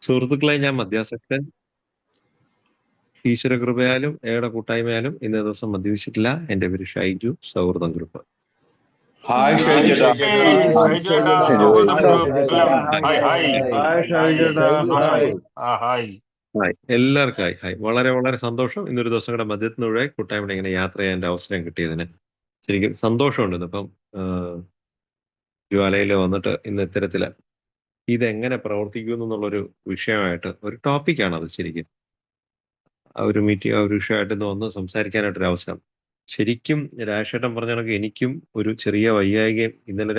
സുഹൃത്തുക്കളെ, ഞാൻ മദ്യാസക്തൻ. ഈശ്വര കൃപയാലും ഏടെ കൂട്ടായ്മയാലും ഇന്നേ ദിവസം മദ്യപിച്ചിട്ടില്ല. എന്റെ പേര് ഷൈജു, സൗഹൃദം ഗ്രൂപ്പ്. ഹായ് ഹായ് ഷൈജേട്ടാ. ഷൈജേട്ടാ, ഹായ് സൗഹൃദം ഹായ് ഗ്രൂപ്പ് എല്ലാം ഹായ് ഹായ് ഹായ് ഷൈജേട്ടാ, സന്തോഷം. ഹായ്. ഹായ് ഹായ് എല്ലാവർക്കും ഹായ് ഹായ്. വളരെ വളരെ സന്തോഷം. ഇന്നൊരു ദിവസം കൂടെ മദ്യത്തിനൊഴിവായി കൂട്ടായ്മയുടെ ഇങ്ങനെ യാത്ര ചെയ്യാൻ അവസരം കിട്ടിയതിന് ശരിക്കും സന്തോഷമുണ്ട്. ഇപ്പം ജ്വാലയിൽ വന്നിട്ട് ഇന്ന് ഇത്തരത്തില് ഇതെങ്ങനെ പ്രവർത്തിക്കുന്നു എന്നുള്ളൊരു വിഷയമായിട്ട് ഒരു ടോപ്പിക്കാണ് അത്. ശരിക്കും ആ ഒരു മീറ്റിംഗ്, ആ ഒരു വിഷയമായിട്ട് ഇന്ന് വന്ന് സംസാരിക്കാനായിട്ടൊരു അവസരം. ശരിക്കും രാജേട്ടൻ പറഞ്ഞ കണക്ക് എനിക്കും ഒരു ചെറിയ വയ്യായികയും ഇന്നലെ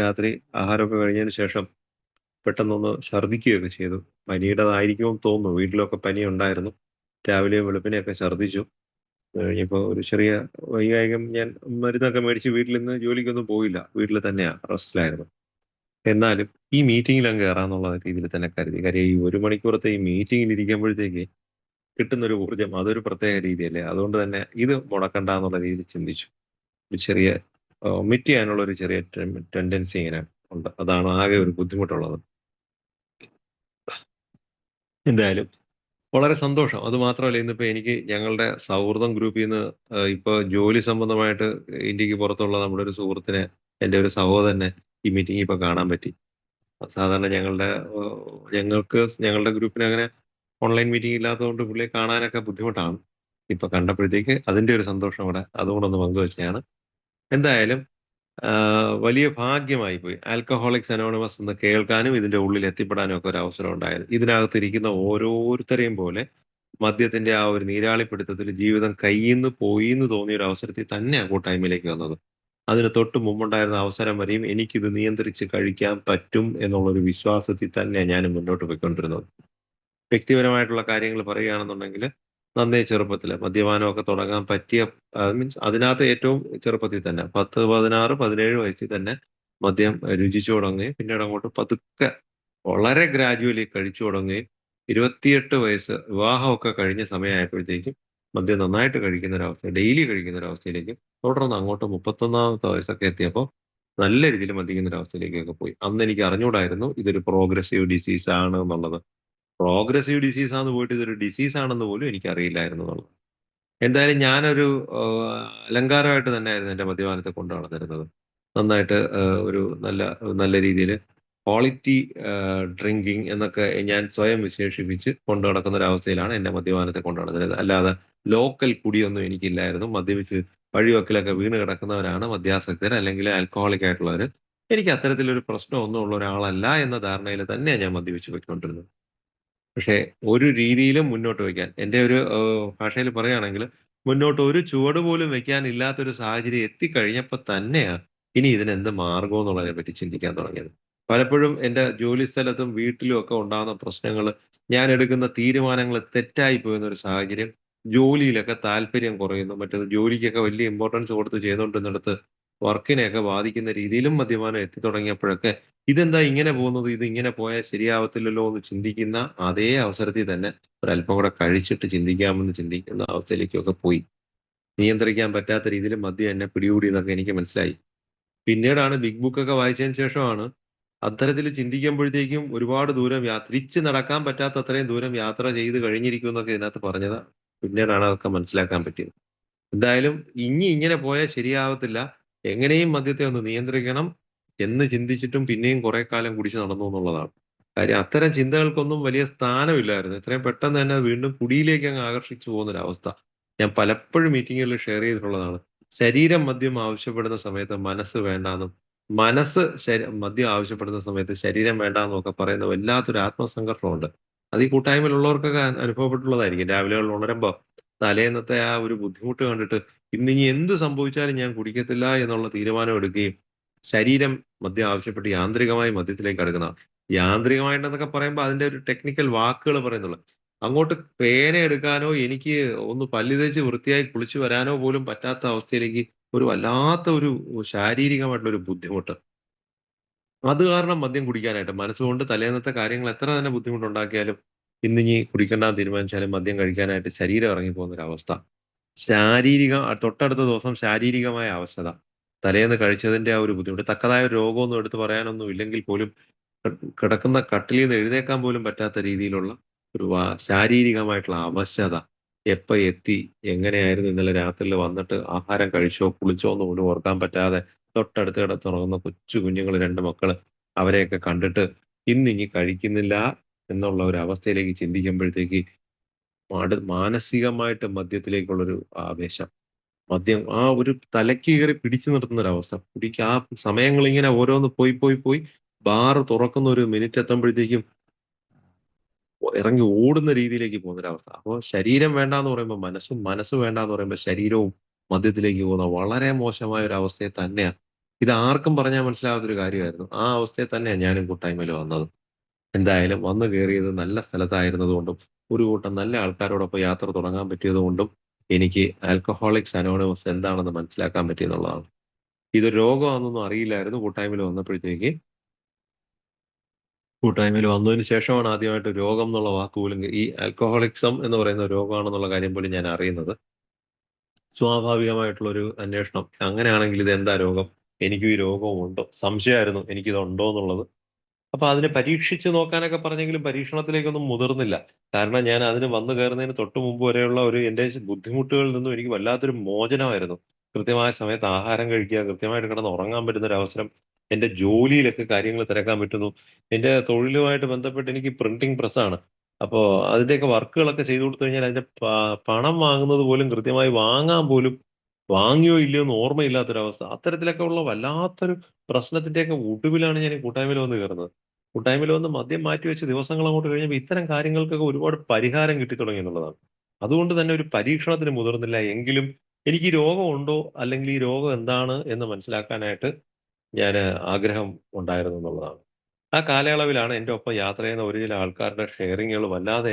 രാത്രി ആഹാരമൊക്കെ കഴിഞ്ഞതിന് ശേഷം പെട്ടെന്നൊന്ന് ഛർദ്ദിക്കുകയൊക്കെ ചെയ്തു. പനിയുടേതായിരിക്കുമെന്ന് തോന്നുന്നു. വീട്ടിലൊക്കെ പനി ഉണ്ടായിരുന്നു. രാവിലെയും വെളുപ്പിനെയൊക്കെ ഛർദ്ദിച്ചു. കഴിഞ്ഞപ്പോൾ ഒരു ചെറിയ വൈകാരികം, ഞാൻ മരുന്നൊക്കെ മേടിച്ച് വീട്ടിൽ നിന്ന് ജോലിക്കൊന്നും പോയില്ല. വീട്ടിൽ തന്നെയാ, റെസ്റ്റിലായിരുന്നു. എന്നാലും ഈ മീറ്റിംഗിൽ അങ്ങ് കയറാന്നുള്ള രീതിയിൽ തന്നെ കരുതി. കാര്യം ഈ 1 മണിക്കൂറത്തെ ഈ മീറ്റിംഗിൽ ഇരിക്കുമ്പോഴത്തേക്ക് കിട്ടുന്നൊരു ഊർജ്ജം അതൊരു പ്രത്യേക രീതിയല്ലേ. അതുകൊണ്ട് തന്നെ ഇത് മുടക്കണ്ട എന്നുള്ള രീതിയിൽ ചിന്തിച്ചു. ഒരു ചെറിയ ഒമിറ്റ് ചെയ്യാനുള്ള ഒരു ചെറിയ ടെൻഡൻസി ഇങ്ങനെ ഉണ്ട്. അതാണ് ആകെ ഒരു ബുദ്ധിമുട്ടുള്ളത്. എന്തായാലും വളരെ സന്തോഷം. അത് മാത്രമല്ല, ഇന്നിപ്പോ എനിക്ക് ഞങ്ങളുടെ സൗഹൃദം ഗ്രൂപ്പിൽ നിന്ന് ഇപ്പൊ ജോലി സംബന്ധമായിട്ട് ഇന്ത്യക്ക് പുറത്തുള്ള നമ്മുടെ ഒരു സുഹൃത്തിനെ, എൻ്റെ ഒരു സഹോദരനെ ഈ മീറ്റിംഗ് ഇപ്പൊ കാണാൻ പറ്റി. സാധാരണ ഞങ്ങളുടെ ഗ്രൂപ്പിന് അങ്ങനെ ഓൺലൈൻ മീറ്റിംഗ് ഇല്ലാത്തതുകൊണ്ട് പുള്ളിയെ കാണാനൊക്കെ ബുദ്ധിമുട്ടാണ്. ഇപ്പൊ കണ്ടപ്പോഴത്തേക്ക് അതിന്റെ ഒരു സന്തോഷം കൂടെ അതുകൂടെ ഒന്ന് പങ്കുവെച്ചതാണ്. എന്തായാലും വലിയ ഭാഗ്യമായി പോയി. ആൽക്കഹോളിക്സ് അനോണിമസ് എന്ന് കേൾക്കാനും ഇതിന്റെ ഉള്ളിൽ എത്തിപ്പെടാനും ഒക്കെ ഒരു അവസരം ഉണ്ടായത്. ഇതിനകത്തിരിക്കുന്ന ഓരോരുത്തരെയും പോലെ മദ്യത്തിന്റെ ആ ഒരു നീരാളിപ്പിടുത്തത്തിൽ ജീവിതം കയ്യിന്ന് പോയിന്ന് തോന്നിയ ഒരു അവസരത്തിൽ തന്നെയാണ് കൂട്ടായ്മയിലേക്ക് വന്നത്. അതിന് തൊട്ട് മുമ്പുണ്ടായിരുന്ന അവസരം വരെയും എനിക്കിത് നിയന്ത്രിച്ച് കഴിക്കാൻ പറ്റും എന്നുള്ളൊരു വിശ്വാസത്തിൽ തന്നെയാണ് ഞാൻ മുന്നോട്ട് പോയിക്കൊണ്ടിരുന്നത്. വ്യക്തിപരമായിട്ടുള്ള കാര്യങ്ങൾ പറയുകയാണെന്നുണ്ടെങ്കിൽ, നന്നേ ചെറുപ്പത്തില് മദ്യപാനമൊക്കെ തുടങ്ങാൻ പറ്റിയ, മീൻസ് അതിനകത്ത് ഏറ്റവും ചെറുപ്പത്തിൽ തന്നെ 10, 16, 17 വയസ്സിൽ തന്നെ മദ്യം രുചിച്ചു തുടങ്ങുകയും പിന്നീട് അങ്ങോട്ട് പതുക്കെ വളരെ ഗ്രാജുവലി കഴിച്ചു തുടങ്ങുകയും 28 വയസ്സ് വിവാഹമൊക്കെ കഴിഞ്ഞ സമയമായപ്പോഴത്തേക്കും മദ്യം നന്നായിട്ട് കഴിക്കുന്ന ഒരവസ്ഥ, ഡെയിലി കഴിക്കുന്ന ഒരവസ്ഥയിലേക്കും, തുടർന്ന് അങ്ങോട്ട് 31-ാമത്തെ വയസ്സൊക്കെ എത്തിയപ്പോൾ നല്ല രീതിയിൽ മദ്യിക്കുന്ന ഒരവസ്ഥയിലേക്കൊക്കെ പോയി. അന്ന് എനിക്ക് അറിഞ്ഞൂടായിരുന്നു ഇതൊരു പ്രോഗ്രസീവ് ഡിസീസ് ആണ് എന്നുള്ളത്. പ്രോഗ്രസീവ് ഡിസീസ് ആണെന്ന് പോയിട്ട് ഇതൊരു ഡിസീസ് ആണെന്ന് പോലും എനിക്ക് അറിയില്ലായിരുന്നു എന്നുള്ളത്. എന്തായാലും ഞാനൊരു അലങ്കാരമായിട്ട് തന്നെയായിരുന്നു എൻ്റെ മദ്യപാനത്തെ കൊണ്ടു നടന്നിരുന്നത്. നന്നായിട്ട് ഒരു നല്ല നല്ല രീതിയിൽ ക്വാളിറ്റി ഡ്രിങ്കിങ് എന്നൊക്കെ ഞാൻ സ്വയം വിശേഷിപ്പിച്ച് കൊണ്ടു നടക്കുന്ന ഒരു അവസ്ഥയിലാണ് എൻ്റെ മദ്യപാനത്തെ കൊണ്ടു നടന്നിരുന്നത്. അല്ലാതെ ലോക്കൽ കുടിയൊന്നും എനിക്കില്ലായിരുന്നു. മദ്യപിച്ച് വഴിവക്കിലൊക്കെ വീണ് കിടക്കുന്നവരാണ് മദ്യാസക്തർ അല്ലെങ്കിൽ ആൽക്കഹോളിക് ആയിട്ടുള്ളവർ. എനിക്ക് അത്തരത്തിലൊരു പ്രശ്നമൊന്നും ഉള്ള ഒരാളല്ല എന്ന ധാരണയിൽ തന്നെയാണ് ഞാൻ മദ്യപിച്ച് പോയിക്കൊണ്ടിരുന്നത്. പക്ഷെ ഒരു രീതിയിലും മുന്നോട്ട് വയ്ക്കാൻ, എൻ്റെ ഒരു ഭാഷയിൽ പറയുകയാണെങ്കിൽ, മുന്നോട്ട് ഒരു ചുവട് പോലും വെക്കാൻ ഇല്ലാത്തൊരു സാഹചര്യം എത്തിക്കഴിഞ്ഞപ്പോൾ തന്നെയാ ഇനി ഇതിനെന്ത് മാർഗം എന്നുള്ളതിനെ പറ്റി ചിന്തിക്കാൻ തുടങ്ങിയത്. പലപ്പോഴും എൻ്റെ ജോലി സ്ഥലത്തും വീട്ടിലും ഒക്കെ ഉണ്ടാകുന്ന പ്രശ്നങ്ങൾ, ഞാൻ എടുക്കുന്ന തീരുമാനങ്ങൾ തെറ്റായി പോകുന്ന ഒരു സാഹചര്യം, ജോലിയിലൊക്കെ താല്പര്യം കുറയുന്നു, മറ്റേത് ജോലിക്കൊക്കെ വലിയ ഇമ്പോർട്ടൻസ് കൊടുത്ത് ചെയ്തുകൊണ്ടിരുന്നിടത്ത് വർക്കിനെയൊക്കെ ബാധിക്കുന്ന രീതിയിലും മദ്യപാനം എത്തി തുടങ്ങിയപ്പോഴൊക്കെ ഇതെന്താ ഇങ്ങനെ പോകുന്നത്, ഇത് ഇങ്ങനെ പോയാൽ ശരിയാവത്തില്ലല്ലോ എന്ന് ചിന്തിക്കുന്ന അതേ അവസരത്തിൽ തന്നെ ഒരല്പം കൂടെ കഴിച്ചിട്ട് ചിന്തിക്കാമെന്ന് ചിന്തിക്കുന്ന അവസ്ഥയിലേക്കൊക്കെ പോയി. നിയന്ത്രിക്കാൻ പറ്റാത്ത രീതിയിൽ മദ്യം എന്നെ പിടികൂടി എന്നൊക്കെ എനിക്ക് മനസ്സിലായി. പിന്നീടാണ് ബിഗ് ബുക്കൊക്കെ വായിച്ചതിന് ശേഷമാണ് അത്തരത്തിൽ ചിന്തിക്കുമ്പോഴത്തേക്കും ഒരുപാട് ദൂരം തിരിച്ച് നടക്കാൻ പറ്റാത്ത അത്രയും ദൂരം യാത്ര ചെയ്ത് കഴിഞ്ഞിരിക്കും എന്നൊക്കെ ഇതിനകത്ത് പറഞ്ഞത് പിന്നീടാണ് അതൊക്കെ മനസ്സിലാക്കാൻ പറ്റിയത്. എന്തായാലും ഇനി ഇങ്ങനെ പോയാൽ ശരിയാവത്തില്ല, എങ്ങനെയും മദ്യത്തെ ഒന്ന് നിയന്ത്രിക്കണം എന്ന് ചിന്തിച്ചിട്ടും പിന്നെയും കുറെ കാലം കുടിച്ച് നടന്നു എന്നുള്ളതാണ് കാര്യം. അത്തരം ചിന്തകൾക്കൊന്നും വലിയ സ്ഥാനമില്ലായിരുന്നു. എത്രയും പെട്ടെന്ന് തന്നെ വീണ്ടും കുടിയിലേക്ക് അങ്ങ് ആകർഷിച്ചു പോകുന്നൊരവസ്ഥ ഞാൻ പലപ്പോഴും മീറ്റിങ്ങുകളിൽ ഷെയർ ചെയ്തിട്ടുള്ളതാണ്. ശരീരം മദ്യം ആവശ്യപ്പെടുന്ന സമയത്ത് മനസ്സ് വേണ്ടാന്നും, മദ്യം ആവശ്യപ്പെടുന്ന സമയത്ത് ശരീരം വേണ്ടാന്നും ഒക്കെ പറയുന്ന വല്ലാത്തൊരു ആത്മസംഘർഷമുണ്ട്. അത് ഈ കൂട്ടായ്മയിലുള്ളവർക്കൊക്കെ അനുഭവപ്പെട്ടുള്ളതായിരിക്കും. രാവിലെ ഉണരുമ്പോ തലേന്നത്തെ ആ ഒരു ബുദ്ധിമുട്ട് കണ്ടിട്ട് ഇന്നിനി എന്ത് സംഭവിച്ചാലും ഞാൻ കുടിക്കത്തില്ല എന്നുള്ള തീരുമാനം എടുക്കുകയും ശരീരം മദ്യം ആവശ്യപ്പെട്ട് യാന്ത്രികമായി മദ്യത്തിലേക്ക് അടുക്കുന്ന, യാന്ത്രികമായിട്ടെന്നൊക്കെ പറയുമ്പോൾ അതിന്റെ ഒരു ടെക്നിക്കൽ വാക്കുകൾ പറയുന്നുള്ളു. അങ്ങോട്ട് പേന എടുക്കാനോ എനിക്ക് ഒന്ന് പല്ല് തേച്ച് വൃത്തിയായി കുളിച്ചു വരാനോ പോലും പറ്റാത്ത അവസ്ഥയിലേക്ക് ഒരു വല്ലാത്ത ഒരു ശാരീരികമായിട്ടുള്ള ഒരു ബുദ്ധിമുട്ട്. അത് കാരണം മദ്യം കുടിക്കാനായിട്ട് മനസ്സുകൊണ്ട് തലേന്നത്തെ കാര്യങ്ങൾ എത്ര തന്നെ ബുദ്ധിമുട്ടുണ്ടാക്കിയാലും ഇന്നിനി കുടിക്കണ്ടെന്ന് തീരുമാനിച്ചാലും മദ്യം കഴിക്കാനായിട്ട് ശരീരം ഇറങ്ങിപ്പോകുന്ന ഒരു അവസ്ഥ. തൊട്ടടുത്ത ദിവസം ശാരീരികമായ അവശത, തലേന്ന് കഴിച്ചതിന്റെ ആ ഒരു ബുദ്ധിമുട്ട്, തക്കതായ ഒരു രോഗമൊന്നും എടുത്തു പറയാനൊന്നും ഇല്ലെങ്കിൽ പോലും കിടക്കുന്ന കട്ടിലിൽ നിന്ന് എഴുന്നേക്കാൻ പോലും പറ്റാത്ത രീതിയിലുള്ള ഒരു ശാരീരികമായിട്ടുള്ള അവശത എപ്പ എത്തി, എങ്ങനെയായിരുന്നു ഇന്നലെ രാത്രിയിൽ വന്നിട്ട് ആഹാരം കഴിച്ചോ കുളിച്ചോ എന്ന് പോലും ഓർക്കാൻ പറ്റാതെ തൊട്ടടുത്ത് കിടത്തുറങ്ങുന്ന കൊച്ചു കുഞ്ഞുങ്ങൾ, രണ്ട് മക്കള്, അവരെയൊക്കെ കണ്ടിട്ട് ഇന്നിനി കഴിക്കുന്നില്ല എന്നുള്ള ഒരു അവസ്ഥയിലേക്ക് ചിന്തിക്കുമ്പോഴത്തേക്ക് മാനസികമായിട്ട് മദ്യത്തിലേക്കുള്ളൊരു ആവേശം, മദ്യം ആ ഒരു തലയ്ക്ക് കയറി പിടിച്ചു നിർത്തുന്ന ഒരു അവസ്ഥ. ആ സമയങ്ങൾ ഇങ്ങനെ ഓരോന്ന് പോയി പോയി പോയി ബാറ് തുറക്കുന്ന ഒരു മിനിറ്റ് എത്തുമ്പോഴത്തേക്കും ഇറങ്ങി ഓടുന്ന രീതിയിലേക്ക് പോകുന്ന ഒരു അവസ്ഥ. അപ്പോൾ ശരീരം വേണ്ടാന്ന് പറയുമ്പോൾ മനസ്സും, മനസ്സ് വേണ്ടാന്ന് പറയുമ്പോൾ ശരീരവും മദ്യത്തിലേക്ക് പോകുന്ന വളരെ മോശമായ ഒരു അവസ്ഥയെ തന്നെയാണ്. ഇത് ആർക്കും പറഞ്ഞാൽ മനസ്സിലാവാത്തൊരു കാര്യമായിരുന്നു. ആ അവസ്ഥയെ തന്നെയാണ് ഞാനും കൂട്ടായ്മയിൽ വന്നത്. എന്തായാലും വന്നു കയറിയത് നല്ല സ്ഥലത്തായിരുന്നതുകൊണ്ടും ഒരു കൂട്ടം നല്ല ആൾക്കാരോടൊപ്പം യാത്ര തുടങ്ങാൻ പറ്റിയതുകൊണ്ടും എനിക്ക് ആൽക്കഹോളിക്സ് അനോണിമസ് എന്താണെന്ന് മനസ്സിലാക്കാൻ പറ്റിയെന്നുള്ളതാണ്. ഇതൊരു രോഗമാണെന്നൊന്നും അറിയില്ലായിരുന്നു. കൂട്ടായ്മയിൽ വന്നതിന് ശേഷമാണ് ആദ്യമായിട്ട് രോഗം എന്നുള്ള വാക്ക് പോലും, ഈ ആൽക്കഹോളിക്സം എന്ന് പറയുന്ന രോഗമാണെന്നുള്ള കാര്യം പോലും ഞാൻ അറിയുന്നത്. സ്വാഭാവികമായിട്ടുള്ള ഒരു അന്വേഷണം, അങ്ങനെയാണെങ്കിൽ ഇത് എന്താ രോഗം, എനിക്കും ഈ രോഗവും ഉണ്ടോ, സംശയമായിരുന്നു എനിക്കിത് ഉണ്ടോ എന്നുള്ളത്. അപ്പൊ അതിനെ പരീക്ഷിച്ച് നോക്കാനൊക്കെ പറഞ്ഞെങ്കിലും പരീക്ഷണത്തിലേക്കൊന്നും മുതിർന്നില്ല. കാരണം ഞാൻ അതിന് വന്നു കയറുന്നതിന് തൊട്ട് മുമ്പ് വരെയുള്ള ഒരു എന്റെ ബുദ്ധിമുട്ടുകളിൽ നിന്നും എനിക്ക് വല്ലാത്തൊരു മോചനമായിരുന്നു. കൃത്യമായ സമയത്ത് ആഹാരം കഴിക്കുക, കൃത്യമായിട്ട് കിടന്ന് ഉറങ്ങാൻ പറ്റുന്ന ഒരു അവസരം, എന്റെ ജോലിയിലൊക്കെ കാര്യങ്ങൾ തിരക്കാൻ പറ്റുന്നു. എന്റെ തൊഴിലുമായിട്ട് ബന്ധപ്പെട്ട് എനിക്ക് പ്രിന്റിംഗ് പ്രസ്സാണ്. അപ്പോ അതിന്റെയൊക്കെ വർക്കുകളൊക്കെ ചെയ്തു കൊടുത്തു കഴിഞ്ഞാൽ അതിന്റെ പണം വാങ്ങുന്നത് പോലും കൃത്യമായി വാങ്ങാൻ പോലും വാങ്ങിയോ ഇല്ലയോ എന്ന് ഓർമ്മയില്ലാത്തൊരവസ്ഥ. അത്തരത്തിലൊക്കെ ഉള്ള വല്ലാത്തൊരു പ്രശ്നത്തിന്റെയൊക്കെ ഒടുവിലാണ് ഞാൻ ഈ കൂട്ടായ്മയിൽ വന്ന് കയറുന്നത്. കൂട്ടായ്മയിൽ വന്ന് മദ്യം മാറ്റിവെച്ച് ദിവസങ്ങൾ അങ്ങോട്ട് കഴിഞ്ഞപ്പോൾ ഇത്തരം കാര്യങ്ങൾക്കൊക്കെ ഒരുപാട് പരിഹാരം കിട്ടിത്തുടങ്ങി എന്നുള്ളതാണ്. അതുകൊണ്ട് തന്നെ ഒരു പരീക്ഷണത്തിന് മുതിർന്നില്ല. എങ്കിലും എനിക്ക് ഈ രോഗം ഉണ്ടോ അല്ലെങ്കിൽ ഈ രോഗം എന്താണ് എന്ന് മനസ്സിലാക്കാനായിട്ട് ഞാൻ ആഗ്രഹം ഉണ്ടായിരുന്നു എന്നുള്ളതാണ്. ആ കാലയളവിലാണ് എൻ്റെ ഒപ്പം യാത്ര ചെയ്യുന്ന ഒരു ചില ആൾക്കാരുടെ ഷെയറിങ്ങുകൾ വല്ലാതെ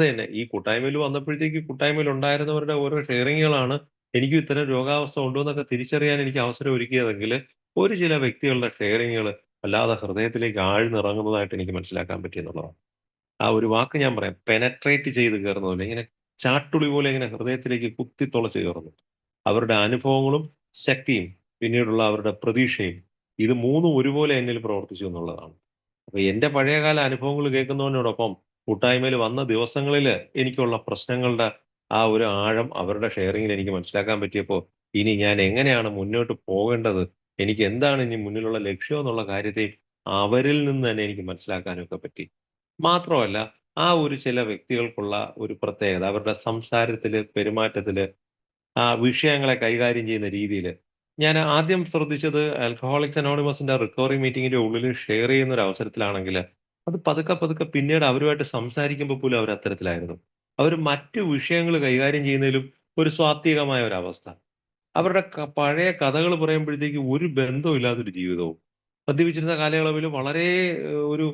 തന്നെ ഈ കൂട്ടായ്മയിൽ വന്നപ്പോഴത്തേക്ക് കൂട്ടായ്മയിൽ ഉണ്ടായിരുന്നവരുടെ ഓരോ ഷെയറിങ്ങുകളാണ് എനിക്കും ഇത്തരം രോഗാവസ്ഥ ഉണ്ടോ എന്നൊക്കെ തിരിച്ചറിയാൻ എനിക്ക് അവസരം ഒരുക്കിയതെങ്കിൽ, ഒരു ചില വ്യക്തികളുടെ ഷെയറിങ്ങുകൾ വല്ലാതെ ഹൃദയത്തിലേക്ക് ആഴ്ന്നിറങ്ങുന്നതായിട്ട് എനിക്ക് മനസ്സിലാക്കാൻ പറ്റിയെന്നുള്ളതാണ്. ആ ഒരു വാക്ക് ഞാൻ പറയാം, പെനട്രേറ്റ് ചെയ്ത് കയറുന്ന പോലെ, ഇങ്ങനെ ചാട്ടുളി പോലെ ഇങ്ങനെ ഹൃദയത്തിലേക്ക് കുത്തിത്തുളച്ച് കയറുന്നു. അവരുടെ അനുഭവങ്ങളും ശക്തിയും പിന്നീടുള്ള അവരുടെ പ്രതീക്ഷയും, ഇത് മൂന്നും ഒരുപോലെ എന്നിൽ പ്രവർത്തിച്ചു എന്നുള്ളതാണ്. അപ്പൊ എന്റെ പഴയകാല അനുഭവങ്ങൾ കേൾക്കുന്നതിനോടൊപ്പം കൂട്ടായ്മയിൽ വന്ന ദിവസങ്ങളിൽ എനിക്കുള്ള പ്രശ്നങ്ങളുടെ ആ ഒരു ആഴം അവരുടെ ഷെയറിങ്ങിൽ എനിക്ക് മനസ്സിലാക്കാൻ പറ്റിയപ്പോൾ, ഇനി ഞാൻ എങ്ങനെയാണ് മുന്നോട്ട് പോകേണ്ടത്, എനിക്ക് എന്താണ് ഇനി മുന്നിലുള്ള ലക്ഷ്യം എന്നുള്ള കാര്യത്തെ അവരിൽ നിന്ന് തന്നെ എനിക്ക് മനസ്സിലാക്കാനും ഒക്കെ പറ്റി. മാത്രമല്ല, ആ ഒരു ചില വ്യക്തികൾക്കുള്ള ഒരു പ്രത്യേകത, അവരുടെ സംസാരത്തില്, പെരുമാറ്റത്തില്, ആ വിഷയങ്ങളെ കൈകാര്യം ചെയ്യുന്ന രീതിയില്. ഞാൻ ആദ്യം ശ്രദ്ധിച്ചത് ആൽക്കഹോളിക്സ് അനോണിമസിന്റെ റിക്കവറി മീറ്റിംഗിന്റെ ഉള്ളിൽ ഷെയർ ചെയ്യുന്ന ഒരു അവസരത്തിലാണെങ്കില്, അത് പതുക്കെ പതുക്കെ പിന്നീട് അവരുമായിട്ട് സംസാരിക്കുമ്പോൾ പോലും അവർ അത്തരത്തിലായിരുന്നു. അവർ മറ്റു വിഷയങ്ങൾ കൈകാര്യം ചെയ്യുന്നതിലും ഒരു സ്വാത്വികമായ ഒരവസ്ഥ. അവരുടെ പഴയ കഥകൾ പറയുമ്പോഴത്തേക്ക് ഒരു ബന്ധവും ഇല്ലാത്തൊരു ജീവിതവും. മദ്യപിച്ചിരുന്ന കാലയളവിൽ വളരെ ഒരു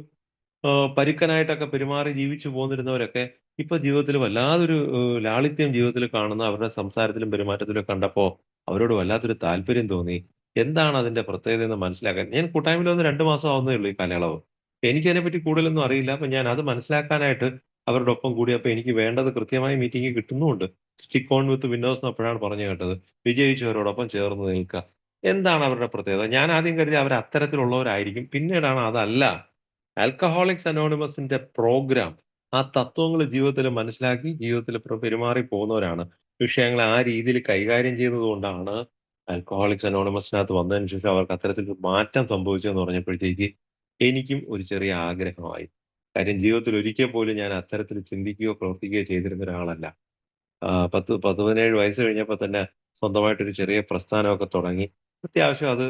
പരുക്കനായിട്ടൊക്കെ പെരുമാറി ജീവിച്ചു പോന്നിരുന്നവരൊക്കെ ഇപ്പൊ ജീവിതത്തിൽ വല്ലാതൊരു ലാളിത്യം ജീവിതത്തിൽ കാണുന്ന അവരുടെ സംസാരത്തിലും പെരുമാറ്റത്തിലും ഒക്കെ കണ്ടപ്പോ അവരോട് വല്ലാത്തൊരു താല്പര്യം തോന്നി. എന്താണ് അതിന്റെ പ്രത്യേകത എന്ന് മനസ്സിലാക്കാൻ, ഞാൻ കൂട്ടായ്മയിൽ വന്ന് 2 മാസം ആവുന്നേ ഉള്ളൂ ഈ കാലയളവ്. എനിക്ക് അതിനെപ്പറ്റി കൂടുതലൊന്നും അറിയില്ല. അപ്പൊ ഞാൻ അത് മനസ്സിലാക്കാനായിട്ട് അവരുടെ ഒപ്പം കൂടിയപ്പോ എനിക്ക് വേണ്ടത് കൃത്യമായി മീറ്റിംഗ് കിട്ടുന്നുമുണ്ട്. സ്റ്റിക്ക് ഓൺ വിത്ത് വിന്നേഴ്സ് എന്ന് അപ്പോഴാണ് പറഞ്ഞു കേട്ടത്. വിജയിച്ചവരോടൊപ്പം ചേർന്ന് നിൽക്കുക. എന്താണ് അവരുടെ പ്രത്യേകത? ഞാൻ ആദ്യം കരുതി അവർ അത്തരത്തിലുള്ളവരായിരിക്കും. പിന്നീടാണ് അതല്ല. ആൽക്കഹോളിക്സ് അനോണിമസിന്റെ പ്രോഗ്രാം, ആ തത്വങ്ങൾ ജീവിതത്തിൽ മനസ്സിലാക്കി ജീവിതത്തിൽ പെരുമാറി പോകുന്നവരാണ്. വിഷയങ്ങളെ ആ രീതിയിൽ കൈകാര്യം ചെയ്യുന്നത് കൊണ്ടാണ് ആൽക്കഹോളിക്സ് അനോണിമസിനകത്ത് വന്നതിന് ശേഷം അവർക്ക് അത്തരത്തിലൊരു മാറ്റം സംഭവിച്ചതെന്ന് പറഞ്ഞപ്പോഴത്തേക്ക് എനിക്കും ഒരു ചെറിയ ആഗ്രഹമായി. കാര്യം ജീവിതത്തിൽ ഒരിക്കൽ പോലും ഞാൻ അത്തരത്തിൽ ചിന്തിക്കുകയോ പ്രവർത്തിക്കുകയോ ചെയ്തിരുന്ന ഒരാളല്ല. 17 വയസ്സ് കഴിഞ്ഞപ്പോ തന്നെ സ്വന്തമായിട്ടൊരു ചെറിയ പ്രസ്ഥാനമൊക്കെ തുടങ്ങി. അത്യാവശ്യം അത്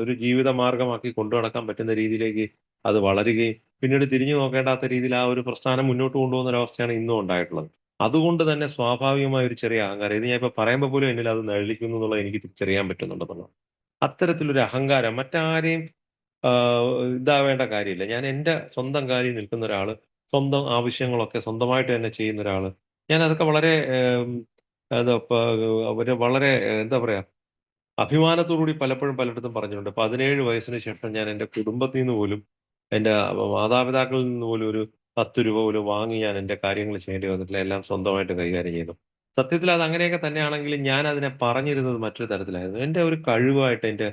ഒരു ജീവിത മാർഗമാക്കി കൊണ്ടുനടക്കാൻ പറ്റുന്ന രീതിയിലേക്ക് അത് വളരുകയും, പിന്നീട് തിരിഞ്ഞു നോക്കേണ്ടാത്ത രീതിയിൽ ആ ഒരു പ്രസ്ഥാനം മുന്നോട്ട് കൊണ്ടുപോകുന്ന ഒരവസ്ഥയാണ് ഇന്നും ഉണ്ടായിട്ടുള്ളത്. അതുകൊണ്ട് തന്നെ സ്വാഭാവികമായ ഒരു ചെറിയ അഹങ്കാരം, ഇത് ഞാൻ ഇപ്പൊ പറയുമ്പോൾ പോലും എന്നിൽ അത് നിഴലിക്കുന്നു എന്നുള്ളത് എനിക്ക് തിരിച്ചറിയാൻ പറ്റുന്നുണ്ടെന്നുള്ളതാണ്. അത്തരത്തിലൊരു അഹങ്കാരം മറ്റാരെയും ഇതാവേണ്ട കാര്യമില്ല. ഞാൻ എന്റെ സ്വന്തം കാലിൽ നിൽക്കുന്ന ഒരാള്, സ്വന്തം ആവശ്യങ്ങളൊക്കെ സ്വന്തമായിട്ട് തന്നെ ചെയ്യുന്ന ഒരാള്. ഞാൻ അതൊക്കെ വളരെ എന്താ പ അവര് വളരെ എന്താ പറയാ, അഭിമാനത്തോടുകൂടി പലപ്പോഴും പലയിടത്തും പറഞ്ഞിട്ടുണ്ട്. 17 വയസ്സിന് ശേഷം ഞാൻ എന്റെ കുടുംബത്തിൽ നിന്ന് പോലും, എന്റെ മാതാപിതാക്കളിൽ നിന്ന് പോലും ഒരു 10 രൂപ പോലും വാങ്ങി ഞാൻ എന്റെ കാര്യങ്ങൾ ചെയ്യേണ്ടി വന്നിട്ടില്ല. എല്ലാം സ്വന്തമായിട്ട് കൈകാര്യം ചെയ്യുന്നു. സത്യത്തിൽ അത് അങ്ങനെയൊക്കെ തന്നെയാണെങ്കിലും ഞാൻ അതിനെ പറഞ്ഞിരുന്നത് മറ്റൊരു തരത്തിലായിരുന്നു. എന്റെ ഒരു കഴിവായിട്ട്, എന്റെ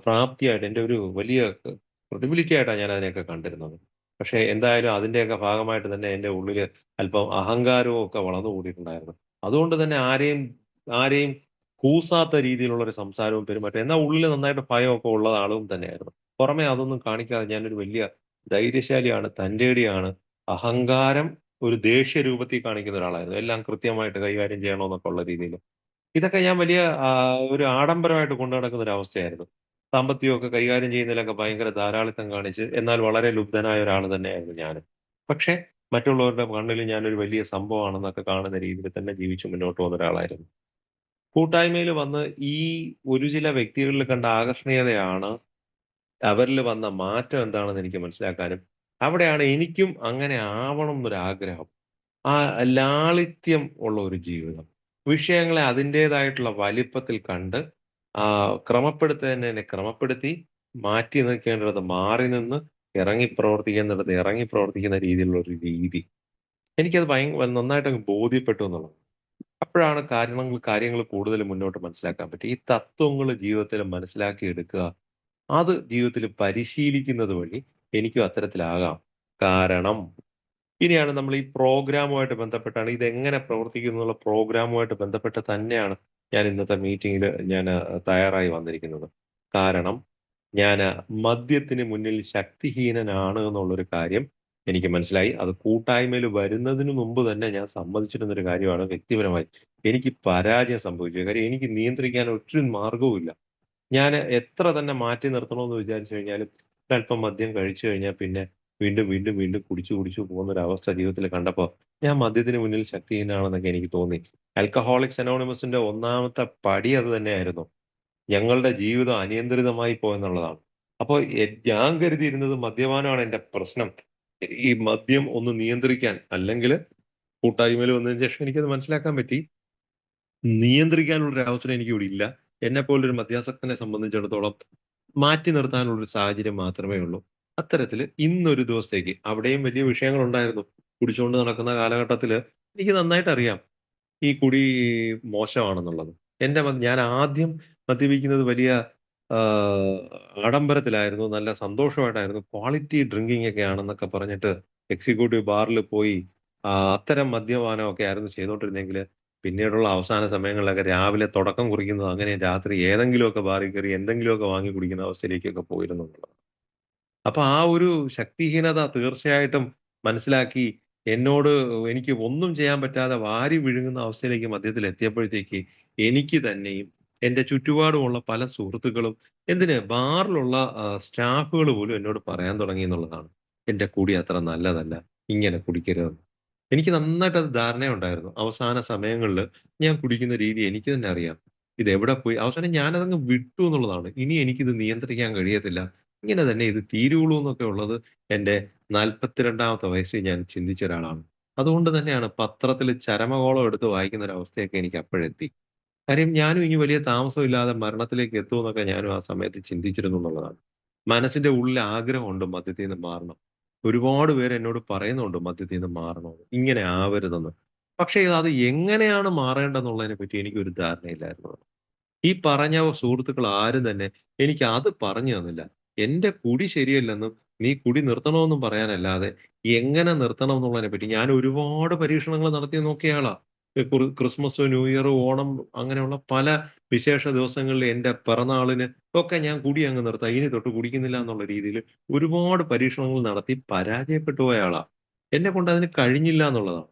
പ്രാപ്തിയായിട്ട്, എന്റെ ഒരു വലിയ ക്രെഡിബിലിറ്റി ആയിട്ടാണ് ഞാൻ അതിനെയൊക്കെ കണ്ടിരുന്നത്. പക്ഷേ എന്തായാലും അതിന്റെയൊക്കെ ഭാഗമായിട്ട് തന്നെ എന്റെ ഉള്ളില് അല്പം അഹങ്കാരവും ഒക്കെ വളർന്നു കൂടിയിട്ടുണ്ടായിരുന്നു. അതുകൊണ്ട് തന്നെ ആരെയും ആരെയും കൂസാത്ത രീതിയിലുള്ള ഒരു സംസാരവും പെരുമാറ്റവും എന്നാൽ ഉള്ളില് നന്നായിട്ട് ഭയമൊക്കെ ഉള്ള ആളും തന്നെയായിരുന്നു. പുറമെ അതൊന്നും കാണിക്കാതെ ഞാനൊരു വലിയ ധൈര്യശാലിയാണ്, തന്റേടിയാണ്, അഹങ്കാരം ഒരു ദേഷ്യ രൂപത്തിൽ കാണിക്കുന്ന ഒരാളായിരുന്നു. എല്ലാം കൃത്യമായിട്ട് കൈകാര്യം ചെയ്യണമെന്നൊക്കെ ഉള്ള രീതിയില്. ഇതൊക്കെ ഞാൻ വലിയ ഒരു ആഡംബരമായിട്ട് കൊണ്ട് നടക്കുന്ന ഒരു അവസ്ഥയായിരുന്നു. സാമ്പത്തികമൊക്കെ കൈകാര്യം ചെയ്യുന്നതിലൊക്കെ ഭയങ്കര ധാരാളിത്തം കാണിച്ച്, എന്നാൽ വളരെ ലുബ്ധനായ ഒരാള് തന്നെയായിരുന്നു ഞാനും. പക്ഷേ മറ്റുള്ളവരുടെ കണ്ണില് ഞാനൊരു വലിയ സംഭവമാണെന്നൊക്കെ കാണുന്ന രീതിയിൽ തന്നെ ജീവിച്ച് മുന്നോട്ട് പോകുന്ന ഒരാളായിരുന്നു. കൂട്ടായ്മയില് വന്ന് ഈ ഒരു ചില വ്യക്തികളിൽ കണ്ട ആകർഷണീയതയാണ് അവരില് വന്ന മാറ്റം എന്താണെന്ന് എനിക്ക് മനസ്സിലാക്കാനും, അവിടെയാണ് എനിക്കും അങ്ങനെ ആവണം എന്നൊരാഗ്രഹം. ആ ലാളിത്യം ഉള്ള ഒരു ജീവിതം. വിഷയങ്ങളെ അതിന്റേതായിട്ടുള്ള വലിപ്പത്തിൽ കണ്ട് ക്രമപ്പെടുത്തേണ്ടതിനെ ക്രമപ്പെടുത്തി, മാറ്റി നിൽക്കേണ്ടിടത്ത് മാറി നിന്ന്, ഇറങ്ങി പ്രവർത്തിക്കേണ്ടിടത്ത് ഇറങ്ങി പ്രവർത്തിക്കുന്ന രീതിയിലുള്ള ഒരു രീതി. എനിക്കത് നന്നായിട്ടങ്ങ് ബോധ്യപ്പെട്ടു എന്നുള്ളതാണ്. അപ്പോഴാണ് കാര്യങ്ങൾ കൂടുതൽ മുന്നോട്ട് മനസ്സിലാക്കാൻ പറ്റി. ഈ തത്വങ്ങള് ജീവിതത്തില് മനസ്സിലാക്കിയെടുക്കുക, അത് ജീവിതത്തില് പരിശീലിക്കുന്നത് വഴി എനിക്കും അത്തരത്തിലാകാം. കാരണം ഇനിയാണ് നമ്മൾ ഈ പ്രോഗ്രാമുമായിട്ട് ബന്ധപ്പെട്ടാണ് ഇതെങ്ങനെ പ്രവർത്തിക്കുന്നു എന്നുള്ള പ്രോഗ്രാമുമായിട്ട് ബന്ധപ്പെട്ട് തന്നെയാണ് ഞാൻ ഇന്നത്തെ മീറ്റിംഗില് ഞാന് തയ്യാറായി വന്നിരിക്കുന്നത്. കാരണം ഞാന് മദ്യത്തിന് മുന്നിൽ ശക്തിഹീനനാണ് എന്നുള്ളൊരു കാര്യം എനിക്ക് മനസ്സിലായി. അത് കൂട്ടായ്മയിൽ വരുന്നതിന് മുമ്പ് തന്നെ ഞാൻ സമ്മതിച്ചിരുന്നൊരു കാര്യമാണ് വ്യക്തിപരമായി. എനിക്ക് പരാജയം സംഭവിച്ചു. കാര്യം എനിക്ക് നിയന്ത്രിക്കാൻ ഒരു മാർഗവുമില്ല. ഞാന് എത്ര തന്നെ മാറ്റി നിർത്തണമെന്ന് വിചാരിച്ചു കഴിഞ്ഞാലും, ഒരല്പം മദ്യം കഴിച്ചു കഴിഞ്ഞാൽ പിന്നെ വീണ്ടും, വീണ്ടും, വീണ്ടും കുടിച്ചു, കുടിച്ചു പോകുന്നൊരവസ്ഥ ജീവിതത്തില് കണ്ടപ്പോ, ഞാൻ മദ്യത്തിന് മുന്നിൽ ശക്തിഹീനനാണെന്നൊക്കെ എനിക്ക് തോന്നി. ആൽക്കഹോളിക്സ് അനോണിമസിന്റെ ഒന്നാമത്തെ പടി അത് തന്നെയായിരുന്നു. ഞങ്ങളുടെ ജീവിതം അനിയന്ത്രിതമായി പോയെന്നുള്ളതാണ്. അപ്പൊ ഞാൻ കരുതിയിരുന്നത് മദ്യപാനമാണ് എന്റെ പ്രശ്നം. ഈ മദ്യം ഒന്ന് നിയന്ത്രിക്കാൻ അല്ലെങ്കില് കൂട്ടായ്മയിൽ വന്നതിന് ശേഷം എനിക്കത് മനസ്സിലാക്കാൻ പറ്റി. നിയന്ത്രിക്കാനുള്ള ഒരു അവസരം എനിക്കിവിടെ ഇല്ല. എന്നെപ്പോലൊരു മദ്യാസക്തനെ സംബന്ധിച്ചിടത്തോളം മാറ്റി നിർത്താനുള്ള ഒരു സാഹചര്യം മാത്രമേ ഉള്ളൂ. അത്തരത്തില് ഇന്നൊരു ദിവസത്തേക്ക് അവിടെയും വലിയ വിഷയങ്ങളുണ്ടായിരുന്നു. കുടിച്ചുകൊണ്ട് നടക്കുന്ന കാലഘട്ടത്തില് എനിക്ക് നന്നായിട്ട് അറിയാം. ഈ കുടി മോശമാണെന്നുള്ളത്. ഞാൻ ആദ്യം മദ്യപിക്കുന്നത് വലിയ ആഹ്, ആഡംബരത്തിലായിരുന്നു. നല്ല സന്തോഷമായിട്ടായിരുന്നു. ക്വാളിറ്റി ഡ്രിങ്കിങ് ഒക്കെ ആണെന്നൊക്കെ പറഞ്ഞിട്ട് എക്സിക്യൂട്ടീവ് ബാറിൽ പോയി അത്തരം മദ്യപാനമൊക്കെ ആയിരുന്നു ചെയ്തുകൊണ്ടിരുന്നെങ്കില്, പിന്നീടുള്ള അവസാന സമയങ്ങളിലൊക്കെ രാവിലെ തുടക്കം കുറിക്കുന്നത് അങ്ങനെ രാത്രി ഏതെങ്കിലുമൊക്കെ ബാറിൽ കയറി എന്തെങ്കിലുമൊക്കെ വാങ്ങി കുടിക്കുന്ന അവസ്ഥയിലേക്കൊക്കെ പോയിരുന്നു എന്നുള്ളതാണ്. അപ്പൊ ആ ഒരു ശക്തിഹീനത തീർച്ചയായിട്ടും മനസ്സിലാക്കി എന്നോട് എനിക്ക് ഒന്നും ചെയ്യാൻ പറ്റാതെ വാരി വിഴുങ്ങുന്ന അവസ്ഥയിലേക്ക് മധ്യത്തിൽ എത്തിയപ്പോഴത്തേക്ക് എനിക്ക് തന്നെയും എന്റെ ചുറ്റുപാടുമുള്ള പല സുഹൃത്തുക്കളും എന്തിന് ബാറിലുള്ള സ്റ്റാഫുകൾ പോലും എന്നോട് പറയാൻ തുടങ്ങി എന്നുള്ളതാണ്. എന്റെ കുടി അത്ര നല്ലതല്ല. ഇങ്ങനെ കുടിക്കരുതെന്ന്. എനിക്ക് നന്നായിട്ട് അത് ധാരണയുണ്ടായിരുന്നു. അവസാന സമയങ്ങളില് ഞാൻ കുടിക്കുന്ന രീതി എനിക്ക് തന്നെ അറിയാം. ഇതെവിടെ പോയി അവസാനം ഞാനതങ്ങ് വിട്ടു എന്നുള്ളതാണ്. ഇനി എനിക്കിത് നിയന്ത്രിക്കാൻ കഴിയത്തില്ല. ഇങ്ങനെ തന്നെ ഇത് തീരുവുള്ളൂ എന്നൊക്കെ ഉള്ളത് എന്റെ 42ാമത്തെ വയസ്സിൽ ഞാൻ ചിന്തിച്ച ഒരാളാണ്. അതുകൊണ്ട് തന്നെയാണ് പത്രത്തില് ചരമകോളം എടുത്ത് വായിക്കുന്ന ഒരു അവസ്ഥയൊക്കെ എനിക്ക് അപ്പോഴെത്തി. കാര്യം ഞാനും ഇനി വലിയ താമസമില്ലാതെ മരണത്തിലേക്ക് എത്തുമെന്നൊക്കെ ഞാനും ആ സമയത്ത് ചിന്തിച്ചിരുന്നു എന്നുള്ളതാണ്. മനസ്സിന്റെ ഉള്ളിൽ ആഗ്രഹമുണ്ട് മദ്യത്തിൽ നിന്ന് മാറണം. ഒരുപാട് പേര് എന്നോട് പറയുന്നുണ്ട് മദ്യത്തിൽ നിന്ന് മാറണമെന്ന്. ഇങ്ങനെ ആവരുതെന്ന്. പക്ഷേ അത് എങ്ങനെയാണ് മാറേണ്ടതെന്നുള്ളതിനെ പറ്റി എനിക്കൊരു ധാരണയില്ലായിരുന്നു. ഈ പറഞ്ഞ സുഹൃത്തുക്കൾ ആരും തന്നെ എനിക്ക് അത് പറഞ്ഞു തന്നില്ല. എന്റെ കുടി ശരിയല്ലെന്നും, നീ കുടി നിർത്തണമെന്നും പറയാനല്ലാതെ, എങ്ങനെ നിർത്തണം എന്നുള്ളതിനെ പറ്റി ഞാൻ ഒരുപാട് പരീക്ഷണങ്ങൾ നടത്തി നോക്കിയ ആളാ. ക്രിസ്മസ്, ന്യൂ ഇയർ, ഓണം അങ്ങനെയുള്ള പല വിശേഷ ദിവസങ്ങളിൽ എന്റെ പിറന്നാളിന് ഒക്കെ ഞാൻ കുടി അങ്ങ് നിർത്താം. ഇനി തൊട്ട് കുടിക്കുന്നില്ല എന്നുള്ള രീതിയിൽ ഒരുപാട് പരീക്ഷണങ്ങൾ നടത്തി പരാജയപ്പെട്ടു പോയ ആളാ. എന്നെക്കൊണ്ട് അതിന് കഴിഞ്ഞില്ല എന്നുള്ളതാണ്.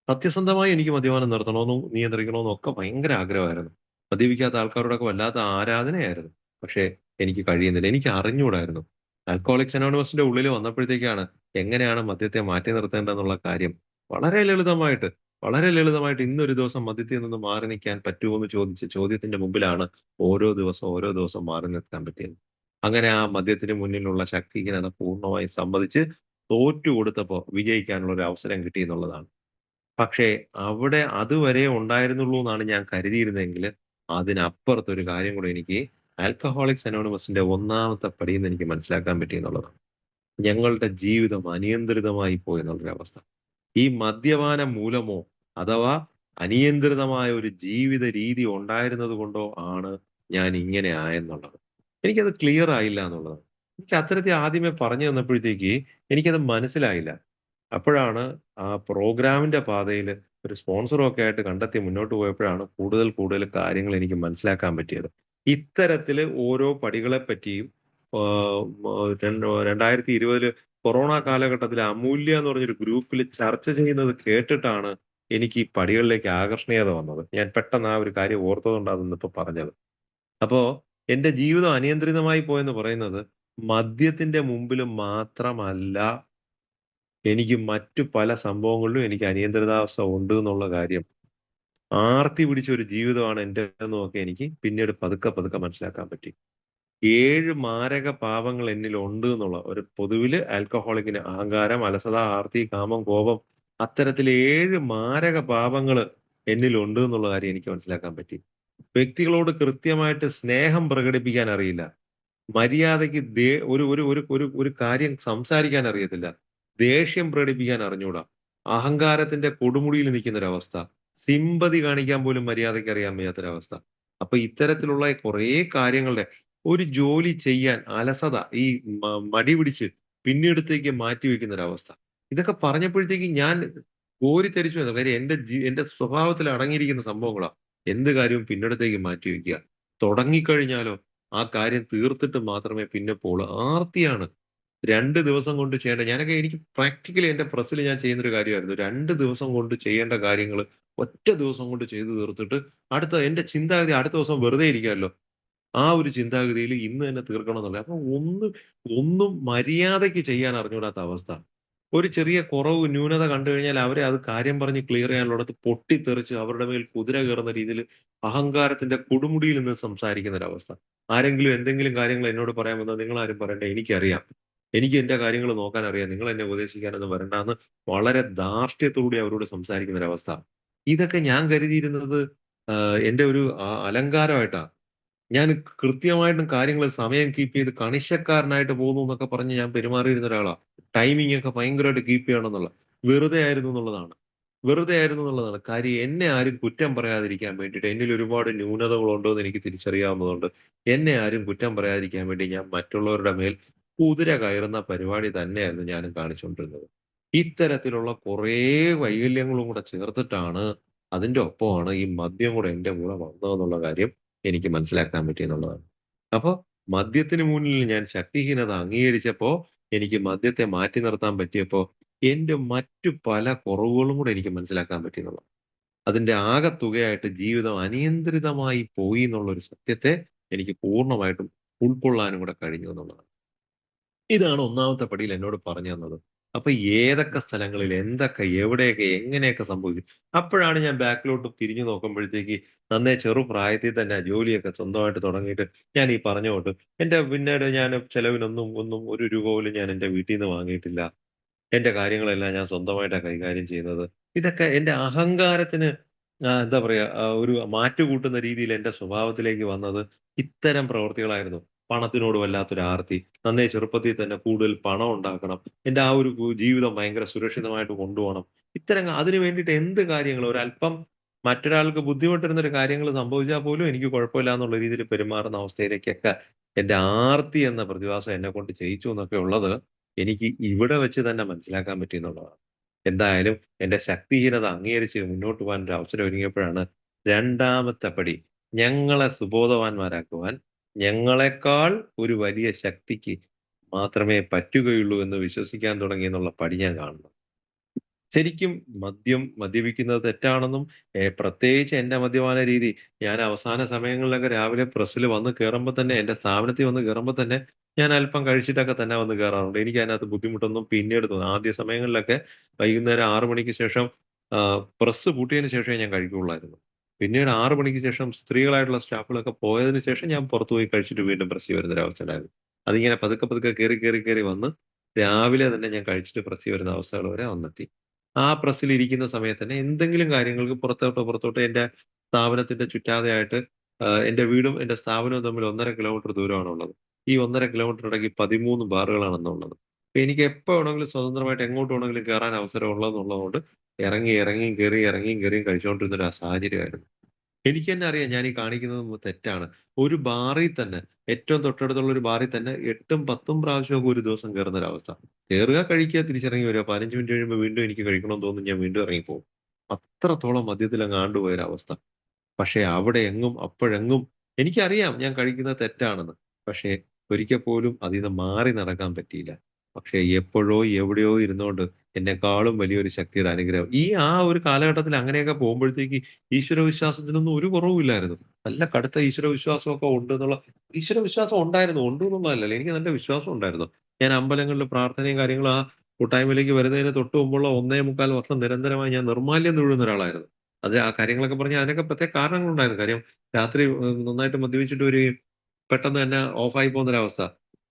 സത്യസന്ധമായി എനിക്ക് മദ്യപാനം നിർത്തണമെന്നും നിയന്ത്രിക്കണമെന്നും ഒക്കെ ഭയങ്കര ആഗ്രഹമായിരുന്നു. മദ്യപിക്കാത്ത ആൾക്കാരോടൊക്കെ വല്ലാത്ത ആരാധനയായിരുന്നു. പക്ഷേ എനിക്ക് കഴിയുന്നില്ല. എനിക്ക് അറിഞ്ഞൂടായിരുന്നു. ആൽക്കഹോളിക്സ് അനോണിമസിന്റെ ഉള്ളിൽ വന്നപ്പോഴത്തേക്കാണ് എങ്ങനെയാണ് മദ്യത്തെ മാറ്റി നിർത്തേണ്ടതെന്നുള്ള കാര്യം വളരെ ലളിതമായിട്ട്, വളരെ ലളിതമായിട്ട് ഇന്നൊരു ദിവസം മദ്യത്തിൽ നിന്ന് മാറി നിൽക്കാൻ പറ്റുമോ എന്ന് ചോദിച്ച ചോദ്യത്തിന്റെ മുമ്പിലാണ് ഓരോ ദിവസം മാറി നിൽക്കാൻ പറ്റിയത്. അങ്ങനെ ആ മദ്യത്തിന് മുന്നിലുള്ള ശക്തിഹീനത പൂർണ്ണമായും സമ്മതിച്ച് തോറ്റു കൊടുത്തപ്പോ വിജയിക്കാനുള്ള ഒരു അവസരം കിട്ടി എന്നുള്ളതാണ്. പക്ഷേ അവിടെ അതുവരെ ഉണ്ടായിരുന്നുള്ളൂ എന്നാണ് ഞാൻ കരുതിയിരുന്നതെങ്കില്, അതിനപ്പുറത്തൊരു കാര്യം കൂടെ എനിക്ക് ആൽക്കഹോളിക്സ് അനോണിമസിന്റെ ഒന്നാമത്തെ പടിയിൽ എനിക്ക് മനസ്സിലാക്കാൻ പറ്റി എന്നുള്ളതാണ്. ഞങ്ങളുടെ ജീവിതം അനിയന്ത്രിതമായി പോയി എന്നുള്ളൊരവസ്ഥ. ഈ മദ്യപാനം മൂലമോ അഥവാ അനിയന്ത്രിതമായ ഒരു ജീവിത രീതി ഉണ്ടായിരുന്നത് കൊണ്ടോ ആണ് ഞാൻ ഇങ്ങനെ ആയെന്നുള്ളത്. എനിക്കത് ക്ലിയർ ആയില്ല എന്നുള്ളതാണ്. എനിക്ക് അത്തരത്തിൽ ആദ്യമേ പറഞ്ഞു തന്നപ്പോഴത്തേക്ക് എനിക്കത് മനസ്സിലായില്ല. അപ്പോഴാണ് ആ പ്രോഗ്രാമിന്റെ പാതയില് ഒരു സ്പോൺസറും ഒക്കെ ആയിട്ട് കണ്ടെത്തി മുന്നോട്ട് പോയപ്പോഴാണ് കൂടുതൽ കൂടുതൽ കാര്യങ്ങൾ എനിക്ക് മനസ്സിലാക്കാൻ പറ്റിയത്. ഇത്തരത്തില് ഓരോ പടികളെ പറ്റിയും ആഹ് മ 2020 കൊറോണ കാലഘട്ടത്തില് അമൂല്യ എന്ന് പറഞ്ഞൊരു ഗ്രൂപ്പില് ചർച്ച ചെയ്യുന്നത് കേട്ടിട്ടാണ് എനിക്ക് ഈ പടികളിലേക്ക് ആകർഷണീയത വന്നത്. ഞാൻ പെട്ടെന്ന് ആ ഒരു കാര്യം ഓർത്തതുകൊണ്ടാ അതൊന്നിപ്പോ പറഞ്ഞത്. അപ്പോ എന്റെ ജീവിതം അനിയന്ത്രിതമായി പോയെന്ന് പറയുന്നത് മദ്യത്തിന്റെ മുമ്പില് മാത്രമല്ല, എനിക്ക് മറ്റു പല സംഭവങ്ങളിലും എനിക്ക് അനിയന്ത്രിതാവസ്ഥ ഉണ്ട് എന്നുള്ള കാര്യം, ആർത്തി പിടിച്ച ഒരു ജീവിതമാണ് എന്റേതെന്നൊക്കെ എനിക്ക് പിന്നീട് പതുക്കെ പതുക്കെ മനസ്സിലാക്കാൻ പറ്റി. 7 മാരക പാപങ്ങൾ എന്നിൽ ഉണ്ട് എന്നുള്ള ഒരു പൊതുവില് ആൽക്കഹോളിക്കിന് അഹങ്കാരം, അലസത, ആർത്തി, കാമം, കോപം, അത്തരത്തിൽ 7 മാരക പാപങ്ങള് എന്നിൽ ഉണ്ട് എന്നുള്ള കാര്യം എനിക്ക് മനസ്സിലാക്കാൻ പറ്റി. വ്യക്തികളോട് കൃത്യമായിട്ട് സ്നേഹം പ്രകടിപ്പിക്കാൻ അറിയില്ല. മര്യാദയ്ക്ക് ഒരു ഒരു ഒരു ഒരു ഒരു കാര്യം സംസാരിക്കാൻ അറിയത്തില്ല. ദേഷ്യം പ്രകടിപ്പിക്കാൻ അറിഞ്ഞൂടാ. അഹങ്കാരത്തിന്റെ കൊടുമുടിയിൽ നിൽക്കുന്നൊരവസ്ഥ. സിമ്പതി കാണിക്കാൻ പോലും മര്യാദയ്ക്ക് അറിയാൻ വയ്യാത്തൊരവസ്ഥ. അപ്പൊ ഇത്തരത്തിലുള്ള കുറേ കാര്യങ്ങളുടെ ഒരു ജോലി ചെയ്യാൻ അലസത, ഈ മടി പിടിച്ച് പിന്നീടത്തേക്ക് മാറ്റിവെക്കുന്നൊരവസ്ഥ. ഇതൊക്കെ പറഞ്ഞപ്പോഴത്തേക്ക് ഞാൻ കോരിത്തരിച്ചു പോയതാ. കാര്യം എന്റെ സ്വഭാവത്തിൽ അടങ്ങിയിരിക്കുന്ന സംഭവങ്ങളാ. എന്ത് കാര്യവും പിന്നിടത്തേക്ക് മാറ്റിവെക്കുക. തുടങ്ങിക്കഴിഞ്ഞാലോ ആ കാര്യം തീർത്തിട്ട് മാത്രമേ പിന്നെ പോളൂ. ആർത്തിയാണ്. 2 ദിവസം കൊണ്ട് ചെയ്യേണ്ട എനിക്ക് പ്രാക്ടിക്കലി എന്റെ പ്രസ്സിൽ ഞാൻ ചെയ്യുന്നൊരു കാര്യമായിരുന്നു. 2 ദിവസം കൊണ്ട് ചെയ്യേണ്ട കാര്യങ്ങള് ഒറ്റ ദിവസം കൊണ്ട് ചെയ്തു തീർത്തിട്ട് എന്റെ ചിന്താഗതി അടുത്ത ദിവസം വെറുതെ ഇരിക്കാമല്ലോ. ആ ഒരു ചിന്താഗതിയിൽ ഇന്ന് തന്നെ തീർക്കണം എന്നുള്ളത്. അപ്പൊ ഒന്നും മര്യാദയ്ക്ക് ചെയ്യാൻ അറിഞ്ഞൂടാത്ത അവസ്ഥ. ഒരു ചെറിയ കുറവ്, ന്യൂനത കണ്ടു കഴിഞ്ഞാൽ അവരെ അത് കാര്യം പറഞ്ഞ് ക്ലിയർ ചെയ്യാനുള്ളിടത്ത് പൊട്ടിത്തെറിച്ച് അവരുടെ മേൽ കുതിര കയറുന്ന രീതിയിൽ അഹങ്കാരത്തിന്റെ കൊടുമുടിയിൽ നിന്ന് സംസാരിക്കുന്ന ഒരവസ്ഥ. ആരെങ്കിലും എന്തെങ്കിലും കാര്യങ്ങൾ എന്നോട് പറയാൻ വന്നാൽ നിങ്ങളാരും പറയണ്ട, എനിക്കറിയാം. എനിക്ക് എന്റെ കാര്യങ്ങൾ നോക്കാൻ അറിയാം. നിങ്ങൾ എന്നെ ഉപദേശിക്കാനൊന്നും വരണ്ടാന്ന് വളരെ ധാർഷ്ട്യത്തോടുകൂടി അവരോട് സംസാരിക്കുന്ന ഒരവസ്ഥ. ഇതൊക്കെ ഞാൻ കരുതിയിരുന്നത് എന്റെ ഒരു അലങ്കാരമായിട്ടാ. ഞാൻ കൃത്യമായിട്ടും കാര്യങ്ങൾ സമയം കീപ്പ് ചെയ്ത് കണിശക്കാരനായിട്ട് പോകുന്നു എന്നൊക്കെ പറഞ്ഞ് ഞാൻ പെരുമാറിയിരുന്ന ഒരാളാ. ടൈമിംഗ് ഒക്കെ ഭയങ്കരമായിട്ട് കീപ്പ് ചെയ്യണമെന്നുള്ള. വെറുതെ ആയിരുന്നു എന്നുള്ളതാണ്. വെറുതെ ആയിരുന്നു എന്നുള്ളതാണ്. കാര്യം എന്നെ ആരും കുറ്റം പറയാതിരിക്കാൻ വേണ്ടിയിട്ട് എന്നിൽ ഒരുപാട് ന്യൂനതകളുണ്ടോ എന്ന് എനിക്ക് തിരിച്ചറിയാവുന്നതുകൊണ്ട് എന്നെ ആരും കുറ്റം പറയാതിരിക്കാൻ വേണ്ടി ഞാൻ മറ്റുള്ളവരുടെ മേൽ കുതിര കയറുന്ന പരിപാടി തന്നെയായിരുന്നു ഞാനും കാണിച്ചുകൊണ്ടിരുന്നത്. ഇത്തരത്തിലുള്ള കുറേ വൈകല്യങ്ങളും കൂടെ ചേർത്തിട്ടാണ് അതിന്റെ ഒപ്പമാണ് ഈ മദ്യം കൂടെ എന്റെ കൂടെ വന്നതെന്നുള്ള കാര്യം എനിക്ക് മനസ്സിലാക്കാൻ പറ്റിയെന്നുള്ളതാണ്. അപ്പൊ മദ്യത്തിന് മുന്നിൽ ഞാൻ ശക്തിഹീനത അംഗീകരിച്ചപ്പോ, എനിക്ക് മദ്യത്തെ മാറ്റി നിർത്താൻ പറ്റിയപ്പോ, എന്റെ മറ്റു പല കുറവുകളും കൂടെ എനിക്ക് മനസ്സിലാക്കാൻ പറ്റിയെന്നുള്ളതാണ്. അതിന്റെ ആകെത്തുകയായിട്ട് ജീവിതം അനിയന്ത്രിതമായി പോയി എന്നുള്ള ഒരു സത്യത്തെ എനിക്ക് പൂർണ്ണമായിട്ടും ഉൾക്കൊള്ളാനും കൂടെ കഴിഞ്ഞു എന്നുള്ളതാണ്. ഇതാണ് ഒന്നാമത്തെ പടിയിൽ എന്നോട് പറഞ്ഞു തന്നത്. അപ്പൊ ഏതൊക്കെ സ്ഥലങ്ങളിൽ എന്തൊക്കെ എവിടെയൊക്കെ എങ്ങനെയൊക്കെ സംഭവിക്കും. അപ്പോഴാണ് ഞാൻ ബാക്കിലോട്ട് തിരിഞ്ഞു നോക്കുമ്പോഴത്തേക്ക് നന്നേ ചെറുപ്രായത്തിൽ തന്നെ ജോലിയൊക്കെ സ്വന്തമായിട്ട് തുടങ്ങിയിട്ട് ഞാൻ ഈ പറഞ്ഞ കൊണ്ട് എന്റെ പിന്നീട് ഞാൻ ചെലവിനൊന്നും ഒരു രൂപ പോലും ഞാൻ എന്റെ വീട്ടിൽ നിന്ന് വാങ്ങിയിട്ടില്ല. എന്റെ കാര്യങ്ങളെല്ലാം ഞാൻ സ്വന്തമായിട്ടാ കൈകാര്യം ചെയ്യുന്നത്. ഇതൊക്കെ എന്റെ അഹങ്കാരത്തിന് എന്താ പറയാ ഒരു മാറ്റുകൂട്ടുന്ന രീതിയിൽ എന്റെ സ്വഭാവത്തിലേക്ക് വന്നത് ഇത്തരം പ്രവൃത്തികളായിരുന്നു. പണത്തിനോട് വല്ലാത്തൊരു ആർത്തി. നന്നേ ചെറുപ്പത്തിൽ തന്നെ കൂടുതൽ പണം ഉണ്ടാക്കണം. എന്റെ ആ ഒരു ജീവിതം ഭയങ്കര സുരക്ഷിതമായിട്ട് കൊണ്ടുപോകണം. ഇത്തരം അതിന് വേണ്ടിയിട്ട് എന്ത് കാര്യങ്ങളും ഒരല്പം മറ്റൊരാൾക്ക് ബുദ്ധിമുട്ടുന്ന ഒരു കാര്യങ്ങൾ സംഭവിച്ചാൽ പോലും എനിക്ക് കുഴപ്പമില്ല എന്നുള്ള രീതിയിൽ പെരുമാറുന്ന അവസ്ഥയിലേക്കൊക്കെ എന്റെ ആർത്തി എന്ന പ്രതിഭാസം എന്നെ കൊണ്ട് ചെയ്യിച്ചു എന്നൊക്കെ ഉള്ളത് എനിക്ക് ഇവിടെ വെച്ച് തന്നെ മനസ്സിലാക്കാൻ പറ്റി എന്നുള്ളതാണ്. എന്തായാലും എന്റെ ശക്തിഹീനത അംഗീകരിച്ച് മുന്നോട്ട് പോകാൻ ഒരു അവസരം ഒരുങ്ങിയപ്പോഴാണ് രണ്ടാമത്തെ പടി, ഞങ്ങളെ സുബോധവാന്മാരാക്കുവാൻ ഞങ്ങളെക്കാൾ ഒരു വലിയ ശക്തിക്ക് മാത്രമേ പറ്റുകയുള്ളൂ എന്ന് വിശ്വസിക്കാൻ തുടങ്ങി എന്നുള്ള പടി ഞാൻ കാണുന്നു. ശരിക്കും മദ്യപിക്കുന്നത് തെറ്റാണെന്നും പ്രത്യേകിച്ച് എന്റെ മദ്യപാന രീതി, ഞാൻ അവസാന സമയങ്ങളിലൊക്കെ രാവിലെ പ്രസ്സിൽ വന്ന് കേറുമ്പോ തന്നെ എന്റെ സ്ഥാപനത്തിൽ വന്ന് കേറുമ്പോ തന്നെ ഞാൻ അല്പം കഴിച്ചിട്ടൊക്കെ തന്നെ വന്ന് കേറാറുണ്ട്. എനിക്ക് അതിനകത്ത് ബുദ്ധിമുട്ടൊന്നും പിന്നീട് തോന്നും. ആദ്യ സമയങ്ങളിലൊക്കെ വൈകുന്നേരം 6 മണിക്ക് ശേഷം പ്രസ് പൂട്ടിയതിന് ശേഷമേ ഞാൻ കഴിക്കുകയുള്ളായിരുന്നു. പിന്നീട് 6 മണിക്ക് ശേഷം സ്ത്രീകളായിട്ടുള്ള സ്റ്റാഫുകളൊക്കെ പോയതിന് ശേഷം ഞാൻ പുറത്തു പോയി കഴിച്ചിട്ട് വീണ്ടും പ്രസ്സിൽ വരുന്ന ഒരു അവസ്ഥ ഉണ്ടായിരുന്നു. അതിങ്ങനെ പതുക്കെ പതുക്കെ കേറി വന്ന് രാവിലെ തന്നെ ഞാൻ കഴിച്ചിട്ട് പ്രസ്സിൽ വരുന്ന അവസ്ഥകൾ വരെ വന്നെത്തി. ആ പ്രസ്സിൽ ഇരിക്കുന്ന സമയത്ത് തന്നെ എന്തെങ്കിലും കാര്യങ്ങൾക്ക് പുറത്തോട്ടോ എന്റെ സ്ഥാപനത്തിന്റെ ചുറ്റാതെയായിട്ട് എന്റെ വീടും എന്റെ സ്ഥാപനവും തമ്മിൽ 1.5 കിലോമീറ്റർ ദൂരമാണുള്ളത്. ഈ 1.5 കിലോമീറ്റർ ഇടയ്ക്ക് 13 ബാറുകളാണെന്നുള്ളത്. അപ്പൊ എനിക്ക് എപ്പോ വേണമെങ്കിലും സ്വതന്ത്രമായിട്ട് എങ്ങോട്ട് വേണമെങ്കിലും കയറാൻ അവസരം ഉള്ളതെന്നുള്ളതുകൊണ്ട് ഇറങ്ങിയും കേറിയും കഴിച്ചുകൊണ്ടിരുന്ന ഒരു സാഹചര്യമായിരുന്നു. എനിക്ക് തന്നെ അറിയാം ഞാൻ ഈ കാണിക്കുന്നത് തെറ്റാണ്. ഒരു ബാറിൽ തന്നെ ഏറ്റവും തൊട്ടടുത്തുള്ള ഒരു ബാറിൽ തന്നെ 8ഉം 10ഉം പ്രാവശ്യമൊക്കെ ഒരു ദിവസം കയറുന്നൊരവസ്ഥ. കേറുക, കഴിക്കുക, തിരിച്ചിറങ്ങി വരിക. 15 മിനിറ്റ് കഴിയുമ്പോൾ വീണ്ടും എനിക്ക് കഴിക്കണമെന്ന് തോന്നും. ഞാൻ വീണ്ടും ഇറങ്ങിപ്പോവും. അത്രത്തോളം മദ്യത്തിലങ്ങ് ആണ്ടുപോയൊരവസ്ഥ. പക്ഷേ അവിടെ എങ്ങും അപ്പോഴെങ്ങും എനിക്കറിയാം ഞാൻ കഴിക്കുന്നത് തെറ്റാണെന്ന്. പക്ഷേ ഒരിക്കൽ പോലും അതീന്ന് മാറി നടക്കാൻ പറ്റിയില്ല. പക്ഷേ എപ്പോഴോ എവിടെയോ ഇരുന്നോണ്ട് എന്നെക്കാളും വലിയൊരു ശക്തിയുടെ അനുഗ്രഹം ആ ഒരു കാലഘട്ടത്തിൽ അങ്ങനെയൊക്കെ പോകുമ്പോഴത്തേക്ക് ഈശ്വര വിശ്വാസത്തിനൊന്നും ഒരു കുറവുമില്ലായിരുന്നു. നല്ല കടുത്ത ഈശ്വര വിശ്വാസമൊക്കെ ഉണ്ടെന്നുള്ള ഈശ്വര വിശ്വാസം ഉണ്ടായിരുന്നു. ഉണ്ടെന്നുള്ളതല്ലല്ലോ. എനിക്ക് നല്ല വിശ്വാസം ഉണ്ടായിരുന്നു. ഞാൻ അമ്പലങ്ങളില് പ്രാർത്ഥനയും കാര്യങ്ങളും കൂട്ടായ്മയിലേക്ക് വരുന്നതിന് തൊട്ട് മുമ്പുള്ള 1.25 വർഷം നിരന്തരമായി ഞാൻ നിർമ്മാല്യം തൊഴുന്ന ഒരാളായിരുന്നു. അത് ആ കാര്യങ്ങളൊക്കെ പറഞ്ഞാൽ അതിനൊക്കെ പ്രത്യേക കാരണങ്ങളുണ്ടായിരുന്നു. കാര്യം രാത്രി നന്നായിട്ട് മദ്യപിച്ചിട്ട് വരികയും പെട്ടെന്ന് തന്നെ ഓഫായി പോകുന്നൊരവസ്ഥ.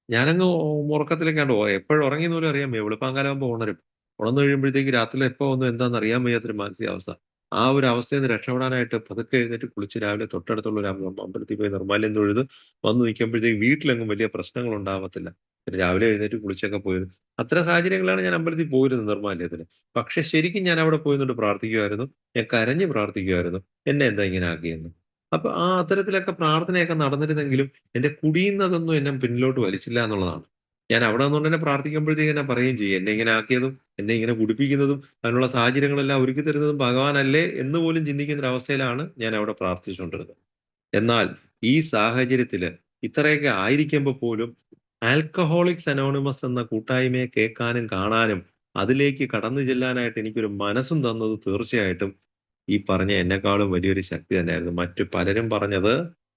ഞാനങ്ങ് ഉറക്കത്തിലേക്കാണ്ട് പോയി. എപ്പോഴും ഉറങ്ങിയെന്ന് പോലും അറിയാൻ വയ്യ. വെളുപ്പാങ്കാലമാകുമ്പോൾ ഉണരും. ഉണർന്നു കഴിയുമ്പോഴത്തേക്ക് രാത്രിയിൽ എപ്പോ വന്നു എന്താണെന്ന് അറിയാൻ വയ്യാത്തൊരു മാനസികാവസ്ഥ. ആ ഒരു അവസ്ഥയിൽ നിന്ന് രക്ഷപ്പെടാനായിട്ട് പതുക്കെ എഴുന്നേറ്റ് കുളിച്ച് രാവിലെ തൊട്ടടുത്തുള്ള ഒരു അമ്പലത്തിൽ പോയി നിർമ്മാല്യം തൊഴുത് വന്ന് നിൽക്കുമ്പോഴത്തേക്ക് വീട്ടിലെങ്ങും വലിയ പ്രശ്നങ്ങൾ ഉണ്ടാവത്തില്ല. പിന്നെ രാവിലെ എഴുന്നേറ്റ് കുളിച്ചൊക്കെ പോയിരുന്നു. അത്തരം സാഹചര്യങ്ങളാണ് ഞാൻ അമ്പലത്തിൽ പോയിരുന്നത് നിർമ്മാല്യത്തിന്. പക്ഷെ ശരിക്കും ഞാൻ അവിടെ പോയി നിന്നിട്ട് പ്രാർത്ഥിക്കുമായിരുന്നു. ഞാൻ കരഞ്ഞ് പ്രാർത്ഥിക്കുമായിരുന്നു. എന്നെ എന്താ ഇങ്ങനെ ആക്കിയെന്ന്. അപ്പൊ അത്തരത്തിലൊക്കെ പ്രാർത്ഥനയൊക്കെ നടന്നിരുന്നെങ്കിലും എന്റെ കുടിയുന്നതൊന്നും എന്നെ പിന്നിലോട്ട് വലിച്ചില്ല എന്നുള്ളതാണ്. ഞാൻ അവിടെ നിന്നുകൊണ്ട് തന്നെ പ്രാർത്ഥിക്കുമ്പോഴത്തേക്ക് എന്നെ പറയുകയും ചെയ്യും. എന്നെ ഇങ്ങനെ ആക്കിയതും, എന്നെ ഇങ്ങനെ കുടിപ്പിക്കുന്നതും, അതിനുള്ള സാഹചര്യങ്ങളെല്ലാം ഒരുക്കി തരുന്നതും ഭഗവാനല്ലേ എന്ന് പോലും ചിന്തിക്കുന്ന ഒരു അവസ്ഥയിലാണ് ഞാൻ അവിടെ പ്രാർത്ഥിച്ചുകൊണ്ടിരുന്നത്. എന്നാൽ ഈ സാഹചര്യത്തില് ഇത്രയൊക്കെ ആയിരിക്കുമ്പോൾ പോലും ആൽക്കഹോളിക്സ് അനോണിമസ് എന്ന കൂട്ടായ്മയെ കേൾക്കാനും കാണാനും അതിലേക്ക് കടന്നു ചെല്ലാനായിട്ട് എനിക്കൊരു മനസ്സും തന്നത് തീർച്ചയായിട്ടും ഈ പറഞ്ഞ എന്നെക്കാളും വലിയൊരു ശക്തി തന്നെയായിരുന്നു. മറ്റു പലരും പറഞ്ഞത്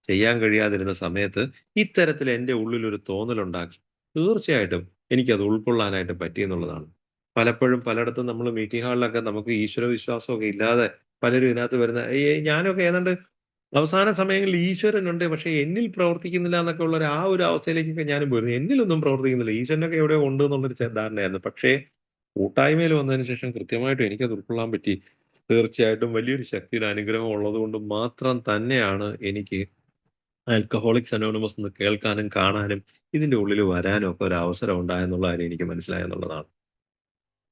ചെയ്യാൻ കഴിയാതിരുന്ന സമയത്ത് ഇത്തരത്തിൽ എന്റെ ഉള്ളിൽ ഒരു തോന്നലുണ്ടാക്കി. തീർച്ചയായിട്ടും എനിക്കത് ഉൾക്കൊള്ളാനായിട്ട് പറ്റിയെന്നുള്ളതാണ്. പലപ്പോഴും പലയിടത്തും നമ്മൾ മീറ്റിംഗ് ഹാളിലൊക്കെ നമുക്ക് ഈശ്വര വിശ്വാസമൊക്കെ ഇല്ലാതെ പലരും ഇതിനകത്ത് വരുന്ന ഞാനൊക്കെ ഏതാണ്ട് അവസാന സമയങ്ങളിൽ ഈശ്വരനുണ്ട് പക്ഷെ എന്നിൽ പ്രവർത്തിക്കുന്നില്ല എന്നൊക്കെ ഉള്ള ഒരു അവസ്ഥയിലേക്കൊക്കെ ഞാനും പോയിരുന്നു. എന്നിലൊന്നും പ്രവർത്തിക്കുന്നില്ല. ഈശ്വരനൊക്കെ എവിടെയോ ഉണ്ട് എന്നുള്ളൊരു ധാരണയായിരുന്നു. പക്ഷേ കൂട്ടായ്മയിൽ വന്നതിന് ശേഷം കൃത്യമായിട്ടും എനിക്കത് ഉൾക്കൊള്ളാൻ പറ്റി. തീർച്ചയായിട്ടും വലിയൊരു ശക്തിയുടെ അനുഗ്രഹം ഉള്ളതുകൊണ്ട് മാത്രം തന്നെയാണ് എനിക്ക് ആൽക്കഹോളിക്സ് അനോണിമസ് എന്ന് കേൾക്കാനും കാണാനും ഇതിന്റെ ഉള്ളിൽ വരാനും ഒക്കെ ഒരു അവസരം ഉണ്ടായെന്നുള്ള കാര്യം എനിക്ക് മനസ്സിലായെന്നുള്ളതാണ്.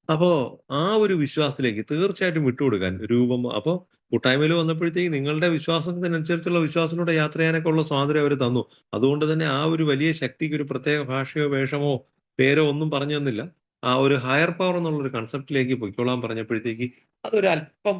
അപ്പോ ആ ഒരു വിശ്വാസത്തിലേക്ക് തീർച്ചയായിട്ടും വിട്ടുകൊടുക്കാൻ അപ്പോ കൂട്ടായ്മയിൽ വന്നപ്പോഴത്തേക്ക് നിങ്ങളുടെ വിശ്വാസത്തിനനുസരിച്ചുള്ള വിശ്വാസത്തിലൂടെ യാത്ര ചെയ്യാനൊക്കെ ഉള്ള സ്വാതന്ത്ര്യം അവര് തന്നു. അതുകൊണ്ട് തന്നെ ആ ഒരു വലിയ ശക്തിക്ക് ഒരു പ്രത്യേക ഭാഷയോ, വേഷമോ, പേരോ ഒന്നും പറഞ്ഞു തന്നില്ല. ആ ഒരു ഹയർ പവർ എന്നുള്ള ഒരു കൺസെപ്റ്റിലേക്ക് പൊയ്ക്കോളാൻ പറഞ്ഞപ്പോഴത്തേക്ക് അതൊരു അല്പം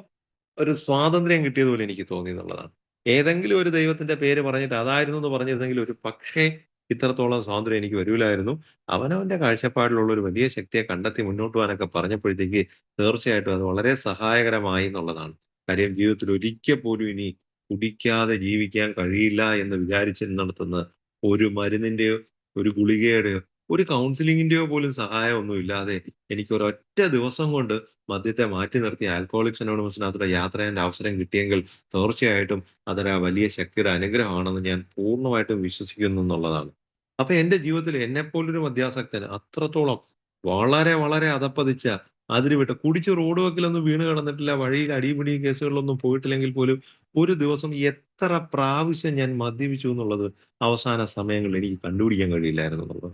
ഒരു സ്വാതന്ത്ര്യം കിട്ടിയതുപോലെ എനിക്ക് തോന്നി എന്നുള്ളതാണ്. ഏതെങ്കിലും ഒരു ദൈവത്തിന്റെ പേര് പറഞ്ഞിട്ട് അതായിരുന്നു എന്ന് പറഞ്ഞിരുന്നെങ്കിൽ ഒരു പക്ഷേ ഇത്രത്തോളം സ്വാതന്ത്ര്യം എനിക്ക് വരൂലായിരുന്നു. അവനവന്റെ കാഴ്ചപ്പാടിലുള്ള ഒരു വലിയ ശക്തിയെ കണ്ടെത്തി മുന്നോട്ട് പോകാനൊക്കെ പറഞ്ഞപ്പോഴത്തേക്ക് തീർച്ചയായിട്ടും അത് വളരെ സഹായകരമായി എന്നുള്ളതാണ്. കാര്യം ജീവിതത്തിൽ ഒരിക്കൽ പോലും ഇനി കുടിക്കാതെ ജീവിക്കാൻ കഴിയില്ല എന്ന് വിചാരിച്ചിരുന്നിടത്തുനിന്ന് ഒരു മരുന്നിന്റെയോ, ഒരു ഗുളികയുടെയോ, ഒരു കൗൺസിലിങ്ങിന്റെയോ പോലും സഹായമൊന്നും ഇല്ലാതെ എനിക്ക് ഒരൊറ്റ ദിവസം കൊണ്ട് മദ്യത്തെ മാറ്റി നിർത്തി ആൽക്കഹോളിക്സ് അനോണിമസിനകത്തൂടെ യാത്ര ചെയ്യാൻ അവസരം കിട്ടിയെങ്കിൽ തീർച്ചയായിട്ടും അതൊരു വലിയ ശക്തിയുടെ അനുഗ്രഹമാണെന്ന് ഞാൻ പൂർണ്ണമായിട്ടും വിശ്വസിക്കുന്നു എന്നുള്ളതാണ്. അപ്പൊ എന്റെ ജീവിതത്തിൽ എന്നെപ്പോലൊരു മദ്യാസക്തന് അത്രത്തോളം വളരെ വളരെ അധപ്പതിച്ച അതിരുവിട്ട കുടിച്ച് റോഡ് വക്കിലൊന്നും വീണ് കിടന്നിട്ടില്ല. വഴിയിൽ അടിപിടി കേസുകളിലൊന്നും പോയിട്ടില്ലെങ്കിൽ പോലും ഒരു ദിവസം എത്ര പ്രാവശ്യം ഞാൻ മദ്യപിച്ചു എന്നുള്ളത് അവസാന സമയങ്ങളിൽ എനിക്ക് കണ്ടുപിടിക്കാൻ കഴിയില്ലായിരുന്നു എന്നുള്ളത്.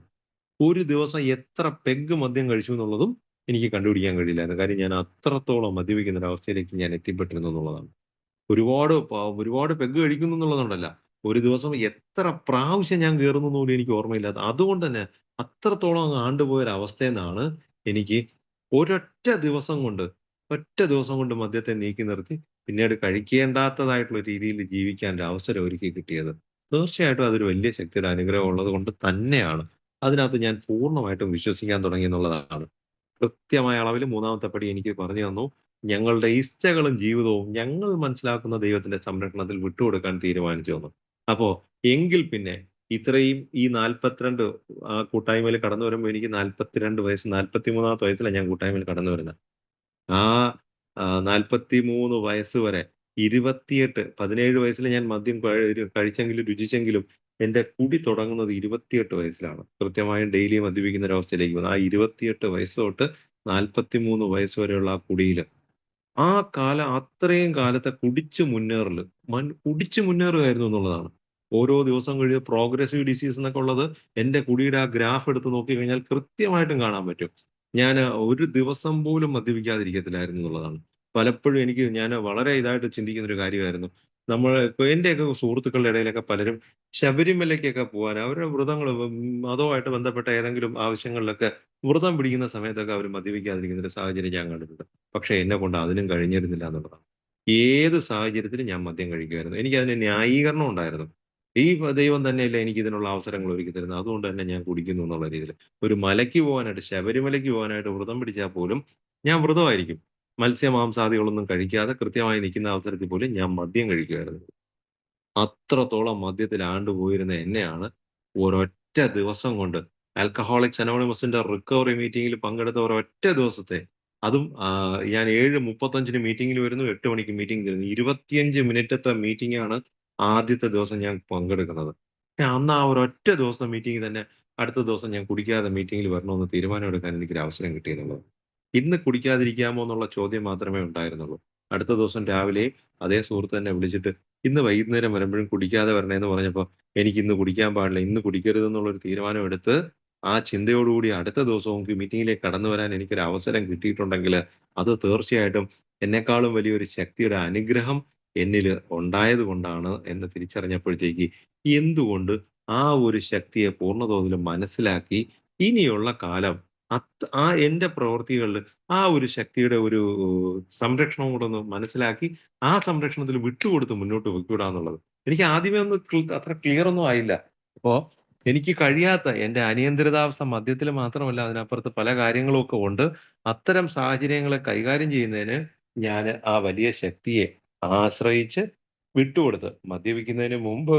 ഒരു ദിവസം എത്ര പെഗ് മദ്യം കഴിച്ചു എന്നുള്ളതും എനിക്ക് കണ്ടുപിടിക്കാൻ കഴിയില്ലായിരുന്നു. കാര്യം ഞാൻ അത്രത്തോളം മദ്യപിക്കുന്ന ഒരു അവസ്ഥയിലേക്ക് ഞാൻ എത്തിപ്പെട്ടിരുന്നു എന്നുള്ളതാണ്. ഒരുപാട് പെഗ് കഴിക്കുന്നു എന്നുള്ളതുകൊണ്ടല്ല. ഒരു ദിവസം എത്ര പ്രാവശ്യം ഞാൻ കേറുന്നു എന്ന് പോലും എനിക്ക് ഓർമ്മയില്ലാത്ത അതുകൊണ്ട് തന്നെ അത്രത്തോളം അങ്ങ് ആണ്ടുപോയൊരവസ്ഥേന്നാണ് എനിക്ക് ഒറ്റ ദിവസം കൊണ്ട് മദ്യത്തെ നീക്കി നിർത്തി പിന്നീട് കഴിക്കേണ്ടാത്തതായിട്ടുള്ള രീതിയിൽ ജീവിക്കാൻ ഒരു അവസരം ഒരുക്കി കിട്ടിയത്. തീർച്ചയായിട്ടും അതൊരു വലിയ ശക്തിയുടെ അനുഗ്രഹം ഉള്ളത് കൊണ്ട് തന്നെയാണ്. അതിനകത്ത് ഞാൻ പൂർണ്ണമായിട്ടും വിശ്വസിക്കാൻ തുടങ്ങി എന്നുള്ളതാണ്. കൃത്യമായ അളവിൽ മൂന്നാമത്തെ പടി എനിക്ക് പറഞ്ഞു തന്നു. ഞങ്ങളുടെ ഇച്ഛകളും ജീവിതവും ഞങ്ങൾ മനസ്സിലാക്കുന്ന ദൈവത്തിന്റെ സംരക്ഷണത്തിൽ വിട്ടുകൊടുക്കാൻ തീരുമാനിച്ചു എന്ന്. അപ്പോ എങ്കിൽ പിന്നെ ഇത്രയും ഈ 42 കൂട്ടായ്മയിൽ കടന്നു വരുമ്പോൾ എനിക്ക് 42 വയസ്സ് 43ാമത്തെ വയസ്സിലാണ് ഞാൻ കൂട്ടായ്മയിൽ കടന്നു വരുന്നത്. ആ 43 വയസ്സ് വരെ 17 വയസ്സിൽ ഞാൻ മദ്യം കഴിച്ചെങ്കിലും രുചിച്ചെങ്കിലും എന്റെ കുടി തുടങ്ങുന്നത് 28 വയസ്സിലാണ്. കൃത്യമായും ഡെയിലി മദ്യപിക്കുന്ന ഒരു അവസ്ഥയിലേക്ക് വന്നു. ആ 28 വയസ്സ് തൊട്ട് 43 വയസ്സ് വരെയുള്ള ആ കുടിയില് അത്രയും കാലത്തെ കുടിച്ചു മുന്നേറുകയായിരുന്നു എന്നുള്ളതാണ്. ഓരോ ദിവസം കഴിയും പ്രോഗ്രസീവ് ഡിസീസ് എന്നൊക്കെ ഉള്ളത് എന്റെ കുടിയുടെ ആ ഗ്രാഫ് എടുത്ത് നോക്കിക്കഴിഞ്ഞാൽ കൃത്യമായിട്ടും കാണാൻ പറ്റും. ഞാന് ഒരു ദിവസം പോലും മദ്യപിക്കാതിരിക്കത്തില്ലായിരുന്നു എന്നുള്ളതാണ്. പലപ്പോഴും ഞാൻ വളരെ ഇതായിട്ട് ചിന്തിക്കുന്ന ഒരു കാര്യമായിരുന്നു. നമ്മൾ ഇപ്പൊ എന്റെയൊക്കെ സുഹൃത്തുക്കളുടെ ഇടയിലൊക്കെ പലരും ശബരിമലയ്ക്കൊക്കെ പോകാൻ അവരുടെ വ്രതങ്ങൾ മതവുമായിട്ട് ബന്ധപ്പെട്ട ഏതെങ്കിലും ആവശ്യങ്ങളിലൊക്കെ വ്രതം പിടിക്കുന്ന സമയത്തൊക്കെ അവർ മദ്യപിക്കാതിരിക്കുന്ന ഒരു സാഹചര്യം ഞാൻ കണ്ടിട്ടുണ്ട്. പക്ഷെ എന്നെ കൊണ്ട് അതിനും കഴിഞ്ഞിരുന്നില്ല എന്നുള്ളതാണ്. ഏത് സാഹചര്യത്തിലും ഞാൻ മദ്യം കഴിക്കുമായിരുന്നു. എനിക്ക് അതിന് ന്യായീകരണം ഉണ്ടായിരുന്നു. ഈ ദൈവം തന്നെയല്ലേ എനിക്ക് ഇതിനുള്ള അവസരങ്ങൾ ഒരുക്കി തരുന്നത്, അതുകൊണ്ട് തന്നെ ഞാൻ കുടിക്കുന്നു എന്നുള്ള രീതിയിൽ. ഒരു മലയ്ക്ക് പോകാനായിട്ട്, ശബരിമലയ്ക്ക് പോകാനായിട്ട് വ്രതം പിടിച്ചാൽ പോലും ഞാൻ വ്രതമായിരിക്കും. മത്സ്യമാംസാദികളൊന്നും കഴിക്കാതെ കൃത്യമായി നിൽക്കുന്ന അവസരത്തിൽ പോലും ഞാൻ മദ്യം കഴിക്കുമായിരുന്നു. അത്രത്തോളം മദ്യത്തിൽ ആണ്ടുപോയിരുന്ന എന്നെയാണ് ഒരൊറ്റ ദിവസം കൊണ്ട് ആൽക്കഹോളിക്സ് അനോണിമസിന്റെ റിക്കവറി മീറ്റിംഗിൽ പങ്കെടുത്ത ഒരൊറ്റ ദിവസത്തെ, അതും ഞാൻ 7:35 മീറ്റിംഗിൽ വരുന്നു, 8 മണിക്ക് മീറ്റിംഗ് തരുന്നു. 25 മിനിറ്റത്തെ മീറ്റിംഗ് ആണ് ആദ്യത്തെ ദിവസം ഞാൻ പങ്കെടുക്കുന്നത്. പക്ഷെ അന്ന് ആ ഒരൊറ്റ ദിവസത്തെ മീറ്റിംഗ് തന്നെ അടുത്ത ദിവസം ഞാൻ കുടിക്കാതെ മീറ്റിംഗിൽ വരണമെന്ന് തീരുമാനമെടുക്കാൻ എനിക്കൊരു അവസരം കിട്ടിയെന്നുള്ളത്. ഇന്ന് കുടിക്കാതിരിക്കാമോ എന്നുള്ള ചോദ്യം മാത്രമേ ഉണ്ടായിരുന്നുള്ളൂ. അടുത്ത ദിവസം രാവിലെ അതേ സുഹൃത്ത് തന്നെ വിളിച്ചിട്ട് ഇന്ന് വൈകുന്നേരം വരുമ്പോഴും കുടിക്കാതെ വരണേന്ന് പറഞ്ഞപ്പോ എനിക്ക് ഇന്ന് കുടിക്കാൻ പാടില്ല, ഇന്ന് കുടിക്കരുതെന്നുള്ളൊരു തീരുമാനം എടുത്ത് ആ ചിന്തയോടുകൂടി അടുത്ത ദിവസവും മീറ്റിംഗിലേക്ക് കടന്നു വരാൻ എനിക്കൊരു അവസരം കിട്ടിയിട്ടുണ്ടെങ്കിൽ അത് തീർച്ചയായിട്ടും എന്നെക്കാളും വലിയൊരു ശക്തിയുടെ അനുഗ്രഹം എന്നിൽ ഉണ്ടായത് കൊണ്ടാണ് എന്ന് തിരിച്ചറിഞ്ഞപ്പോഴത്തേക്ക് എന്തുകൊണ്ട് ആ ഒരു ശക്തിയെ പൂർണ്ണതോതിൽ മനസ്സിലാക്കി ഇനിയുള്ള കാലം ആ എന്റെ പ്രവൃത്തികളിൽ ആ ഒരു ശക്തിയുടെ ഒരു സംരക്ഷണം കൂടെ ഒന്ന് മനസ്സിലാക്കി ആ സംരക്ഷണത്തിൽ വിട്ടുകൊടുത്ത് മുന്നോട്ട് പൊയ്ക്കൂടാന്നുള്ളത്. എനിക്ക് ആദ്യമേ ഒന്നും അത്ര ക്ലിയർ ഒന്നും ആയില്ല. അപ്പോ എനിക്ക് കഴിയാത്ത എന്റെ അനിയന്ത്രിതാവസ്ഥ മദ്യത്തിൽ മാത്രമല്ല അതിനപ്പുറത്ത് പല കാര്യങ്ങളും ഒക്കെ ഉണ്ട്. അത്തരം സാഹചര്യങ്ങളെ കൈകാര്യം ചെയ്യുന്നതിന് ഞാൻ ആ വലിയ ശക്തിയെ ആശ്രയിച്ച് വിട്ടുകൊടുത്ത് മദ്യപിക്കുന്നതിന് മുമ്പ്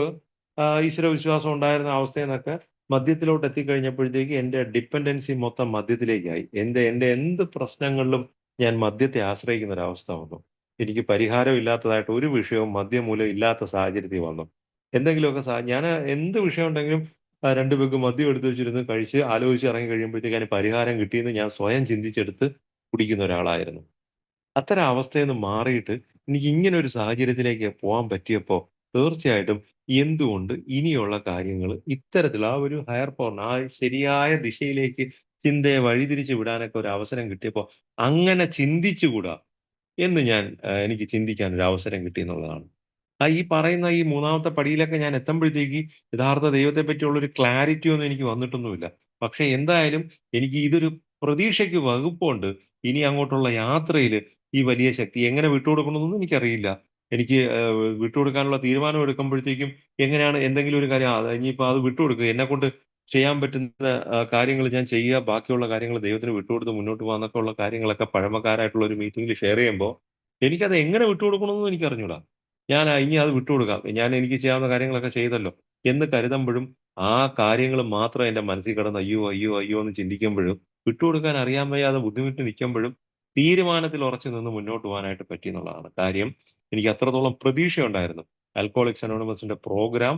ഈശ്വര വിശ്വാസം ഉണ്ടായിരുന്ന അവസ്ഥയിൽ നിന്നൊക്കെ മദ്യത്തിലോട്ട് എത്തിക്കഴിഞ്ഞപ്പോഴത്തേക്ക് എന്റെ ഡിപ്പെൻഡൻസി മൊത്തം മദ്യത്തിലേക്കായി. എന്റെ എന്ത് പ്രശ്നങ്ങളിലും ഞാൻ മദ്യത്തെ ആശ്രയിക്കുന്ന ഒരു അവസ്ഥ വന്നു. എനിക്ക് പരിഹാരം ഇല്ലാത്തതായിട്ട് ഒരു വിഷയവും മദ്യം മൂലം ഇല്ലാത്ത സാഹചര്യത്തിൽ വന്നു. എന്തെങ്കിലുമൊക്കെ ഞാൻ എന്ത് വിഷയം ഉണ്ടെങ്കിലും 2 പെഗ് മദ്യം എടുത്ത് വെച്ചിരുന്ന് കഴിച്ച് ആലോചിച്ച് ഇറങ്ങി കഴിയുമ്പോഴത്തേക്ക് അതിന് പരിഹാരം കിട്ടിയെന്ന് ഞാൻ സ്വയം ചിന്തിച്ചെടുത്ത് കുടിക്കുന്ന ഒരാളായിരുന്നു. അത്തരം അവസ്ഥയിൽ നിന്ന് മാറിയിട്ട് എനിക്ക് ഇങ്ങനെ ഒരു സാഹചര്യത്തിലേക്ക് പോകാൻ പറ്റിയപ്പോ തീർച്ചയായിട്ടും എന്തുകൊണ്ട് ഇനിയുള്ള കാര്യങ്ങൾ ഇത്തരത്തിൽ ആ ഒരു ഹയർ പവർ ആ ശരിയായ ദിശയിലേക്ക് ചിന്തയെ വഴിതിരിച്ചു വിടാനൊക്കെ ഒരു അവസരം കിട്ടിയപ്പോ അങ്ങനെ ചിന്തിച്ചുകൂടാ എന്ന് ഞാൻ എനിക്ക് ചിന്തിക്കാൻ ഒരു അവസരം കിട്ടി എന്നുള്ളതാണ്. ഈ പറയുന്ന ഈ മൂന്നാമത്തെ പടിയിലൊക്കെ ഞാൻ എത്തുമ്പോഴത്തേക്ക് യഥാർത്ഥ ദൈവത്തെ പറ്റിയുള്ള ഒരു ക്ലാരിറ്റി ഒന്നും എനിക്ക് വന്നിട്ടൊന്നുമില്ല. പക്ഷെ എന്തായാലും എനിക്ക് ഇതൊരു പ്രതീക്ഷയ്ക്ക് വകുപ്പുണ്ട്. ഇനി അങ്ങോട്ടുള്ള യാത്രയിൽ ഈ വലിയ ശക്തി എങ്ങനെ വിട്ടുകൊടുക്കണമെന്നൊന്നും എനിക്കറിയില്ല. എനിക്ക് വിട്ടുകൊടുക്കാനുള്ള തീരുമാനം എടുക്കുമ്പോഴത്തേക്കും എങ്ങനെയാണ് എന്തെങ്കിലും ഒരു കാര്യം ഇനിയിപ്പോ അത് വിട്ടുകൊടുക്കുക. എന്നെക്കൊണ്ട് ചെയ്യാൻ പറ്റുന്ന കാര്യങ്ങൾ ഞാൻ ചെയ്യുക. ബാക്കിയുള്ള കാര്യങ്ങൾ ദൈവത്തിന് വിട്ടുകൊടുത്ത് മുന്നോട്ട് പോകാം എന്നൊക്കെ ഉള്ള കാര്യങ്ങളൊക്കെ പഴമക്കാരായിട്ടുള്ള ഒരു മീറ്റിംഗിൽ ഷെയർ ചെയ്യുമ്പോ എനിക്കത് എങ്ങനെ വിട്ടുകൊടുക്കണമെന്നും എനിക്കറിഞ്ഞൂടാ. ഇനി അത് വിട്ടുകൊടുക്കാം. ഞാൻ എനിക്ക് ചെയ്യാവുന്ന കാര്യങ്ങളൊക്കെ ചെയ്തല്ലോ എന്ന് കരുതുമ്പോഴും ആ കാര്യങ്ങൾ മാത്രം എന്റെ മനസ്സിൽ കിടന്ന് അയ്യോ, അയ്യോ, അയ്യോ എന്ന് ചിന്തിക്കുമ്പോഴും വിട്ടുകൊടുക്കാൻ അറിയാൻ വയ്യാതെ ബുദ്ധിമുട്ടി നിൽക്കുമ്പോഴും തീരുമാനത്തിൽ ഉറച്ചു നിന്ന് മുന്നോട്ട് പോകാനായിട്ട് പറ്റി എന്നുള്ളതാണ് കാര്യം. എനിക്ക് അത്രത്തോളം പ്രതീക്ഷയുണ്ടായിരുന്നു. ആൽക്കഹോളിക്സ് അനോണിമസിന്റെ പ്രോഗ്രാം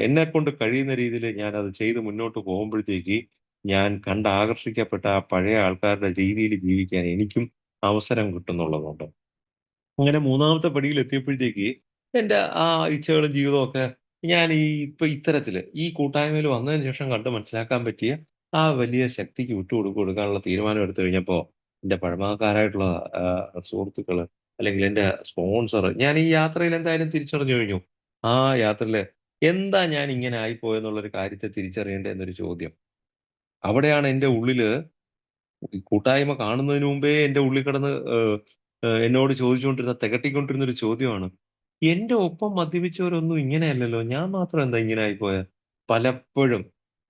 എന്നെക്കൊണ്ട് കഴിയുന്ന രീതിയിൽ ഞാൻ അത് ചെയ്ത് മുന്നോട്ട് പോകുമ്പോഴത്തേക്ക് ഞാൻ കണ്ട് ആകർഷിക്കപ്പെട്ട ആ പഴയ ആൾക്കാരുടെ രീതിയിൽ ജീവിക്കാൻ എനിക്കും അവസരം കിട്ടുന്നുള്ളതുകൊണ്ട് അങ്ങനെ മൂന്നാമത്തെ പടിയിൽ എത്തിയപ്പോഴത്തേക്ക് എന്റെ ആ ഇച്ഛകളും ജീവിതവും ഒക്കെ ഞാൻ ഇപ്പൊ ഇത്തരത്തില് ഈ കൂട്ടായ്മയിൽ വന്നതിന് ശേഷം കണ്ട് മനസ്സിലാക്കാൻ പറ്റിയ ആ വലിയ ശക്തിക്ക് കൊടുക്കാനുള്ള തീരുമാനം എടുത്തു കഴിഞ്ഞപ്പോ എന്റെ പഴമക്കാരായിട്ടുള്ള സുഹൃത്തുക്കള് അല്ലെങ്കിൽ എന്റെ സ്പോൺസർ ഞാൻ ഈ യാത്രയിൽ എന്തായാലും തിരിച്ചറിഞ്ഞു കഴിഞ്ഞു. ആ യാത്രയില് എന്താ ഞാൻ ഇങ്ങനെ ആയിപ്പോയെന്നുള്ള ഒരു കാര്യത്തെ തിരിച്ചറിയേണ്ടത് എന്നൊരു ചോദ്യം അവിടെയാണ് എന്റെ ഉള്ളില് ഈ കൂട്ടായ്മ കാണുന്നതിന് മുമ്പേ എന്റെ ഉള്ളിൽ കിടന്ന് എന്നോട് ചോദിച്ചുകൊണ്ടിരുന്ന തികട്ടിക്കൊണ്ടിരുന്ന ഒരു ചോദ്യമാണ്. എന്റെ ഒപ്പം മദ്യപിച്ചവരൊന്നും ഇങ്ങനെയല്ലല്ലോ. ഞാൻ മാത്രം എന്താ ഇങ്ങനെ ആയിപ്പോയെ? പലപ്പോഴും,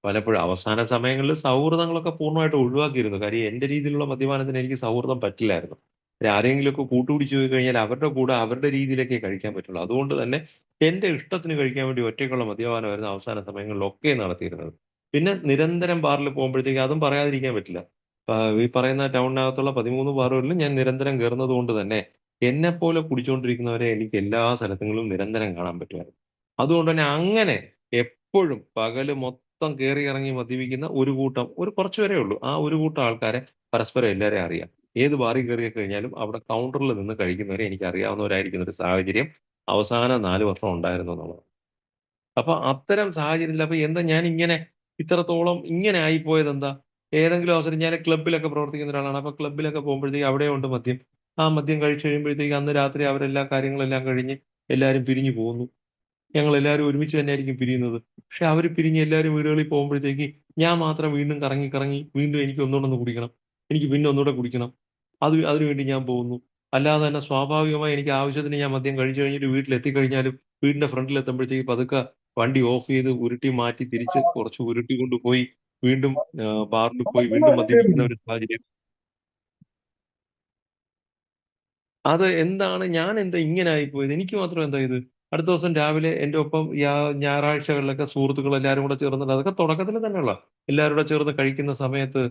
പലപ്പോഴും അവസാന സമയങ്ങളിൽ സൗഹൃദങ്ങളൊക്കെ പൂർണ്ണമായിട്ട് ഒഴിവാക്കിയിരുന്നു. കാര്യം എന്റെ രീതിയിലുള്ള മദ്യപാനത്തിന് എനിക്ക് സൗഹൃദം പറ്റില്ലായിരുന്നു. ആരെങ്കിലുമൊക്കെ കൂട്ടുപിടിച്ച് പോയി കഴിഞ്ഞാൽ അവരുടെ കൂടെ അവരുടെ രീതിയിലൊക്കെ കഴിക്കാൻ പറ്റുള്ളൂ. അതുകൊണ്ട് തന്നെ എന്റെ ഇഷ്ടത്തിന് കഴിക്കാൻ വേണ്ടി ഒറ്റയ്ക്കുള്ള മദ്യപാനമായിരുന്നു അവസാന സമയങ്ങളിലൊക്കെ നടത്തിയിരുന്നത്. പിന്നെ നിരന്തരം ബാറിൽ പോകുമ്പോഴത്തേക്ക് അതും പറയാതിരിക്കാൻ പറ്റില്ല. ഈ പറയുന്ന ടൗണിനകത്തുള്ള 13 ബാറുകളിലും ഞാൻ നിരന്തരം കേറുന്നത് കൊണ്ട് തന്നെ എന്നെപ്പോലെ കുടിച്ചുകൊണ്ടിരിക്കുന്നവരെ എനിക്ക് എല്ലാ സ്ഥലങ്ങളിലും നിരന്തരം കാണാൻ പറ്റുമായിരുന്നു. അതുകൊണ്ട് തന്നെ അങ്ങനെ എപ്പോഴും പകല് മൊത്തം കേറി ഇറങ്ങി മദ്യപിക്കുന്ന ഒരു കൂട്ടം ഒരു കുറച്ച് പേരേ ഉള്ളൂ. ആ ഒരു കൂട്ടം ആൾക്കാരെ പരസ്പരം എല്ലാവരെയും അറിയാം. ഏത് ബാറിൽ കേറി കഴിഞ്ഞാലും അവിടെ കൗണ്ടറിൽ നിന്ന് കഴിക്കുന്നവരെ എനിക്ക് അറിയാവുന്നവരായിരിക്കുന്ന ഒരു സാഹചര്യം അവസാന 4 വർഷം ഉണ്ടായിരുന്നു എന്നുള്ളതാണ്. അപ്പൊ അത്തരം സാഹചര്യത്തിൽ അപ്പൊ എന്താ ഞാനിങ്ങനെ ഇത്രത്തോളം ഇങ്ങനെ ആയിപ്പോയതെന്താ? ഏതെങ്കിലും അവസരം ഞാൻ ക്ലബ്ബിലൊക്കെ പ്രവർത്തിക്കുന്ന ഒരാളാണ്. അപ്പൊ ക്ലബ്ബിലൊക്കെ പോകുമ്പോഴത്തേക്ക് അവിടെയുണ്ട് മദ്യം. ആ മദ്യം കഴിച്ച് കഴിയുമ്പോഴത്തേക്ക് അന്ന് രാത്രി അവരെല്ലാ കാര്യങ്ങളെല്ലാം കഴിഞ്ഞ് എല്ലാവരും പിരിഞ്ഞു പോകുന്നു. ഞങ്ങൾ എല്ലാവരും ഒരുമിച്ച് തന്നെയായിരിക്കും പിരിയുന്നത്. പക്ഷെ അവർ പിരിഞ്ഞ് എല്ലാവരും വീടുകളിൽ പോകുമ്പോഴത്തേക്ക് ഞാൻ മാത്രം വീണ്ടും കറങ്ങി കറങ്ങി വീണ്ടും എനിക്ക് ഒന്നുകൂടെ ഒന്ന് കുടിക്കണം. എനിക്ക് പിന്നെ ഒന്നുകൂടെ കുടിക്കണം. അതിനുവേണ്ടി ഞാൻ പോകുന്നു. അല്ലാതെ തന്നെ സ്വാഭാവികമായി എനിക്ക് ആവശ്യത്തിന് ഞാൻ മദ്യം കഴിച്ചു കഴിഞ്ഞിട്ട് വീട്ടിലെത്തിക്കഴിഞ്ഞാലും വീടിന്റെ ഫ്രണ്ടിൽ എത്തുമ്പോഴത്തേക്ക് പതുക്കെ വണ്ടി ഓഫ് ചെയ്ത് ഉരുട്ടി മാറ്റി തിരിച്ച് കുറച്ച് ഉരുട്ടി കൊണ്ടുപോയി വീണ്ടും ബാറിൽ പോയി വീണ്ടും മദ്യപിക്കുന്ന ഒരു സാഹചര്യം. അത് എന്താണ്, ഞാൻ എന്താ ഇങ്ങനെ ആയിപ്പോയത്? എനിക്ക് മാത്രം എന്താ ഇത്? അടുത്ത ദിവസം രാവിലെ എൻ്റെ ഒപ്പം ഞായറാഴ്ചകളിലൊക്കെ സുഹൃത്തുക്കൾ എല്ലാവരും കൂടെ ചേർന്നിട്ട്, അതൊക്കെ തുടക്കത്തിൽ തന്നെയുള്ള എല്ലാവരും കൂടെ ചേർന്ന് കഴിക്കുന്ന സമയത്ത്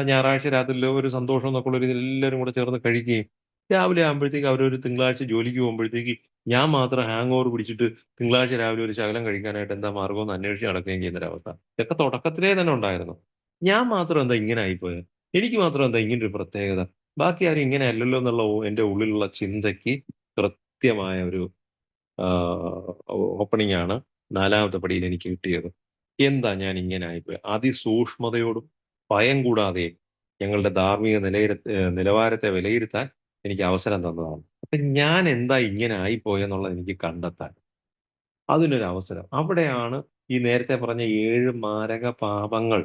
ഞായറാഴ്ച രാത്രിയില് ഒരു സന്തോഷം എന്നൊക്കെ ഉള്ള രീതിയിൽ എല്ലാവരും കൂടെ ചേർന്ന് കഴിക്കുകയും രാവിലെ ആകുമ്പോഴത്തേക്ക് അവരൊരു തിങ്കളാഴ്ച ജോലിക്ക് പോകുമ്പോഴത്തേക്ക് ഞാൻ മാത്രം ഹാങ് ഓവർ പിടിച്ചിട്ട് തിങ്കളാഴ്ച രാവിലെ ഒരു ശകലം കഴിക്കാനായിട്ട് എന്താ മാർഗം എന്ന് അന്വേഷിച്ച് നടക്കുകയും ചെയ്യുന്ന ഒരവസ്ഥ. ഇതൊക്കെ തുടക്കത്തിലേ തന്നെ ഉണ്ടായിരുന്നു. ഞാൻ മാത്രം എന്താ ഇങ്ങനെ ആയിപ്പോയത്? എനിക്ക് മാത്രം എന്താ ഇങ്ങനൊരു പ്രത്യേകത? ബാക്കി ആരും ഇങ്ങനെ അല്ലല്ലോ എന്നുള്ള എന്റെ ഉള്ളിലുള്ള ചിന്തയ്ക്ക് കൃത്യമായ ഒരു ഓപ്പണിംഗ് ആണ് നാലാമത്തെ പടിയിൽ എനിക്ക് കിട്ടിയത്. എന്താ ഞാൻ ഇങ്ങനെ ആയിപ്പോയി? അതിസൂക്ഷ്മതയോടും ഭയം കൂടാതെയും ഞങ്ങളുടെ ധാർമ്മിക നിലവാരത്തെ വിലയിരുത്താൻ എനിക്ക് അവസരം തന്നതാണ്. അപ്പൊ ഞാൻ എന്താ ഇങ്ങനെ ആയിപ്പോയെന്നുള്ളത് എനിക്ക് കണ്ടെത്താൻ അതിനൊരു അവസരം. അവിടെയാണ് ഈ നേരത്തെ പറഞ്ഞ 7 മാരക പാപങ്ങൾ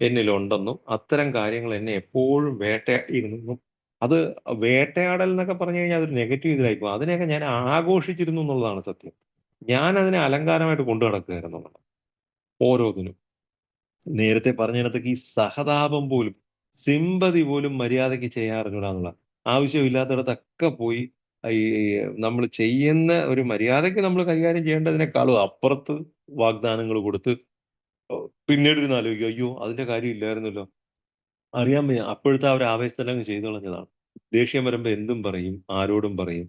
എന്നിലുണ്ടെന്നും അത്തരം കാര്യങ്ങൾ എന്നെ എപ്പോഴും വേട്ടയാടിയിരുന്നെന്നും, അത് വേട്ടയാടൽ എന്നൊക്കെ പറഞ്ഞു കഴിഞ്ഞാൽ അതൊരു നെഗറ്റീവ് ഇതിലായി പോകും. അതിനെയൊക്കെ ഞാൻ ആഘോഷിച്ചിരുന്നു എന്നുള്ളതാണ് സത്യം. ഞാൻ അതിനെ അലങ്കാരമായിട്ട് കൊണ്ടു നടക്കുകയായിരുന്നു ഓരോന്നിനും. നേരത്തെ പറഞ്ഞിടത്തേക്ക് ഈ സഹതാപം പോലും, സിമ്പതി പോലും മര്യാദയ്ക്ക് ചെയ്യാൻ അറിഞ്ഞൂടാ എന്നുള്ള, ആവശ്യമില്ലാത്തിടത്തൊക്കെ പോയി ഈ നമ്മൾ ചെയ്യുന്ന ഒരു മര്യാദയ്ക്ക് നമ്മൾ കൈകാര്യം ചെയ്യേണ്ടതിനേക്കാളും അപ്പുറത്ത് വാഗ്ദാനങ്ങൾ കൊടുത്ത് പിന്നീട് ഇരുന്ന് ആലോചിക്കും, അയ്യോ അതിന്റെ കാര്യം ഇല്ലായിരുന്നല്ലോ. അറിയാൻ വയ്യ. അപ്പോഴത്തെ ആ ഒരു ആവേശത്തിൽ അങ്ങ് ചെയ്തു കളഞ്ഞതാണ്. ദേഷ്യം വരുമ്പോ എന്തും പറയും, ആരോടും പറയും.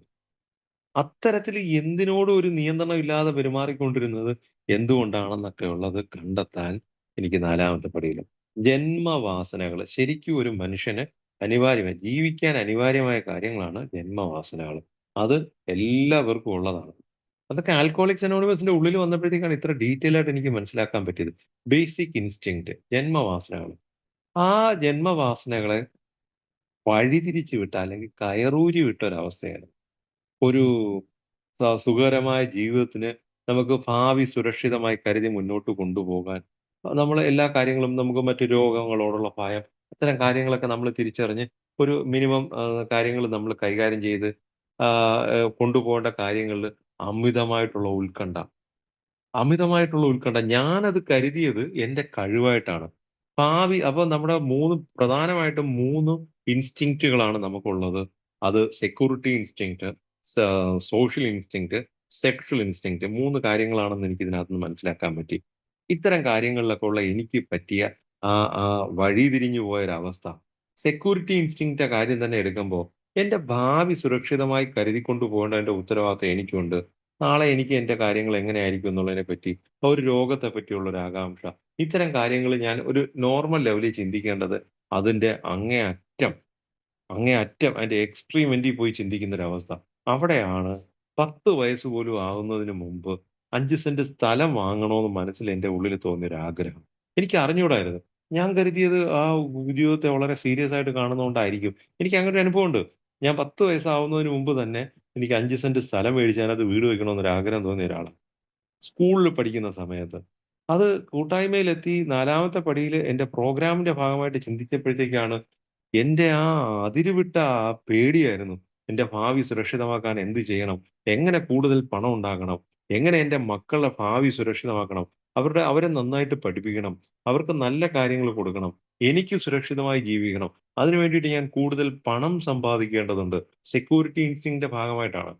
അത്തരത്തിൽ എന്തിനോടും ഒരു നിയന്ത്രണം ഇല്ലാതെ പെരുമാറിക്കൊണ്ടിരുന്നത് എന്തുകൊണ്ടാണെന്നൊക്കെ ഉള്ളത് കണ്ടെത്താൻ എനിക്ക് നാലാമത്തെ പടിയിൽ ജന്മവാസനകള് ശരിക്കും ഒരു മനുഷ്യന് അനിവാര്യമായി ജീവിക്കാൻ അനിവാര്യമായ കാര്യങ്ങളാണ് ജന്മവാസനകൾ. അത് എല്ലാവർക്കും ഉള്ളതാണ്. അതൊക്കെ ആൽക്കോഹോളിക്സ് അനോണിമസിന്റെ ഉള്ളിൽ വന്നപ്പോഴത്തേക്കാണ് ഇത്ര ഡീറ്റെയിൽ ആയിട്ട് എനിക്ക് മനസ്സിലാക്കാൻ പറ്റിയത്. ബേസിക് ഇൻസ്റ്റിങ്ക്റ്റ്, ജന്മവാസനകൾ. ആ ജന്മവാസനകളെ വഴിതിരിച്ചു വിട്ട അല്ലെങ്കിൽ കയറൂരി വിട്ട ഒരവസ്ഥയാണ്. ഒരു സുഖകരമായ ജീവിതത്തിന് നമുക്ക് ഭാവി സുരക്ഷിതമായി കരുതി മുന്നോട്ട് കൊണ്ടുപോകാൻ നമ്മൾ എല്ലാ കാര്യങ്ങളും, നമുക്ക് മറ്റു രോഗങ്ങളോടുള്ള ഭയം, അത്തരം കാര്യങ്ങളൊക്കെ നമ്മൾ തിരിച്ചറിഞ്ഞ് ഒരു മിനിമം കാര്യങ്ങൾ നമ്മൾ കൈകാര്യം ചെയ്ത് കൊണ്ടുപോകേണ്ട കാര്യങ്ങളിൽ അമിതമായിട്ടുള്ള ഉത്കണ്ഠ അമിതമായിട്ടുള്ള ഉത്കണ്ഠ. ഞാനത് കരുതിയത് എന്റെ കഴിവായിട്ടാണ്. ഭാവി അപ്പൊ നമ്മുടെ പ്രധാനമായിട്ടും 3 ഇൻസ്റ്റിങ്ക്റ്റുകളാണ് നമുക്കുള്ളത്. അത് security instinct, social instinct, sexual instinct. 3 കാര്യങ്ങളാണെന്ന് എനിക്ക് ഇതിനകത്ത് നിന്ന് മനസ്സിലാക്കാൻ പറ്റി. ഇത്തരം കാര്യങ്ങളിലൊക്കെ ഉള്ള എനിക്ക് പറ്റിയ ആ ആ വഴിതിരിഞ്ഞു പോയൊരവസ്ഥ. സെക്യൂരിറ്റി ഇൻസ്റ്റിങ്ക്റ്റിന്റെ കാര്യം തന്നെ എടുക്കുമ്പോ എന്റെ ഭാവി സുരക്ഷിതമായി കരുതിക്കൊണ്ട് പോകേണ്ടതിന്റെ ഉത്തരവാദിത്തം എനിക്കുണ്ട്. നാളെ എനിക്ക് എന്റെ കാര്യങ്ങൾ എങ്ങനെയായിരിക്കും എന്നുള്ളതിനെ പറ്റി, ഒരു രോഗത്തെ പറ്റിയുള്ള ഒരു ആകാംക്ഷ, ഇത്തരം കാര്യങ്ങൾ ഞാൻ ഒരു നോർമൽ ലെവലിൽ ചിന്തിക്കേണ്ടത് അതിന്റെ അങ്ങേയറ്റം അതിന്റെ എക്സ്ട്രീം എൻഡിൽ പോയി ചിന്തിക്കുന്ന ഒരു അവസ്ഥ. അവിടെയാണ് 10 വയസ്സ് പോലും ആകുന്നതിന് മുമ്പ് 5 സെന്റ് സ്ഥലം വാങ്ങണമെന്ന് മനസ്സിൽ എന്റെ ഉള്ളിൽ തോന്നിയ ഒരു ആഗ്രഹം. എനിക്ക് അറിഞ്ഞൂടായിരുന്നു. ഞാൻ കരുതിയത് ആ ജീവിതത്തെ വളരെ സീരിയസ് ആയിട്ട് കാണുന്നതുകൊണ്ടായിരിക്കും. എനിക്ക് അങ്ങനെ ഒരു അനുഭവമുണ്ട്. ഞാൻ 10 വയസ്സാവുന്നതിന് മുമ്പ് തന്നെ എനിക്ക് 5 സെന്റ് സ്ഥലം മേടിച്ച് അതിനകത്ത് വീട് വെക്കണമെന്നൊരു ആഗ്രഹം തോന്നിയ ഒരാളാണ്. സ്കൂളിൽ പഠിക്കുന്ന സമയത്ത്. അത് കൂട്ടായ്മയിലെത്തി നാലാമത്തെ പടിയില് എന്റെ പ്രോഗ്രാമിന്റെ ഭാഗമായിട്ട് ചിന്തിച്ചപ്പോഴത്തേക്കാണ് എന്റെ ആ അതിരുവിട്ട ആ പേടിയായിരുന്നു. എന്റെ ഭാവി സുരക്ഷിതമാക്കാൻ എന്ത് ചെയ്യണം? എങ്ങനെ കൂടുതൽ പണം ഉണ്ടാക്കണം? എങ്ങനെ എന്റെ മക്കളുടെ ഭാവി സുരക്ഷിതമാക്കണം? അവരെ നന്നായിട്ട് പഠിപ്പിക്കണം. അവർക്ക് നല്ല കാര്യങ്ങൾ കൊടുക്കണം. എനിക്ക് സുരക്ഷിതമായി ജീവിക്കണം. അതിനു വേണ്ടിയിട്ട് ഞാൻ കൂടുതൽ പണം സമ്പാദിക്കേണ്ടതുണ്ട്. സെക്യൂരിറ്റി ഇൻസ്റ്റിങ്ക്റ്റിന്റെ ഭാഗമായിട്ടാണ്.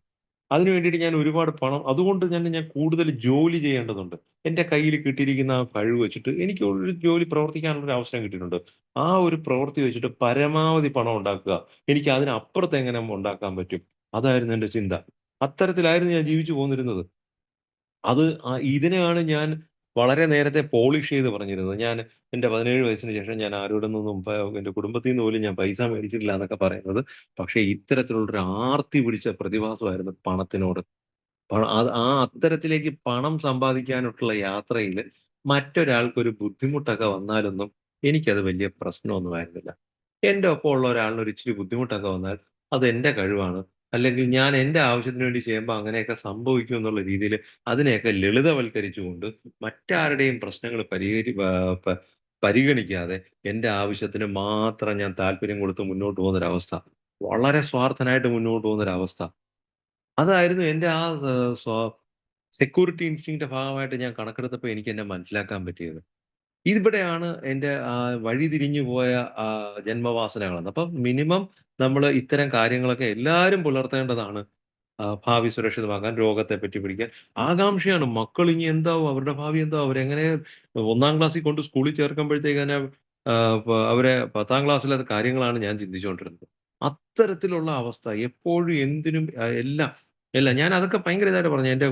അതിനു വേണ്ടിയിട്ട് ഞാൻ ഒരുപാട് പണം, അതുകൊണ്ട് തന്നെ ഞാൻ കൂടുതൽ ജോലി ചെയ്യേണ്ടതുണ്ട്. എന്റെ കയ്യിൽ കിട്ടിയിരിക്കുന്ന ആ കഴിവ് വെച്ചിട്ട് എനിക്ക് ഒരു ജോലി പ്രവർത്തിക്കാനുള്ള ഒരു അവസരം കിട്ടിയിട്ടുണ്ട്. ആ ഒരു പ്രവൃത്തി വെച്ചിട്ട് പരമാവധി പണം ഉണ്ടാക്കുക. എനിക്ക് അതിനപ്പുറത്ത് എങ്ങനെ ഉണ്ടാക്കാൻ പറ്റും? അതായിരുന്നു എന്റെ ചിന്ത. അത്തരത്തിലായിരുന്നു ഞാൻ ജീവിച്ചു പോന്നിരുന്നത്. ഇതിനെയാണ് ഞാൻ വളരെ നേരത്തെ പോളിഷ് ചെയ്ത് പറഞ്ഞിരുന്നത്. ഞാൻ എന്റെ 17 വയസ്സിന് ശേഷം ഞാൻ ആരോടും നിന്നും എന്റെ കുടുംബത്തിൽ നിന്ന് പോലും ഞാൻ പൈസ മേടിച്ചിട്ടില്ല എന്നൊക്കെ പറയുന്നത്. പക്ഷേ ഇത്തരത്തിലുള്ളൊരു ആർത്തി പിടിച്ച പ്രതിഭാസമായിരുന്നു പണത്തിനോട്. അത്തരത്തിലേക്ക് പണം സമ്പാദിക്കാനായിട്ടുള്ള യാത്രയില് മറ്റൊരാൾക്കൊരു ബുദ്ധിമുട്ടൊക്കെ വന്നാലൊന്നും എനിക്കത് വലിയ പ്രശ്നമൊന്നും ആയിരുന്നില്ല. എന്റെ ഒപ്പം ഉള്ള ഒരാളിന് ഒരു ഇച്ചിരി ബുദ്ധിമുട്ടൊക്കെ വന്നാൽ അത് എന്റെ കഴിവാണ്. അല്ലെങ്കിൽ ഞാൻ എൻ്റെ ആവശ്യത്തിന് വേണ്ടി ചെയ്യുമ്പോൾ അങ്ങനെയൊക്കെ സംഭവിക്കും എന്നുള്ള രീതിയിൽ അതിനെയൊക്കെ ലളിതവൽക്കരിച്ചുകൊണ്ട് മറ്റാരുടെയും പ്രശ്നങ്ങൾ പരിഗണിക്കാതെ എൻ്റെ ആവശ്യത്തിന് മാത്രം ഞാൻ താല്പര്യം കൊടുത്ത് മുന്നോട്ട് പോകുന്നൊരവസ്ഥ, വളരെ സ്വാർത്ഥനായിട്ട് മുന്നോട്ട് പോകുന്നൊരവസ്ഥ. അതായിരുന്നു എൻ്റെ ആ സെക്യൂരിറ്റി ഇൻസ്റ്റിങ്ക്റ്റിന്റെ ഭാഗമായിട്ട് ഞാൻ കണക്കെടുത്തപ്പോൾ എനിക്ക് എന്നെ മനസ്സിലാക്കാൻ പറ്റിയത്. ഇവിടെയാണ് എൻ്റെ വഴിതിരിഞ്ഞു പോയ ജന്മവാസനകളെന്ന്. അപ്പം മിനിമം നമ്മള് ഇത്തരം കാര്യങ്ങളൊക്കെ എല്ലാരും പുലർത്തേണ്ടതാണ്. ഭാവി സുരക്ഷിതമാക്കാൻ, രോഗത്തെ പറ്റി പഠിക്കാൻ. ആകാംക്ഷയാണ്. മക്കൾ ഇനി എന്താവും? അവരുടെ ഭാവി എന്താവും? അവരെങ്ങനെ 1 ക്ലാസ്സിൽ കൊണ്ട് സ്കൂളിൽ ചേർക്കുമ്പോഴത്തേക്ക് തന്നെ അവരെ 10 ക്ലാസ്സിലെ കാര്യങ്ങളാണ് ഞാൻ ചിന്തിച്ചുകൊണ്ടിരുന്നത്. അത്തരത്തിലുള്ള അവസ്ഥ എപ്പോഴും എന്തിനും എല്ലാം എല്ലാം ഞാൻ അതൊക്കെ ഭയങ്കര ഇതായിട്ട് പറഞ്ഞു. എന്റെ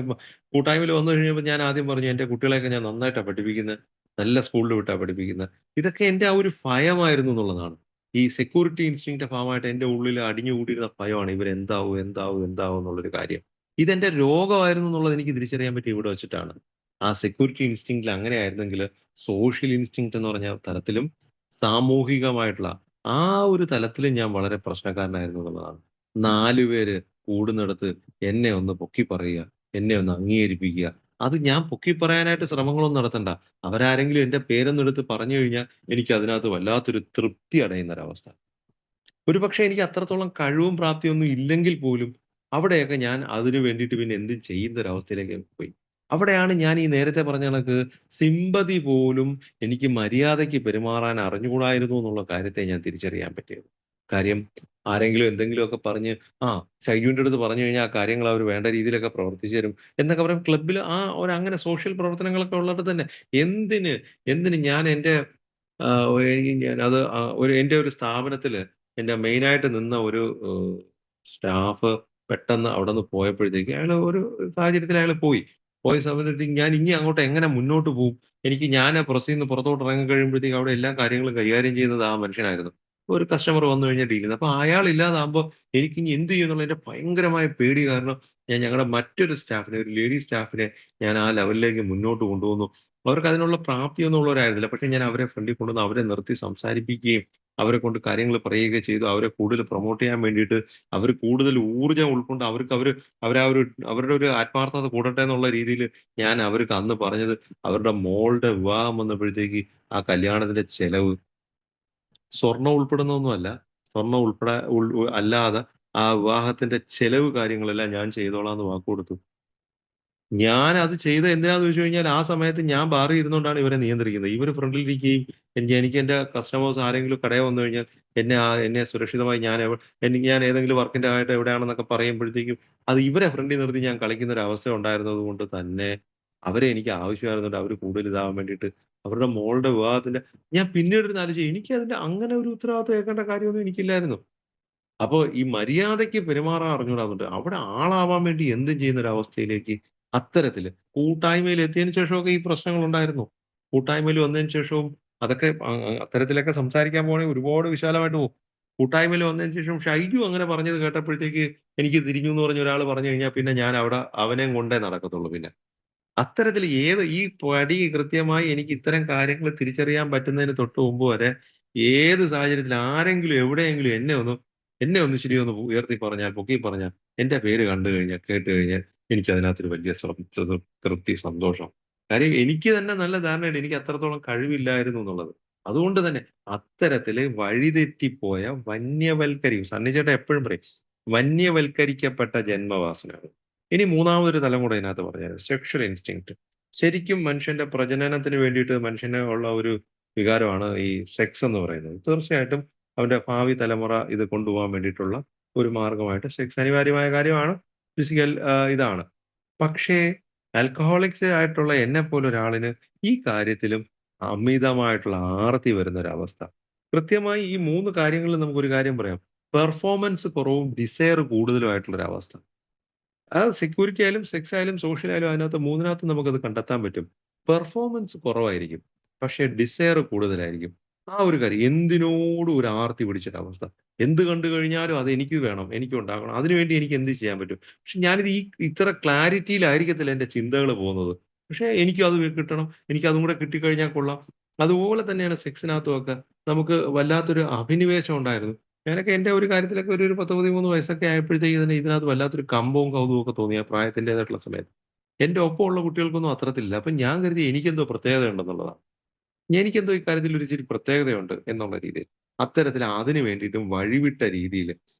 കൂട്ടായ്മയിൽ വന്നു കഴിഞ്ഞപ്പോൾ ഞാൻ ആദ്യം പറഞ്ഞു, "എന്റെ കുട്ടികളെയൊക്കെ ഞാൻ നന്നായിട്ടാ പഠിപ്പിക്കുന്നെ. നല്ല സ്കൂളിൽ വിട്ടാ പഠിപ്പിക്കുന്നെ." ഇതൊക്കെ എന്റെ ആ ഒരു ഭയമായിരുന്നു എന്നുള്ളതാണ്. ഈ സെക്യൂരിറ്റി ഇൻസ്റ്റിങ്ക്റ്റിന്റെ ഭാഗമായിട്ട് എന്റെ ഉള്ളിൽ അടിഞ്ഞുകൂടിയിരുന്ന ഭയമാണ്. ഇവരെന്താവും, എന്താവും, എന്താവും എന്നുള്ളൊരു കാര്യം. ഇതെന്റെ രോഗമായിരുന്നു എന്നുള്ളത് എനിക്ക് തിരിച്ചറിയാൻ പറ്റിയത് ഇവിടെ വെച്ചിട്ടാണ്. ആ സെക്യൂരിറ്റി ഇൻസ്റ്റിങ്ക്റ്റിൽ അങ്ങനെയായിരുന്നെങ്കില് സോഷ്യൽ ഇൻസ്റ്റിങ്ക്റ്റ് എന്ന് പറഞ്ഞ തലത്തിലും സാമൂഹികമായിട്ടുള്ള ആ ഒരു തലത്തിലും ഞാൻ വളരെ പ്രശ്നക്കാരനായിരുന്നു എന്നുള്ളതാണ്. 4 പേര് കൂടുന്നിടത്ത് എന്നെ ഒന്ന് പൊക്കി പറയുക, എന്നെ ഒന്ന് അംഗീകരിപ്പിക്കുക. അത് ഞാൻ പൊക്കി പറയാനായിട്ട് ശ്രമങ്ങളൊന്നും നടത്തണ്ട. അവരാരെങ്കിലും എന്റെ പേരൊന്ന് എടുത്ത് പറഞ്ഞു കഴിഞ്ഞാൽ എനിക്ക് അതിനകത്ത് വല്ലാത്തൊരു തൃപ്തി അടയുന്നൊരവസ്ഥ. ഒരുപക്ഷെ എനിക്ക് അത്രത്തോളം കഴിവും പ്രാപ്തിയൊന്നും ഇല്ലെങ്കിൽ പോലും അവിടെയൊക്കെ ഞാൻ അതിനു വേണ്ടിയിട്ട് പിന്നെ എന്തും ചെയ്യുന്നൊരവസ്ഥയിലേക്ക് പോയി. അവിടെയാണ് ഞാൻ ഈ നേരത്തെ പറഞ്ഞ കണക്ക് സിമ്പതി പോലും എനിക്ക് മര്യാദയ്ക്ക് പെരുമാറാൻ അറിഞ്ഞുകൂടായിരുന്നു എന്നുള്ള കാര്യത്തെ ഞാൻ തിരിച്ചറിയാൻ പറ്റിയത്. കാര്യം ആരെങ്കിലും എന്തെങ്കിലുമൊക്കെ പറഞ്ഞ്, ആ ഷൈജുവിന്റെ അടുത്ത് പറഞ്ഞു കഴിഞ്ഞാൽ ആ കാര്യങ്ങൾ അവർ വേണ്ട രീതിയിലൊക്കെ പ്രവർത്തിച്ചു തരും എന്നൊക്കെ പറയും. ക്ലബ്ബിൽ ആ ഒരു അങ്ങനെ സോഷ്യൽ പ്രവർത്തനങ്ങളൊക്കെ ഉള്ളിടത്ത് തന്നെ എന്തിന് എന്തിന് ഞാൻ എന്റെ ഞാനത് എന്റെ ഒരു സ്ഥാപനത്തില് എന്റെ മെയിനായിട്ട് നിന്ന ഒരു സ്റ്റാഫ് പെട്ടെന്ന് അവിടുന്ന് പോയപ്പോഴത്തേക്ക് അയാള് ഒരു സാഹചര്യത്തിൽ അയാള് പോയി. പോയ സമയത്തേക്ക് ഞാൻ ഇനി അങ്ങോട്ട് എങ്ങനെ മുന്നോട്ട് പോകും? ഞാൻ പ്രസ്സിന്ന് പുറത്തോട്ട് ഇറങ്ങി കഴിയുമ്പോഴത്തേക്ക് അവിടെ എല്ലാ കാര്യങ്ങളും കൈകാര്യം ചെയ്യുന്നത് ആ മനുഷ്യനായിരുന്നു. ഒരു കസ്റ്റമർ വന്നു കഴിഞ്ഞാൽ ഡീൽ ചെയ്യുന്നത്. അപ്പൊ അയാൾ ഇല്ലാതാകുമ്പോ എനിക്ക് ഇനി എന്ത് ചെയ്യും എന്നുള്ളതിന്റെ ഭയങ്കരമായ പേടി കാരണം ഞാൻ ഞങ്ങളുടെ മറ്റൊരു സ്റ്റാഫിനെ, ഒരു ലേഡി സ്റ്റാഫിനെ ഞാൻ ആ ലെവലിലേക്ക് മുന്നോട്ട് കൊണ്ടുപോകുന്നു. അവർക്ക് അതിനുള്ള പ്രാപ്തിയൊന്നും ഉള്ളവരായിരുന്നില്ല. പക്ഷെ ഞാൻ അവരെ ഫ്രണ്ടിൽ കൊണ്ടുവന്ന് അവരെ നിർത്തി സംസാരിപ്പിക്കുകയും അവരെ കൊണ്ട് കാര്യങ്ങൾ പറയുകയും ചെയ്തു. അവരെ കൂടുതൽ പ്രൊമോട്ട് ചെയ്യാൻ വേണ്ടിയിട്ട് അവര് കൂടുതൽ ഊർജ്ജം ഉൾക്കൊണ്ട് അവരാ ഒരു അവരുടെ ഒരു ആത്മാർത്ഥത കൂടട്ടെ എന്നുള്ള രീതിയിൽ ഞാൻ അവർക്ക് അന്ന് പറഞ്ഞത് അവരുടെ മോളുടെ വിവാഹം വന്നപ്പോഴത്തേക്ക് ആ കല്യാണത്തിന്റെ ചെലവ് സ്വർണ്ണം ഉൾപ്പെടുന്നൊന്നുമല്ല. സ്വർണ്ണം ഉൾപ്പെടെ അല്ലാതെ ആ വിവാഹത്തിന്റെ ചെലവ് കാര്യങ്ങളെല്ലാം ഞാൻ ചെയ്തോളാം എന്ന് വാക്ക് കൊടുത്തു. ഞാൻ അത് ചെയ്തത് എന്തിനാന്ന് ചോദിച്ചു കഴിഞ്ഞാൽ, ആ സമയത്ത് ഞാൻ ബാറിൽ ഇരുന്നോണ്ടാണ് ഇവരെ നിയന്ത്രിക്കുന്നത്. ഇവര് ഫ്രണ്ടിലിരിക്കുകയും എനിക്ക് എന്റെ കസ്റ്റമേഴ്സ് ആരെങ്കിലും കടയിൽ വന്നു കഴിഞ്ഞാൽ എന്നെ സുരക്ഷിതമായി ഞാൻ ഏതെങ്കിലും വർക്കിന്റെ ആയിട്ട് എവിടെയാണെന്നൊക്കെ പറയുമ്പോഴത്തേക്കും, അത് ഇവരെ ഫ്രണ്ടിൽ നിർത്തി ഞാൻ കളിക്കുന്ന ഒരു അവസ്ഥ ഉണ്ടായിരുന്നത് കൊണ്ട് തന്നെ, അവരെ എനിക്ക് ആവശ്യമായിരുന്നുണ്ട്. അവര് കൂടുതൽ ഇതാവാൻ വേണ്ടിയിട്ട് അവരുടെ മോളുടെ വിവാഹത്തിന്റെ ഞാൻ പിന്നീടിരുന്ന് ആലോചിച്ചു. എനിക്കതിന്റെ അങ്ങനെ ഒരു ഉത്തരവാദിത്വം ഏൽക്കേണ്ട കാര്യമൊന്നും എനിക്കില്ലായിരുന്നു. അപ്പൊ ഈ മര്യാദയ്ക്ക് പെരുമാറാൻ അറിഞ്ഞൂടാന്നുണ്ട്. അവിടെ ആളാവാൻ വേണ്ടി എന്തും ചെയ്യുന്ന ഒരവസ്ഥയിലേക്ക് അത്തരത്തില് കൂട്ടായ്മയിൽ എത്തിയതിന് ശേഷമൊക്കെ ഈ പ്രശ്നങ്ങൾ ഉണ്ടായിരുന്നു. കൂട്ടായ്മയിൽ വന്നതിന് ശേഷവും അതൊക്കെ അത്തരത്തിലൊക്കെ സംസാരിക്കാൻ പോവാണെങ്കിൽ ഒരുപാട് വിശാലമായിട്ട് പോകും. കൂട്ടായ്മയിൽ വന്നതിന് ശേഷം ഷൈജു അങ്ങനെ പറഞ്ഞത് കേട്ടപ്പോഴത്തേക്ക് എനിക്ക് തിരിഞ്ഞു എന്ന് പറഞ്ഞ് ഒരാൾ പറഞ്ഞു കഴിഞ്ഞാൽ പിന്നെ ഞാൻ അവിടെ അവനെയും കൊണ്ടേ നടക്കത്തുള്ളൂ പിന്നെ. അത്തരത്തില് ഈ പടി കൃത്യമായി എനിക്ക് ഇത്തരം കാര്യങ്ങൾ തിരിച്ചറിയാൻ പറ്റുന്നതിന് തൊട്ട് മുമ്പ് വരെ ഏത് സാഹചര്യത്തിൽ ആരെങ്കിലും എവിടെയെങ്കിലും എന്നെ ഒന്ന് ഇച്ചിരി ഒന്ന് ഉയർത്തി പറഞ്ഞാൽ, പൊക്കി പറഞ്ഞാൽ, എന്റെ പേര് കണ്ടു കഴിഞ്ഞാൽ, കേട്ട് കഴിഞ്ഞാൽ എനിക്ക് അതിനകത്തൊരു വലിയ തൃപ്തി, സന്തോഷം. കാര്യം എനിക്ക് തന്നെ നല്ല ധാരണയുണ്ട് എനിക്ക് അത്രത്തോളം കഴിവില്ലായിരുന്നു എന്നുള്ളത്. അതുകൊണ്ട് തന്നെ അത്തരത്തില് വഴിതെറ്റിപ്പോയ സണ്ണി ചേട്ടൻ എപ്പോഴും പറയും, വന്യവൽക്കരിക്കപ്പെട്ട ജന്മവാസനകൾ. ഇനി മൂന്നാമതൊരു തലം കൂടെ ഇതിനകത്ത് പറഞ്ഞുതരാം. Sexual instinct. ശരിക്കും മനുഷ്യന്റെ പ്രജനനത്തിന് വേണ്ടിയിട്ട് മനുഷ്യന് ഉള്ള ഒരു വികാരമാണ് ഈ സെക്സ് എന്ന് പറയുന്നത്. തീർച്ചയായിട്ടും അവന്റെ ഭാവി തലമുറ ഇത് കൊണ്ടുപോകാൻ വേണ്ടിയിട്ടുള്ള ഒരു മാർഗമായിട്ട് സെക്സ് അനിവാര്യമായ കാര്യമാണ്. ഫിസിക്കൽ ഇതാണ്. പക്ഷേ ആൽക്കഹോളിക്സ് ആയിട്ടുള്ള എന്നെപ്പോലെ ഒരാളിന് ഈ കാര്യത്തിലും അമിതമായിട്ടുള്ള ആർത്തി വരുന്ന ഒരവസ്ഥ. കൃത്യമായി ഈ 3 കാര്യങ്ങളിൽ നമുക്കൊരു കാര്യം പറയാം. പെർഫോമൻസ് കുറവും ഡിസയർ കൂടുതലും ആയിട്ടുള്ള ഒരവസ്ഥ. അത് സെക്യൂരിറ്റി ആയാലും, സെക്സ് ആയാലും, സോഷ്യൽ ആയാലും അതിനകത്ത് 3-നകത്തും നമുക്കത് കണ്ടെത്താൻ പറ്റും. പെർഫോമൻസ് കുറവായിരിക്കും. പക്ഷേ ഡിസയർ കൂടുതലായിരിക്കും. ആ ഒരു കാര്യം എന്തിനോടും ഒരു ആർത്തി പിടിച്ചൊരവസ്ഥ. എന്ത് കണ്ടു കഴിഞ്ഞാലും അത് എനിക്ക് വേണം, എനിക്കുണ്ടാകണം. അതിനുവേണ്ടി എനിക്ക് എന്ത് ചെയ്യാൻ പറ്റും? പക്ഷെ ഞാനിത് ഇത്ര ക്ലാരിറ്റിയിലായിരിക്കത്തില്ല എന്റെ ചിന്തകള് പോകുന്നത്. പക്ഷേ എനിക്കും അത് കിട്ടണം. എനിക്ക് അതും കൂടെ കിട്ടിക്കഴിഞ്ഞാൽ കൊള്ളാം. അതുപോലെ തന്നെയാണ് സെക്സിനകത്തുമൊക്കെ നമുക്ക് വല്ലാത്തൊരു അഭിനിവേശം ഉണ്ടായിരുന്നു. ഞാനൊക്കെ എന്റെ ഒരു കാര്യത്തിലൊക്കെ ഒരു 10, 13 വയസ്സൊക്കെ ആയപ്പോഴത്തേക്ക് തന്നെ ഇതിനകത്ത് വല്ലാത്തൊരു കമ്പവും കൗതുകവും ഒക്കെ തോന്നി ആ പ്രായത്തിന്റേതായിട്ടുള്ള സമയത്ത്. എന്റെ ഒപ്പമുള്ള കുട്ടികൾക്കൊന്നും അത്തരത്തിലില്ല. അപ്പൊ ഞാൻ കരുതി എനിക്കെന്തോ പ്രത്യേകത ഉണ്ടെന്നുള്ളതാണ്. എനിക്കെന്തോ ഇക്കാര്യത്തിൽ ഒരു ഇച്ചിരി പ്രത്യേകതയുണ്ട് എന്നുള്ള രീതിയിൽ. അത്തരത്തിൽ അതിന് വേണ്ടിയിട്ടും വഴിവിട്ട രീതിയില്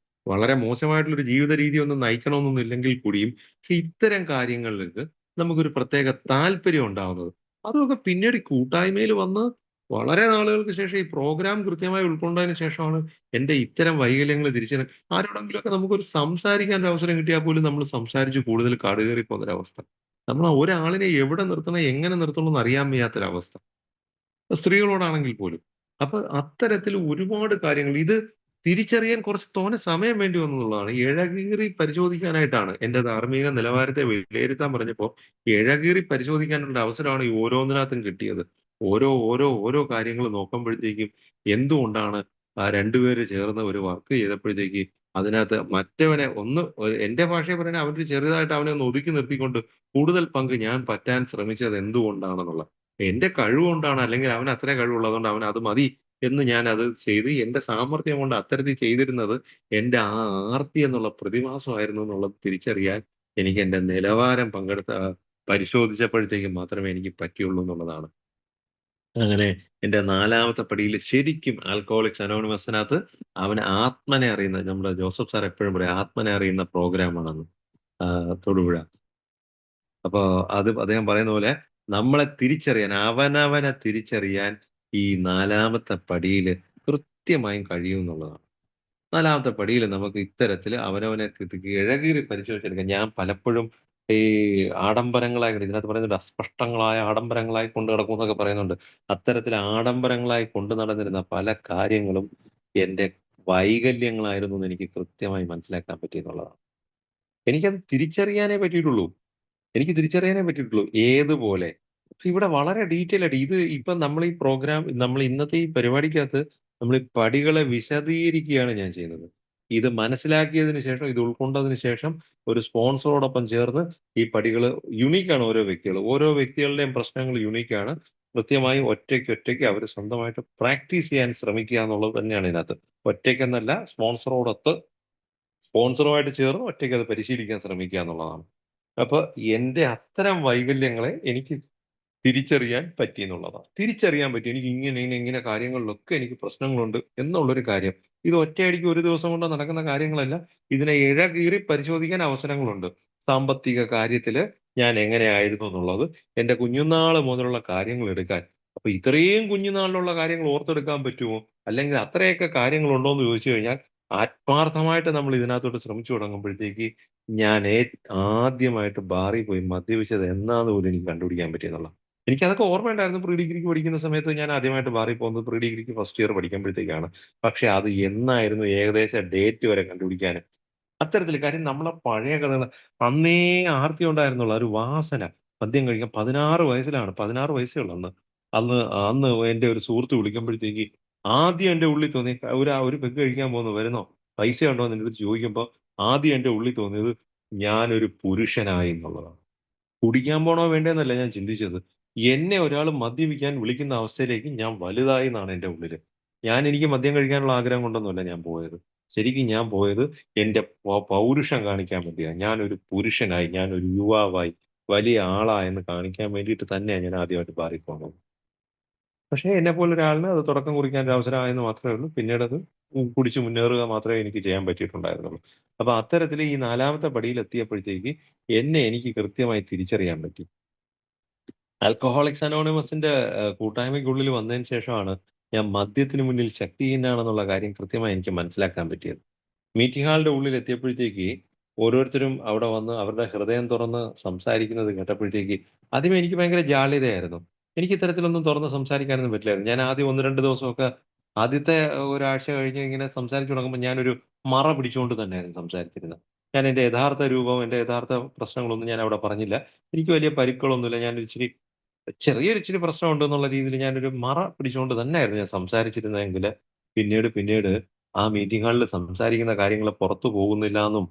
വളരെ മോശമായിട്ടുള്ളൊരു ജീവിത രീതിയൊന്നും നയിക്കണമെന്നൊന്നും ഇല്ലെങ്കിൽ കൂടിയും, പക്ഷെ ഇത്തരം കാര്യങ്ങളിലേക്ക് നമുക്കൊരു പ്രത്യേക താല്പര്യം ഉണ്ടാവുന്നത്. അതുമൊക്കെ പിന്നീട് ഈ കൂട്ടായ്മയിൽ വന്ന് വളരെ നാളുകൾക്ക് ശേഷം ഈ പ്രോഗ്രാം കൃത്യമായി ഉൾക്കൊണ്ടതിന് ശേഷമാണ് എന്റെ ഇത്തരം വൈകല്യങ്ങൾ ആരോടെങ്കിലുമൊക്കെ നമുക്കൊരു സംസാരിക്കാൻ ഒരു അവസരം കിട്ടിയാൽ പോലും നമ്മൾ സംസാരിച്ച് കൂടുതൽ കടുകേറി പോകുന്നൊരവസ്ഥ. നമ്മൾ ഒരാളിനെ എവിടെ നിർത്തണം, എങ്ങനെ നിർത്തണം എന്ന് അറിയാൻ വയ്യാത്തൊരവസ്ഥ. സ്ത്രീകളോടാണെങ്കിൽ പോലും. അപ്പൊ അത്തരത്തിൽ ഒരുപാട് കാര്യങ്ങൾ ഇത് തിരിച്ചറിയാൻ കുറച്ച് തോനെ സമയം വേണ്ടി വന്നു എന്നുള്ളതാണ്. ഇഴകീറി പരിശോധിക്കാനായിട്ടാണ് എന്റെ ധാർമ്മിക നിലവാരത്തെ വിലയിരുത്താൻ പറഞ്ഞപ്പോ, ഇഴകീറി പരിശോധിക്കാനുള്ള അവസരമാണ് ഈ ഓരോന്നിനകത്തും കിട്ടിയത്. ഓരോ കാര്യങ്ങൾ നോക്കുമ്പോഴത്തേക്കും എന്തുകൊണ്ടാണ് ആ 2 പേര് ചേർന്ന് ഒരു വർക്ക് ചെയ്തപ്പോഴത്തേക്ക് അതിനകത്ത് മറ്റവനെ ഒന്ന് എന്റെ ഭാഷയിൽ പറയുകയാണെങ്കിൽ അവനൊരു ചെറുതായിട്ട് അവനെ ഒന്ന് ഒതുക്കി നിർത്തിക്കൊണ്ട് കൂടുതൽ പങ്ക് ഞാൻ പറ്റാൻ ശ്രമിച്ചത് എന്തുകൊണ്ടാണെന്നുള്ള. എന്റെ കഴിവുകൊണ്ടാണ് അല്ലെങ്കിൽ അവന് അത്രയും കഴിവുള്ളതുകൊണ്ട് അവന് അത് മതി എന്ന് ഞാൻ അത് ചെയ്ത് എന്റെ സാമർത്ഥ്യം കൊണ്ട് അത്തരത്തിൽ ചെയ്തിരുന്നത് എന്റെ ആ ആർത്തി എന്നുള്ള പ്രതിഭാസമായിരുന്നു എന്നുള്ളത് തിരിച്ചറിയാൻ എനിക്ക് എന്റെ നിലവാരം പരിശോധിച്ചപ്പോഴത്തേക്കും മാത്രമേ എനിക്ക് പറ്റിയുള്ളൂ എന്നുള്ളതാണ്. അങ്ങനെ എന്റെ 4ാമത്തെ പടിയിൽ ശരിക്കും ആൽക്കഹോളിക്സ് അനോണിമസിനകത്ത് അവന് ആത്മനെ അറിയുന്ന നമ്മുടെ ജോസഫ് സാർ എപ്പോഴും പറയും ആത്മനെ അറിയുന്ന പ്രോഗ്രാമാണെന്ന് തൊടുപുഴ. അപ്പൊ അത് അദ്ദേഹം പറയുന്ന പോലെ നമ്മളെ തിരിച്ചറിയാൻ, അവനവനെ തിരിച്ചറിയാൻ ഈ 4ാമത്തെ പടിയില് കൃത്യമായും കഴിയുമെന്നുള്ളതാണ്. 4ാമത്തെ പടിയില് നമുക്ക് ഇത്തരത്തില് അവനവനെ ഇഴകീറി പരിശോധിച്ചെടുക്കാം. ഞാൻ പലപ്പോഴും ഈ ആഡംബരങ്ങളായി ഇതിനകത്ത് പറയുന്നുണ്ട് അസ്പഷ്ടങ്ങളായ ആഡംബരങ്ങളായി കൊണ്ട് നടക്കുമെന്നൊക്കെ പറയുന്നുണ്ട്. അത്തരത്തിൽ ആഡംബരങ്ങളായി കൊണ്ട് നടന്നിരുന്ന പല കാര്യങ്ങളും എന്റെ വൈകല്യങ്ങളായിരുന്നു എന്ന് എനിക്ക് കൃത്യമായി മനസ്സിലാക്കാൻ പറ്റിയെന്നുള്ളതാണ്. എനിക്കത് തിരിച്ചറിയാനേ പറ്റിയിട്ടുള്ളൂ. എനിക്ക് തിരിച്ചറിയാനേ പറ്റിയിട്ടുള്ളൂ. ഏതുപോലെ? പക്ഷെ ഇവിടെ വളരെ ഡീറ്റെയിൽ ആയിട്ട് ഇത് ഇപ്പം നമ്മൾ ഈ പ്രോഗ്രാം നമ്മൾ ഇന്നത്തെ ഈ പരിപാടിക്കകത്ത് നമ്മൾ ഈ പടികളെ വിശദീകരിക്കുകയാണ് ഞാൻ ചെയ്യുന്നത്. ഇത് മനസ്സിലാക്കിയതിന് ശേഷം, ഇത് ഉൾക്കൊണ്ടതിന് ശേഷം ഒരു സ്പോൺസറോടൊപ്പം ചേർന്ന് ഈ പടികള് യുണീക്കാണ് ഓരോ വ്യക്തികളും. ഓരോ വ്യക്തികളുടെയും പ്രശ്നങ്ങൾ യുണീക്കാണ്. കൃത്യമായി ഒറ്റയ്ക്ക് അവര് സ്വന്തമായിട്ട് പ്രാക്ടീസ് ചെയ്യാൻ ശ്രമിക്കുക എന്നുള്ളത് തന്നെയാണ് ഇതിനകത്ത്. ഒറ്റയ്ക്കെന്നല്ല സ്പോൺസറുമായിട്ട് ചേർന്ന് ഒറ്റയ്ക്ക് അത് പരിശീലിക്കാൻ ശ്രമിക്കുക എന്നുള്ളതാണ്. അപ്പൊ എന്റെ അത്തരം വൈകല്യങ്ങളെ എനിക്ക് തിരിച്ചറിയാൻ പറ്റി എന്നുള്ളതാണ്. തിരിച്ചറിയാൻ പറ്റി. എനിക്ക് ഇങ്ങനെ കാര്യങ്ങളിലൊക്കെ എനിക്ക് പ്രശ്നങ്ങളുണ്ട് എന്നുള്ളൊരു കാര്യം. ഇത് ഒറ്റയടിക്ക് ഒരു ദിവസം കൊണ്ട് നടക്കുന്ന കാര്യങ്ങളല്ല. ഇതിനെ ഇഴകീറി പരിശോധിക്കാൻ അവസരങ്ങളുണ്ട്. സാമ്പത്തിക കാര്യത്തില് ഞാൻ എങ്ങനെയായിരുന്നു എന്നുള്ളത്, എന്റെ കുഞ്ഞുനാള് മുതലുള്ള കാര്യങ്ങൾ എടുക്കാൻ. അപ്പൊ ഇത്രയും കുഞ്ഞുനാളിലുള്ള കാര്യങ്ങൾ ഓർത്തെടുക്കാൻ പറ്റുമോ? അല്ലെങ്കിൽ അത്രയൊക്കെ കാര്യങ്ങളുണ്ടോ എന്ന് ചോദിച്ചു കഴിഞ്ഞാൽ ആത്മാർത്ഥമായിട്ട് നമ്മൾ ഇതിനകത്തോട്ട് ശ്രമിച്ചു തുടങ്ങുമ്പോഴത്തേക്ക് ഞാൻ ആദ്യമായിട്ട് ബാറിൽ പോയി മദ്യപിച്ചത് എന്നാന്ന് പോലും എനിക്ക് കണ്ടുപിടിക്കാൻ പറ്റിയെന്നുള്ളതാണ്. എനിക്കതൊക്കെ ഓർമ്മയുണ്ടായിരുന്നു. പ്രീ ഡിഗ്രിക്ക് പഠിക്കുന്ന സമയത്ത് ഞാൻ ആദ്യമായിട്ട് ബാറിൽ പോകുന്നത് പ്രീ ഡിഗ്രിക്ക് ഫസ്റ്റ് ഇയർ പഠിക്കുമ്പോഴത്തേക്കാണ്. പക്ഷെ അത് എന്നായിരുന്നു ഏകദേശം ഡേറ്റ് വരെ കണ്ടുപിടിക്കാന് അത്തരത്തില് കാര്യം നമ്മളെ പഴയ കഥകള് അന്നേ ആർത്തി ഉണ്ടായിരുന്നുള്ളൂ. ഒരു വാസന. മദ്യം കഴിക്കാൻ 16 വയസ്സിലാണ്. 16 വയസ്സേ ഉള്ളൂ അന്ന്. അന്ന് അന്ന് എന്റെ ഒരു സുഹൃത്ത് വിളിക്കുമ്പോഴത്തേക്ക് ആദ്യം എന്റെ ഉള്ളിൽ തോന്നി ഒരു പെഗ് കഴിക്കാൻ പോകുന്നു വരുന്നോ? പൈസ ഉണ്ടോ എന്ന് എന്റെടുത്ത് ചോദിക്കുമ്പോ ആദ്യം എന്റെ ഉള്ളിൽ തോന്നിയത് ഞാനൊരു പുരുഷനായി എന്നുള്ളതാണ്. കുടിക്കാൻ പോണോ വേണ്ടേന്നല്ല ഞാൻ ചിന്തിച്ചത്. എന്നെ ഒരാള് മദ്യപിക്കാൻ വിളിക്കുന്ന അവസ്ഥയിലേക്ക് ഞാൻ വലുതായി എന്നാണ് എന്റെ ഉള്ളില്. എനിക്ക് മദ്യം കഴിക്കാനുള്ള ആഗ്രഹം കൊണ്ടൊന്നുമല്ല ഞാൻ പോയത്. ശരിക്കും ഞാൻ പോയത് എന്റെ പൗരുഷം കാണിക്കാൻ വേണ്ടിയാ. ഞാനൊരു പുരുഷനായി, ഞാനൊരു യുവാവായി, വലിയ ആളായെന്ന് കാണിക്കാൻ വേണ്ടിയിട്ട് തന്നെയാ ഞാൻ ആദ്യമായിട്ട് ബാറിൽ പോകുന്നത്. പക്ഷേ എന്നെപ്പോലൊരാളിന് അത് തുടക്കം കുറിക്കാൻ ഒരു അവസരമായെന്ന് മാത്രമേ ഉള്ളൂ. പിന്നീടത് കുടിച്ച് മുന്നേറുക മാത്രമേ എനിക്ക് ചെയ്യാൻ പറ്റിയിട്ടുണ്ടായിരുന്നുള്ളൂ. അപ്പൊ അത്തരത്തില് ഈ 4ാമത്തെ പടിയിലെത്തിയപ്പോഴത്തേക്ക് എനിക്ക് കൃത്യമായി തിരിച്ചറിയാൻ പറ്റി. ആൽക്കഹോളിക്സ് അനോണിമസിന്റെ കൂട്ടായ്മയ്ക്കുള്ളിൽ വന്നതിന് ശേഷമാണ് ഞാൻ മദ്യത്തിന് മുന്നിൽ ശക്തിഹീനനാണെന്നുള്ള കാര്യം കൃത്യമായി എനിക്ക് മനസ്സിലാക്കാൻ പറ്റിയത്. മീറ്റിംഗ് ഹാളിന്റെ ഉള്ളിൽ എത്തിയപ്പോഴത്തേക്ക് ഓരോരുത്തരും അവിടെ വന്ന് അവരുടെ ഹൃദയം തുറന്ന് സംസാരിക്കുന്നത് കേട്ടപ്പോഴത്തേക്ക് ആദ്യമേ എനിക്ക് ഭയങ്കര ജാള്യതയായിരുന്നു. എനിക്ക് ഇത്തരത്തിലൊന്നും തുറന്ന് സംസാരിക്കാനൊന്നും പറ്റില്ലായിരുന്നു. ഞാൻ ആദ്യം 1, 2 ദിവസമൊക്കെ ആദ്യത്തെ ഒരാഴ്ച കഴിഞ്ഞ് ഇങ്ങനെ സംസാരിച്ചു തുടങ്ങുമ്പോൾ ഞാനൊരു മറ പിടിച്ചുകൊണ്ട് തന്നെയായിരുന്നു സംസാരിച്ചിരുന്നത്. ഞാൻ എന്റെ യഥാർത്ഥ രൂപം, എന്റെ യഥാർത്ഥ പ്രശ്നങ്ങളൊന്നും ഞാൻ അവിടെ പറഞ്ഞില്ല. എനിക്ക് വലിയ പരിക്കുകളൊന്നുമില്ല. ഞാനൊരു ഇച്ചിരി പ്രശ്നമുണ്ടെന്നുള്ള രീതിയിൽ ഞാനൊരു മറ പിടിച്ചുകൊണ്ട് തന്നെയായിരുന്നു ഞാൻ സംസാരിച്ചിരുന്നതെങ്കില് പിന്നീട് ആ മീറ്റിംഗ് ഹാളിൽ സംസാരിക്കുന്ന കാര്യങ്ങൾ പുറത്തു പോകുന്നില്ലാന്നും,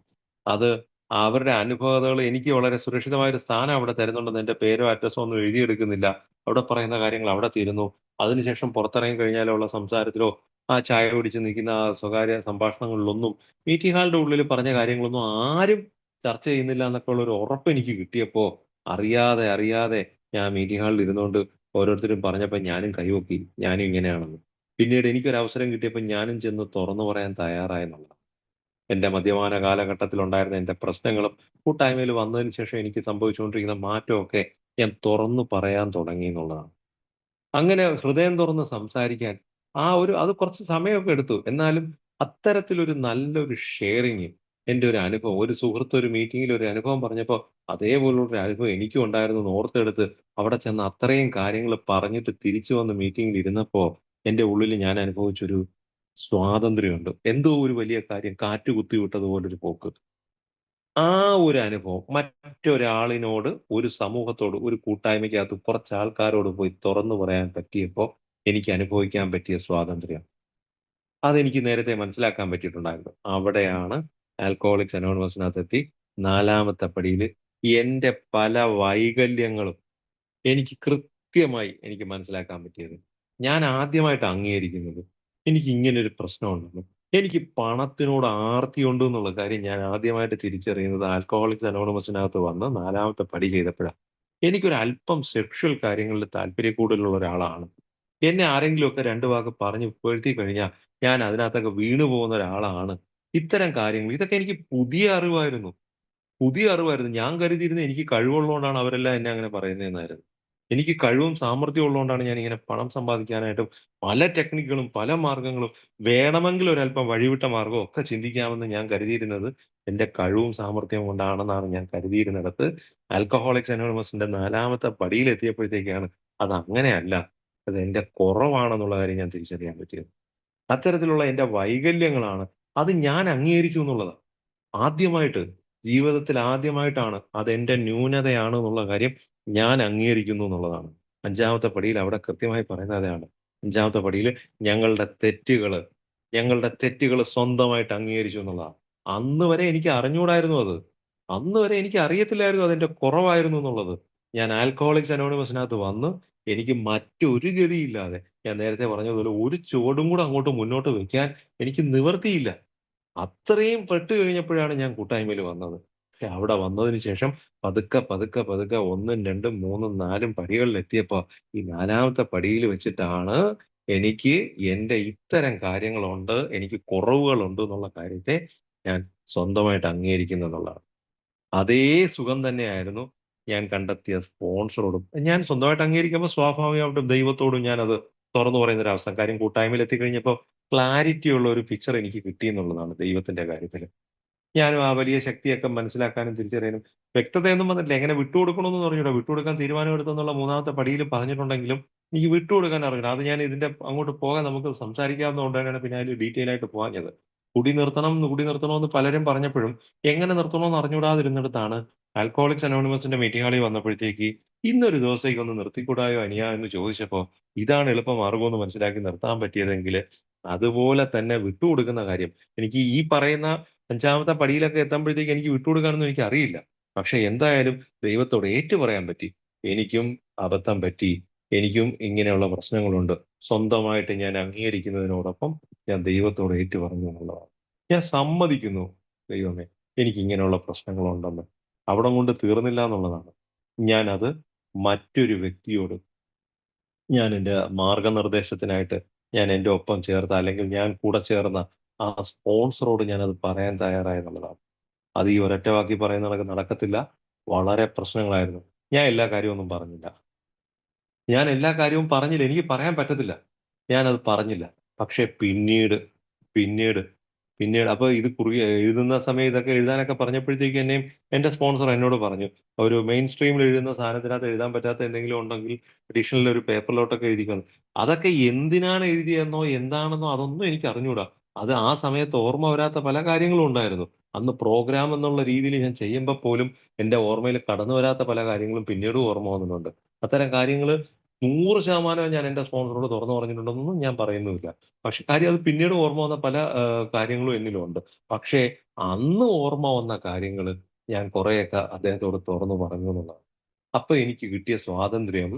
അത് അവരുടെ അനുഭവതകൾ എനിക്ക് വളരെ സുരക്ഷിതമായ ഒരു സ്ഥാനം അവിടെ തരുന്നുണ്ടെന്ന് എന്റെ പേരോ അഡ്രസ്സോ ഒന്നും എഴുതിയെടുക്കുന്നില്ല. അവിടെ പറയുന്ന കാര്യങ്ങൾ അവിടെ തീരുന്നു. അതിനുശേഷം പുറത്തിറങ്ങി കഴിഞ്ഞാലുള്ള സംസാരത്തിലോ ആ ചായ കുടിച്ച് നിൽക്കുന്ന ആ സ്വകാര്യ സംഭാഷണങ്ങളിലൊന്നും മീറ്റിംഗ് ഹാളിന്റെ ഉള്ളിൽ പറഞ്ഞ കാര്യങ്ങളൊന്നും ആരും ചർച്ച ചെയ്യുന്നില്ല എന്നൊക്കെ ഉള്ള ഒരു ഉറപ്പ് എനിക്ക് കിട്ടിയപ്പോ അറിയാതെ അറിയാതെ ഞാൻ മീറ്റിംഗ് ഹാളിൽ ഇരുന്നുകൊണ്ട് ഓരോരുത്തരും പറഞ്ഞപ്പോ ഞാനും കൈവക്കി ഞാനും ഇങ്ങനെയാണെന്ന്. പിന്നീട് എനിക്കൊരു അവസരം കിട്ടിയപ്പോൾ ഞാനും ചെന്ന് തുറന്നു പറയാൻ തയ്യാറായെന്നുള്ളതാണ്. എന്റെ മദ്യപാന കാലഘട്ടത്തിൽ ഉണ്ടായിരുന്ന എന്റെ പ്രശ്നങ്ങളും കൂട്ടായ്മയിൽ വന്നതിന് ശേഷം എനിക്ക് സംഭവിച്ചുകൊണ്ടിരിക്കുന്ന മാറ്റമൊക്കെ ഞാൻ തുറന്നു പറയാൻ തുടങ്ങി എന്നുള്ളതാണ്. അങ്ങനെ ഹൃദയം തുറന്ന് സംസാരിക്കാൻ അത് കുറച്ച് സമയമൊക്കെ എടുത്തു. എന്നാലും അത്തരത്തിലൊരു നല്ലൊരു ഷെയറിങ് എന്റെ ഒരു അനുഭവം ഒരു സുഹൃത്ത് ഒരു മീറ്റിംഗിൽ ഒരു അനുഭവം പറഞ്ഞപ്പോ അതേപോലുള്ളൊരു അനുഭവം എനിക്കും ഉണ്ടായിരുന്നെന്ന് ഓർത്തെടുത്ത് അവിടെ ചെന്ന് അത്രയും കാര്യങ്ങൾ പറഞ്ഞിട്ട് തിരിച്ചു വന്ന് മീറ്റിംഗിൽ ഇരുന്നപ്പോ എന്റെ ഉള്ളിൽ ഞാൻ അനുഭവിച്ചൊരു സ്വാതന്ത്ര്യമുണ്ട്. എന്തോ ഒരു വലിയ കാര്യം കാറ്റ് കുത്തിവിട്ടതുപോലൊരു പോക്ക്. ആ ഒരു അനുഭവം മറ്റൊരാളിനോട്, ഒരു സമൂഹത്തോട്, ഒരു കൂട്ടായ്മയ്ക്കകത്ത് കുറച്ച് ആൾക്കാരോട് പോയി തുറന്നു പറയാൻ പറ്റിയപ്പോ എനിക്ക് അനുഭവിക്കാൻ പറ്റിയ സ്വാതന്ത്ര്യം. അതെനിക്ക് നേരത്തെ മനസ്സിലാക്കാൻ പറ്റിയിട്ടുണ്ടായിരുന്നു. അവിടെയാണ് ആൽക്കഹോളിക്സ് അനോണിമസിനകത്തെത്തി 4-മത്തെ പടിയില് എന്റെ പല വൈകല്യങ്ങളും എനിക്ക് കൃത്യമായി മനസ്സിലാക്കാൻ പറ്റിയത്. ഞാൻ ആദ്യമായിട്ട് അംഗീകരിക്കുന്നത് എനിക്ക് ഇങ്ങനൊരു പ്രശ്നമുണ്ടെന്നും, എനിക്ക് പണത്തിനോട് ആർത്തിയുണ്ട് എന്നുള്ള കാര്യം ഞാൻ ആദ്യമായിട്ട് തിരിച്ചറിയുന്നത് ആൽക്കഹോളിക്സ് അനോണിമസിനകത്ത് വന്ന് 4-മത്തെ പടി ചെയ്തപ്പോഴാ. എനിക്കൊരു അല്പം സെക്ഷൽ കാര്യങ്ങളിൽ താല്പര്യക്കൂടുതലുള്ള ഒരാളാണ്. എന്നെ ആരെങ്കിലുമൊക്കെ 2 വാക്ക് പറഞ്ഞ് പുകഴ്ത്തി കഴിഞ്ഞാൽ ഞാൻ അതിനകത്തൊക്കെ വീണു പോകുന്ന ഒരാളാണ്. ഇത്തരം കാര്യങ്ങൾ ഇതൊക്കെ എനിക്ക് പുതിയ അറിവായിരുന്നു. ഞാൻ കരുതിയിരുന്നത് എനിക്ക് കഴിവുള്ളതുകൊണ്ടാണ് അവരെല്ലാം എന്നെ അങ്ങനെ പറയുന്നതെന്നായിരുന്നു. എനിക്ക് കഴിവും സാമർത്ഥ്യവും ഉള്ളതുകൊണ്ടാണ് ഞാനിങ്ങനെ പണം സമ്പാദിക്കാനായിട്ടും പല ടെക്നിക്കുകളും, പല മാർഗ്ഗങ്ങളും വേണമെങ്കിൽ ഒരല്പം വഴിവിട്ട മാർഗ്ഗവും ഒക്കെ ചിന്തിക്കാമെന്ന് ഞാൻ കരുതിയിരുന്നത് എന്റെ കഴിവും സാമർത്ഥ്യവും കൊണ്ടാണെന്നാണ് ഞാൻ കരുതിയിരുന്നിടത്ത് ആൽക്കഹോളിക്സ് അനോണിമസിന്റെ 4-മത്തെ പടിയിലെത്തിയപ്പോഴത്തേക്കാണ് അതങ്ങനെയല്ല. അത് എന്റെ കുറവാണെന്നുള്ള കാര്യം ഞാൻ തിരിച്ചറിയാൻ പറ്റിയത്. അത്തരത്തിലുള്ള എന്റെ വൈകല്യങ്ങളാണ്. അത് ഞാൻ അംഗീകരിച്ചു എന്നുള്ളതാ. ആദ്യമായിട്ട് ജീവിതത്തിൽ ആദ്യമായിട്ടാണ് അതെന്റെ ന്യൂനതയാണ് എന്നുള്ള കാര്യം ഞാൻ അംഗീകരിക്കുന്നു എന്നുള്ളതാണ്. 5-മത്തെ പടിയിൽ അവിടെ കൃത്യമായി പറയുന്നത് അതാണ്. 5-മത്തെ പടിയില് ഞങ്ങളുടെ തെറ്റുകള് ഞങ്ങളുടെ തെറ്റുകള് സ്വന്തമായിട്ട് അംഗീകരിച്ചു എന്നുള്ളതാണ്. അന്ന് വരെ എനിക്ക് അറിഞ്ഞൂടായിരുന്നു അത്. അന്ന് വരെ എനിക്ക് അറിയത്തില്ലായിരുന്നു അതെന്റെ കുറവായിരുന്നു എന്നുള്ളത്. ഞാൻ ആൽക്കഹോളിക്സ് അനോണിമസിനകത്ത് വന്ന് എനിക്ക് മറ്റൊരു ഗതിയില്ലാതെ ഞാൻ നേരത്തെ പറഞ്ഞതുപോലെ ഒരു ചുവടും കൂടെ അങ്ങോട്ട് മുന്നോട്ട് വെക്കാൻ എനിക്ക് നിവർത്തിയില്ല. അത്രയും പെട്ട് കഴിഞ്ഞപ്പോഴാണ് ഞാൻ കൂട്ടായ്മയിൽ വന്നത്. പക്ഷെ അവിടെ വന്നതിന് ശേഷം പതുക്കെ 1ഉം 2ഉം 3ഉം 4ഉം പടികളിലെത്തിയപ്പോ ഈ 4-മത്തെ പടിയിൽ വെച്ചിട്ടാണ് എനിക്ക് എന്റെ ഇത്തരം കാര്യങ്ങളുണ്ട്, എനിക്ക് കുറവുകളുണ്ട് എന്നുള്ള കാര്യത്തെ ഞാൻ സ്വന്തമായിട്ട് അംഗീകരിക്കുന്നു എന്നുള്ളതാണ്. അതേ സുഖം തന്നെയായിരുന്നു ഞാൻ കണ്ടെത്തിയ സ്പോൺസറോടും. ഞാൻ സ്വന്തമായിട്ട് അംഗീകരിക്കുമ്പോൾ സ്വാഭാവികമായിട്ടും ദൈവത്തോടും ഞാനത് തുറന്നു പറയുന്ന ഒരു അവസ്ഥ. കാര്യം കൂട്ടായ്മയിൽ എത്തിക്കഴിഞ്ഞപ്പോ ക്ലാരിറ്റി ഉള്ള ഒരു പിക്ചർ എനിക്ക് കിട്ടി എന്നുള്ളതാണ് ദൈവത്തിന്റെ കാര്യത്തില്. ഞാനും ആ വലിയ ശക്തിയൊക്കെ മനസ്സിലാക്കാനും തിരിച്ചറിയാനും വ്യക്തതയൊന്നും വന്നിട്ടില്ല. എങ്ങനെ വിട്ടുകൊടുക്കണമെന്ന് അറിഞ്ഞൂടാ. വിട്ടുകൊടുക്കാൻ തീരുമാനമെടുത്തെന്നുള്ള 3-മത്തെ പടിയിൽ പറഞ്ഞിട്ടുണ്ടെങ്കിലും എനിക്ക് വിട്ടുകൊടുക്കാൻ അറിഞ്ഞൂടാ. അത് ഞാൻ ഇതിന്റെ അങ്ങോട്ട് പോകാൻ നമുക്ക് സംസാരിക്കാവുന്നത് കൊണ്ടാണ് പിന്നെ അതിൽ ഡീറ്റെയിൽ ആയിട്ട് പോകാഞ്ഞത്. കുടി നിർത്തണമെന്ന് പലരും പറഞ്ഞപ്പോഴും എങ്ങനെ നിർത്തണമെന്ന് അറിഞ്ഞൂടാതിരുന്നിടത്താണ് ആൽക്കഹോളിക്സ് അനോണിമസിന്റെ മീറ്റിംഗ് ഹാളിൽ വന്നപ്പോഴത്തേക്ക് ഇന്നൊരു ദിവസത്തേക്ക് ഒന്ന് നിർത്തിക്കൂടായോ അനിയാ എന്ന് ചോദിച്ചപ്പോ ഇതാണ് എളുപ്പ മാർഗ്ഗമെന്ന് മനസ്സിലാക്കി നിർത്താൻ പറ്റിയതെങ്കിൽ അതുപോലെ തന്നെ വിട്ടുകൊടുക്കുന്ന കാര്യം എനിക്ക് ഈ പറയുന്ന 5-മത്തെ പടിയിലൊക്കെ എത്തുമ്പോഴത്തേക്ക് എനിക്ക് വിട്ടുകൊടുക്കാനൊന്നും എനിക്കറിയില്ല. പക്ഷെ എന്തായാലും ദൈവത്തോട് ഏറ്റുപറയാൻ പറ്റി. എനിക്കും അബദ്ധം പറ്റി. എനിക്കും ഇങ്ങനെയുള്ള പ്രശ്നങ്ങളുണ്ട്. സ്വന്തമായിട്ട് ഞാൻ അംഗീകരിക്കുന്നതിനോടൊപ്പം ഞാൻ ദൈവത്തോട് ഏറ്റുപറഞ്ഞു എന്നുള്ളതാണ്. ഞാൻ സമ്മതിക്കുന്നു ദൈവമേ എനിക്ക് ഇങ്ങനെയുള്ള പ്രശ്നങ്ങളുണ്ടെന്ന്. അവിടം കൊണ്ട് തീർന്നില്ല എന്നുള്ളതാണ്. ഞാനത് മറ്റൊരു വ്യക്തിയോട് ഞാൻ എന്റെ മാർഗനിർദ്ദേശത്തിനായിട്ട് ഞാൻ എന്റെ ഒപ്പം ചേർത്ത അല്ലെങ്കിൽ ഞാൻ കൂടെ ചേർന്ന ആ സ്പോൺസറോട് ഞാനത് പറയാൻ തയ്യാറായെന്നുള്ളതാണ്. അത് ഈ ഒരൊറ്റ വാക്കി പറയുന്ന കണക്ക് നടക്കത്തില്ല. വളരെ പ്രശ്നങ്ങളായിരുന്നു. ഞാൻ എല്ലാ കാര്യമൊന്നും പറഞ്ഞില്ല. ഞാൻ എല്ലാ കാര്യവും പറഞ്ഞില്ല. എനിക്ക് പറയാൻ പറ്റത്തില്ല. ഞാനത് പറഞ്ഞില്ല. പക്ഷേ പിന്നീട് പിന്നീട് അപ്പൊ ഇത് എഴുതുന്ന സമയം ഇതൊക്കെ എഴുതാനൊക്കെ പറഞ്ഞപ്പോഴത്തേക്ക് എന്നെയും എന്റെ സ്പോൺസർ എന്നോട് പറഞ്ഞു. ഒരു മെയിൻ സ്ട്രീമിൽ എഴുതുന്ന സാധനത്തിനകത്ത് എഴുതാൻ പറ്റാത്ത എന്തെങ്കിലും ഉണ്ടെങ്കിൽ അഡീഷണൽ ഒരു പേപ്പറിലോട്ടൊക്കെ എഴുതിക്കോന്ന്. അതൊക്കെ എന്തിനാണ് എഴുതിയെന്നോ എന്താണെന്നോ അതൊന്നും എനിക്ക് അറിഞ്ഞൂടാ. അത് ആ സമയത്ത് ഓർമ്മ വരാത്ത പല കാര്യങ്ങളും ഉണ്ടായിരുന്നു. അന്ന് പ്രോഗ്രാം എന്നുള്ള രീതിയിൽ ഞാൻ ചെയ്യുമ്പോൾ പോലും എന്റെ ഓർമ്മയിൽ കടന്നു വരാത്ത പല കാര്യങ്ങളും പിന്നീടും ഓർമ്മ വന്നിട്ടുണ്ട്. അത്തരം കാര്യങ്ങള് 100% ഞാൻ എന്റെ സ്പോൺസറോട് തുറന്നു പറഞ്ഞിട്ടുണ്ടെന്നൊന്നും ഞാൻ പറയുന്നുമില്ല. പക്ഷെ കാര്യം അത് പിന്നീട് ഓർമ്മ വന്ന പല കാര്യങ്ങളും എന്നിലുണ്ട്. പക്ഷേ അന്ന് ഓർമ്മ വന്ന കാര്യങ്ങള് ഞാൻ കുറെയൊക്കെ അദ്ദേഹത്തോട് തുറന്നു പറഞ്ഞു എന്നുള്ളതാണ്. അപ്പൊ എനിക്ക് കിട്ടിയ സ്വാതന്ത്ര്യം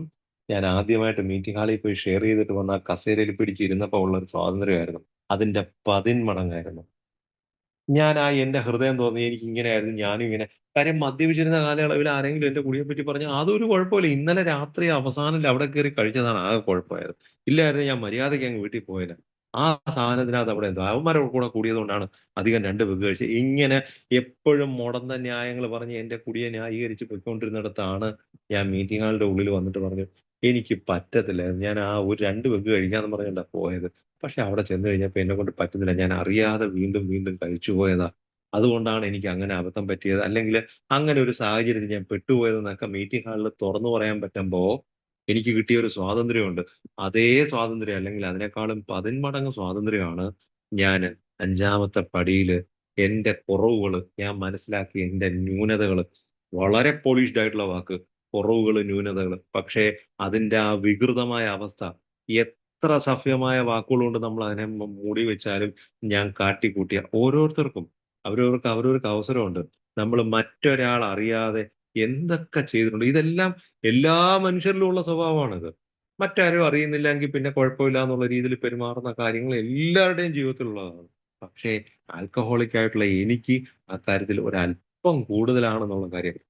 ഞാൻ ആദ്യമായിട്ട് മീറ്റിംഗ് ഹാളിൽ പോയി ഷെയർ ചെയ്തിട്ട് വന്ന ആ കസേരയിൽ പിടിച്ചിരുന്നപ്പോൾ ഉള്ള ഒരു സ്വാതന്ത്ര്യമായിരുന്നു അതിന്റെ 10 മടങ്ങായിരുന്നു. ഞാൻ എന്റെ ഹൃദയം തോന്നി എനിക്ക് ഇങ്ങനെയായിരുന്നു ഞാനും ഇങ്ങനെ. കാര്യം മദ്യപിച്ചിരുന്ന കാലയളവിൽ ആരെങ്കിലും എന്റെ കുടിയെ പറ്റി പറഞ്ഞാൽ അതൊരു കുഴപ്പമില്ല. ഇന്നലെ രാത്രി അവസാനം അവിടെ കയറി കഴിച്ചതാണ് ആകെ കുഴപ്പമായത്. ഇല്ലായിരുന്നു ഞാൻ മര്യാദയ്ക്ക് അങ്ങ് വീട്ടിൽ പോയേനെ. ആ സാധനത്തിനകത്ത് അവിടെ എന്തോ അവന്മാരുടെ കൂടെ കൂടിയത് കൊണ്ടാണ് അധികം 2 പെഗ് കഴിച്ചത്. ഇങ്ങനെ എപ്പോഴും മുടന്ന ന്യായങ്ങൾ പറഞ്ഞ് എന്റെ കുടിയെ ന്യായീകരിച്ച് പൊയ്ക്കൊണ്ടിരുന്നിടത്താണ് ഞാൻ മീറ്റിംഗ് ഹാളിന്റെ ഉള്ളിൽ വന്നിട്ട് പറഞ്ഞു എനിക്ക് പറ്റത്തില്ല. ഞാൻ ഒരു 2 പെഗ് കഴിക്കാന്ന് പറഞ്ഞുകൊണ്ടാ പോയത്. പക്ഷെ അവിടെ ചെന്ന് കഴിഞ്ഞപ്പോ എന്നെ കൊണ്ട് പറ്റുന്നില്ല. ഞാൻ അറിയാതെ വീണ്ടും വീണ്ടും കഴിച്ചു പോയതാ. അതുകൊണ്ടാണ് എനിക്ക് അങ്ങനെ അബദ്ധം പറ്റിയത്. അല്ലെങ്കിൽ അങ്ങനെ ഒരു സാഹചര്യത്തിൽ ഞാൻ പെട്ടുപോയതെന്നൊക്കെ മീറ്റിംഗ് ഹാളിൽ തുറന്നു പറയാൻ പറ്റുമ്പോ എനിക്ക് കിട്ടിയ ഒരു സ്വാതന്ത്ര്യമുണ്ട്. അതേ സ്വാതന്ത്ര്യം അല്ലെങ്കിൽ അതിനേക്കാളും 10 മടങ്ങ് സ്വാതന്ത്ര്യമാണ് ഞാൻ 5ാമത്തെ പടിയില് എന്റെ കുറവുകള് ഞാൻ മനസ്സിലാക്കി എന്റെ ന്യൂനതകള് വളരെ പോളിഷ്ഡ് ആയിട്ടുള്ള വാക്ക് കുറവുകള് ന്യൂനതകള്. പക്ഷേ അതിന്റെ ആ വികൃതമായ അവസ്ഥ എത്ര സഭ്യമായ വാക്കുകൾ കൊണ്ട് നമ്മൾ അതിനെ മൂടി വെച്ചാലും ഞാൻ കാട്ടിക്കൂട്ടിയ ഓരോരുത്തർക്കും അവരവർക്ക് അവസരമുണ്ട്. നമ്മൾ മറ്റൊരാൾ അറിയാതെ എന്തൊക്കെ ചെയ്തിട്ടുണ്ട്. ഇതെല്ലാം എല്ലാ മനുഷ്യരിലും ഉള്ള സ്വഭാവമാണിത്. മറ്റാരും അറിയുന്നില്ലെങ്കിൽ പിന്നെ കുഴപ്പമില്ല എന്നുള്ള രീതിയിൽ പെരുമാറുന്ന കാര്യങ്ങൾ എല്ലാവരുടെയും ജീവിതത്തിലുള്ളതാണ്. പക്ഷേ ആൽക്കഹോളിക് ആയിട്ടുള്ള എനിക്ക് ആ കാര്യത്തിൽ ഒരല്പം കൂടുതലാണെന്നുള്ള കാര്യം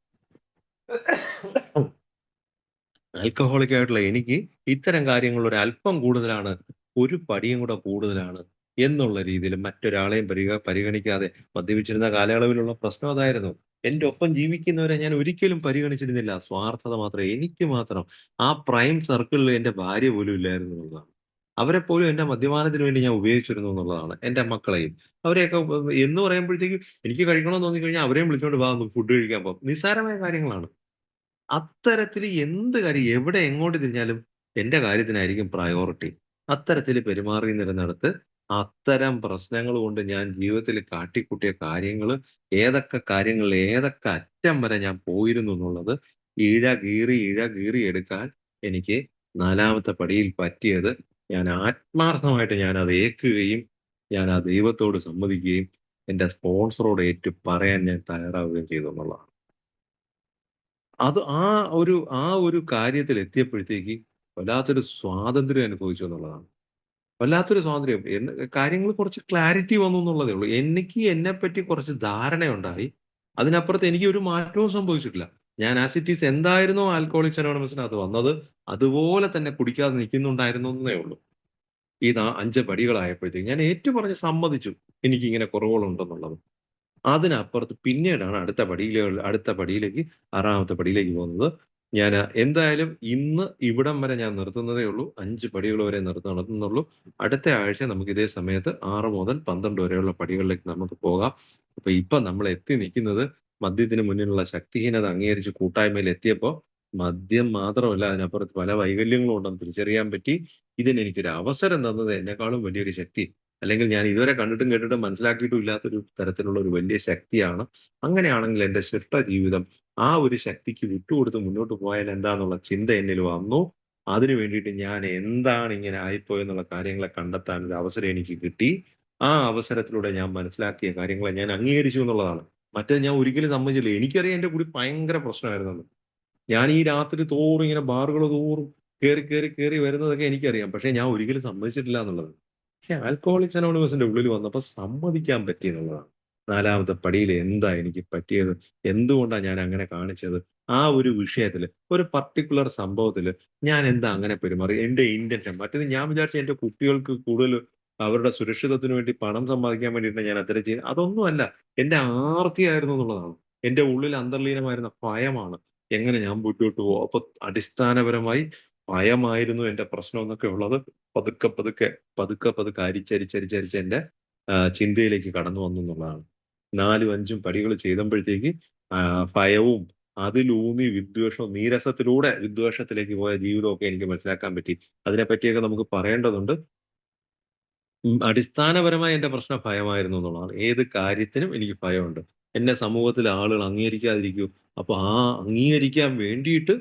ആൽക്കഹോളിക് ആയിട്ടുള്ള എനിക്ക് ഇത്തരം കാര്യങ്ങൾ ഒരു അല്പം കൂടുതലാണ്, ഒരു പടിയും കൂടെ കൂടുതലാണ് എന്നുള്ള രീതിയിൽ മറ്റൊരാളെയും പരിഗണിക്കാതെ മദ്യപിച്ചിരുന്ന കാലയളവിലുള്ള പ്രശ്നം അതായിരുന്നു. എന്റെ ഒപ്പം ജീവിക്കുന്നവരെ ഞാൻ ഒരിക്കലും പരിഗണിച്ചിരുന്നില്ല. സ്വാർത്ഥത മാത്രം, എനിക്ക് മാത്രം. ആ പ്രൈം സർക്കിളിൽ എന്റെ ഭാര്യ പോലും ഇല്ലായിരുന്നു എന്നുള്ളതാണ്. അവരെ പോലും എന്റെ മദ്യപാനത്തിന് വേണ്ടി ഞാൻ ഉപയോഗിച്ചിരുന്നു എന്നുള്ളതാണ്. എന്റെ മക്കളെയും അവരെയൊക്കെ എന്ന് പറയുമ്പോഴത്തേക്കും എനിക്ക് കഴിക്കണമെന്ന് തോന്നിക്കഴിഞ്ഞാൽ അവരെയും വിളിച്ചോണ്ട് വാ ഫുഡ് കഴിക്കാൻ പോകും. നിസ്സാരമായ കാര്യങ്ങളാണ്. അത്തരത്തില് എന്ത് കാര്യം എവിടെ എങ്ങോട്ട് തിരിഞ്ഞാലും എന്റെ കാര്യത്തിനായിരിക്കും പ്രയോറിറ്റി. അത്തരത്തില് പെരുമാറിയിരുന്നിടത്ത് അത്തരം പ്രശ്നങ്ങൾ കൊണ്ട് ഞാൻ ജീവിതത്തിൽ കാട്ടിക്കൂട്ടിയ കാര്യങ്ങള് ഏതൊക്കെ കാര്യങ്ങളിൽ ഏതൊക്കെ അറ്റം വരെ ഞാൻ പോയിരുന്നു എന്നുള്ളത് ഇഴ കീറി എടുക്കാൻ എനിക്ക് 4ാമത്തെ പടിയിൽ പറ്റിയത് ഞാൻ ആത്മാർത്ഥമായിട്ട് ഞാൻ അത് ഏൽക്കുകയും ഞാൻ ആ ദൈവത്തോട് സമ്മതിക്കുകയും എന്റെ സ്പോൺസറോട് ഏറ്റു പറയാൻ ഞാൻ തയ്യാറാവുകയും ചെയ്തു എന്നുള്ളതാണ്. അത് ആ ഒരു കാര്യത്തിൽ എത്തിയപ്പോഴത്തേക്ക് വല്ലാത്തൊരു സ്വാതന്ത്ര്യം അനുഭവിച്ചു എന്നുള്ളതാണ്. വല്ലാത്തൊരു സ്വാതന്ത്ര്യം. കാര്യങ്ങൾ കുറച്ച് ക്ലാരിറ്റി വന്നു എന്നുള്ളതേ ഉള്ളൂ. എനിക്ക് എന്നെപ്പറ്റി കുറച്ച് ധാരണയുണ്ടായി. അതിനപ്പുറത്ത് എനിക്ക് ഒരു മാറ്റവും സംഭവിച്ചിട്ടില്ല. ഞാൻ ആസ് ഇറ്റ് ഈസ് എന്തായിരുന്നോ ആൽക്കഹോളിക്സ് അനോണിമസിനകത്ത് വന്നത്, അതുപോലെ തന്നെ കുടിക്കാതെ നിൽക്കുന്നുണ്ടായിരുന്നു എന്നേ ഉള്ളൂ. ഈ 5 പടികളായപ്പോഴത്തേക്ക് ഞാൻ ഏറ്റുപറഞ്ഞ് സമ്മതിച്ചു. എനിക്കിങ്ങനെ കുറവുകളുണ്ടെന്നുള്ളത്. അതിനപ്പുറത്ത് പിന്നീടാണ് അടുത്ത പടിയിലേക്ക് 6ാമത്തെ പടിയിലേക്ക് പോകുന്നത്. ഞാന് എന്തായാലും ഇന്ന് ഇവിടം വരെ ഞാൻ നിർത്തുന്നതേ ഉള്ളൂ. 5 പടികൾ വരെ നടത്തുന്നുള്ളൂ. അടുത്ത ആഴ്ച നമുക്ക് ഇതേ സമയത്ത് 6 മുതൽ 12 വരെയുള്ള പടികളിലേക്ക് നമുക്ക് പോകാം. അപ്പൊ ഇപ്പൊ നമ്മൾ എത്തി നിൽക്കുന്നത് മദ്യത്തിന് മുന്നിലുള്ള ശക്തിഹീനത അംഗീകരിച്ച് കൂട്ടായ്മയിൽ എത്തിയപ്പോ മദ്യം മാത്രമല്ല അതിനപ്പുറത്ത് പല വൈകല്യങ്ങളും ഉണ്ടെന്ന് തിരിച്ചറിയാൻ പറ്റി. ഇതിന് എനിക്കൊരു അവസരം തന്നത് എന്നെക്കാളും വലിയൊരു ശക്തി അല്ലെങ്കിൽ ഞാൻ ഇതുവരെ കണ്ടിട്ടും കേട്ടിട്ടും മനസ്സിലാക്കിയിട്ടും ഇല്ലാത്തൊരു തരത്തിലുള്ള ഒരു വലിയ ശക്തിയാണ്. അങ്ങനെയാണെങ്കിൽ എന്റെ ശിഷ്ട ജീവിതം ആ ഒരു ശക്തിക്ക് വിട്ടുകൊടുത്ത് മുന്നോട്ട് പോയാൽ എന്താന്നുള്ള ചിന്ത എന്നിൽ വന്നു. അതിനു വേണ്ടിയിട്ട് ഞാൻ എന്താണ് ഇങ്ങനെ ആയിപ്പോയെന്നുള്ള കാര്യങ്ങളെ കണ്ടെത്താൻ ഒരു അവസരം എനിക്ക് കിട്ടി. ആ അവസരത്തിലൂടെ ഞാൻ മനസ്സിലാക്കിയ കാര്യങ്ങളെ ഞാൻ അംഗീകരിച്ചു എന്നുള്ളതാണ്. മറ്റേത് ഞാൻ ഒരിക്കലും സമ്മതിച്ചില്ല. എനിക്കറിയാം എന്റെ കൂടി ഭയങ്കര പ്രശ്നമായിരുന്നെന്ന്. ഞാൻ ഈ രാത്രി തോറും ഇങ്ങനെ ബാറുകൾ തോറും കേറി വരുന്നതൊക്കെ എനിക്കറിയാം. പക്ഷെ ഞാൻ ഒരിക്കലും സമ്മതിച്ചിട്ടില്ല എന്നുള്ളത്. പക്ഷെ ആൽക്കഹോളിക്സ് അനോണിമസിന്റെ ഉള്ളിൽ വന്നപ്പോ സമ്മതിക്കാൻ പറ്റി എന്നുള്ളതാണ്. 4ാമത്തെ പടിയിൽ എന്താ എനിക്ക് പറ്റിയത്? എന്തുകൊണ്ടാണ് ഞാൻ അങ്ങനെ കാണിച്ചത്? ആ ഒരു വിഷയത്തില്, ഒരു പർട്ടിക്കുലർ സംഭവത്തില് ഞാൻ എന്താ അങ്ങനെ പെരുമാറി? എന്റെ ഇന്റൻഷൻ മറ്റേത് ഞാൻ വിചാരിച്ച എന്റെ കുട്ടികൾക്ക് കൂടുതൽ അവരുടെ സുരക്ഷിതത്വത്തിന് വേണ്ടി പണം സമ്പാദിക്കാൻ വേണ്ടിയിട്ടാണ് ഞാൻ അത്തരം ചെയ്യുന്നത്. അതൊന്നുമല്ല. എന്റെ ആർത്തിയായിരുന്നു എന്നുള്ളതാണ്. എന്റെ ഉള്ളിൽ അന്തർലീനമായിരുന്ന ഭയമാണ്. എങ്ങനെ ഞാൻ മുന്നോട്ട് പോകും? അപ്പൊ അടിസ്ഥാനപരമായി ഭയമായിരുന്നു എന്റെ പ്രശ്നം എന്നൊക്കെ ഉള്ളത് പതുക്കെ പതുക്കെ പതുക്കെ അരിച്ചരിച്ചരിച്ചരിച്ച് എന്റെ ചിന്തയിലേക്ക് കടന്നു വന്നു എന്നുള്ളതാണ്. 4ഉം 5ഉം പടികൾ ചെയ്തപ്പോഴത്തേക്ക് ഭയവും അതിലൂന്നി വിദ്വേഷവും നീരസത്തിലൂടെ വിദ്വേഷത്തിലേക്ക് പോയ ജീവിതമൊക്കെ എനിക്ക് മനസ്സിലാക്കാൻ പറ്റി. അതിനെപ്പറ്റിയൊക്കെ നമുക്ക് പറയേണ്ടതുണ്ട്. അടിസ്ഥാനപരമായി എന്റെ പ്രശ്നം ഭയമായിരുന്നു എന്നുള്ളതാണ്. ഏത് കാര്യത്തിനും എനിക്ക് ഭയമുണ്ട്. എന്നെ സമൂഹത്തിലെ ആളുകൾ അംഗീകരിക്കാതിരിക്കൂ. അപ്പൊ ആ അംഗീകരിക്കാൻ വേണ്ടിയിട്ട്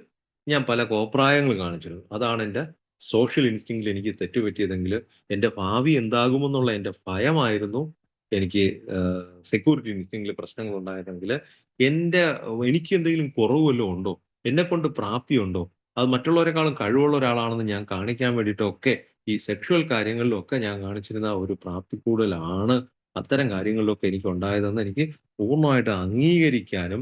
ഞാൻ പല കോപ്രായങ്ങൾ കാണിച്ചിരുന്നു. അതാണ് എന്റെ സോഷ്യൽ ഇൻസ്റ്റിങ്ക്റ്റിൽ എനിക്ക് തെറ്റുപറ്റിയതെങ്കിൽ എന്റെ ഭാവി എന്താകുമെന്നുള്ള എന്റെ ഭയമായിരുന്നു എനിക്ക് സെക്യൂരിറ്റി ഇൻസ്റ്റിങ്ക്റ്റിൽ പ്രശ്നങ്ങൾ ഉണ്ടായതെങ്കിൽ എനിക്ക് എന്തെങ്കിലും കുറവ് വല്ലതും ഉണ്ടോ? എന്നെക്കൊണ്ട് പ്രാപ്തിയുണ്ടോ? അത് മറ്റുള്ളവരെക്കാളും കഴിവുള്ള ഒരാളാണെന്ന് ഞാൻ കാണിക്കാൻ വേണ്ടിയിട്ടൊക്കെ ഈ സെക്ഷുവൽ കാര്യങ്ങളിലൊക്കെ ഞാൻ കാണിച്ചിരുന്ന ഒരു പ്രാപ്തി കൂടുതലാണ് അത്തരം കാര്യങ്ങളിലൊക്കെ എനിക്ക് ഉണ്ടായതെന്ന് എനിക്ക് പൂർണ്ണമായിട്ട് അംഗീകരിക്കാനും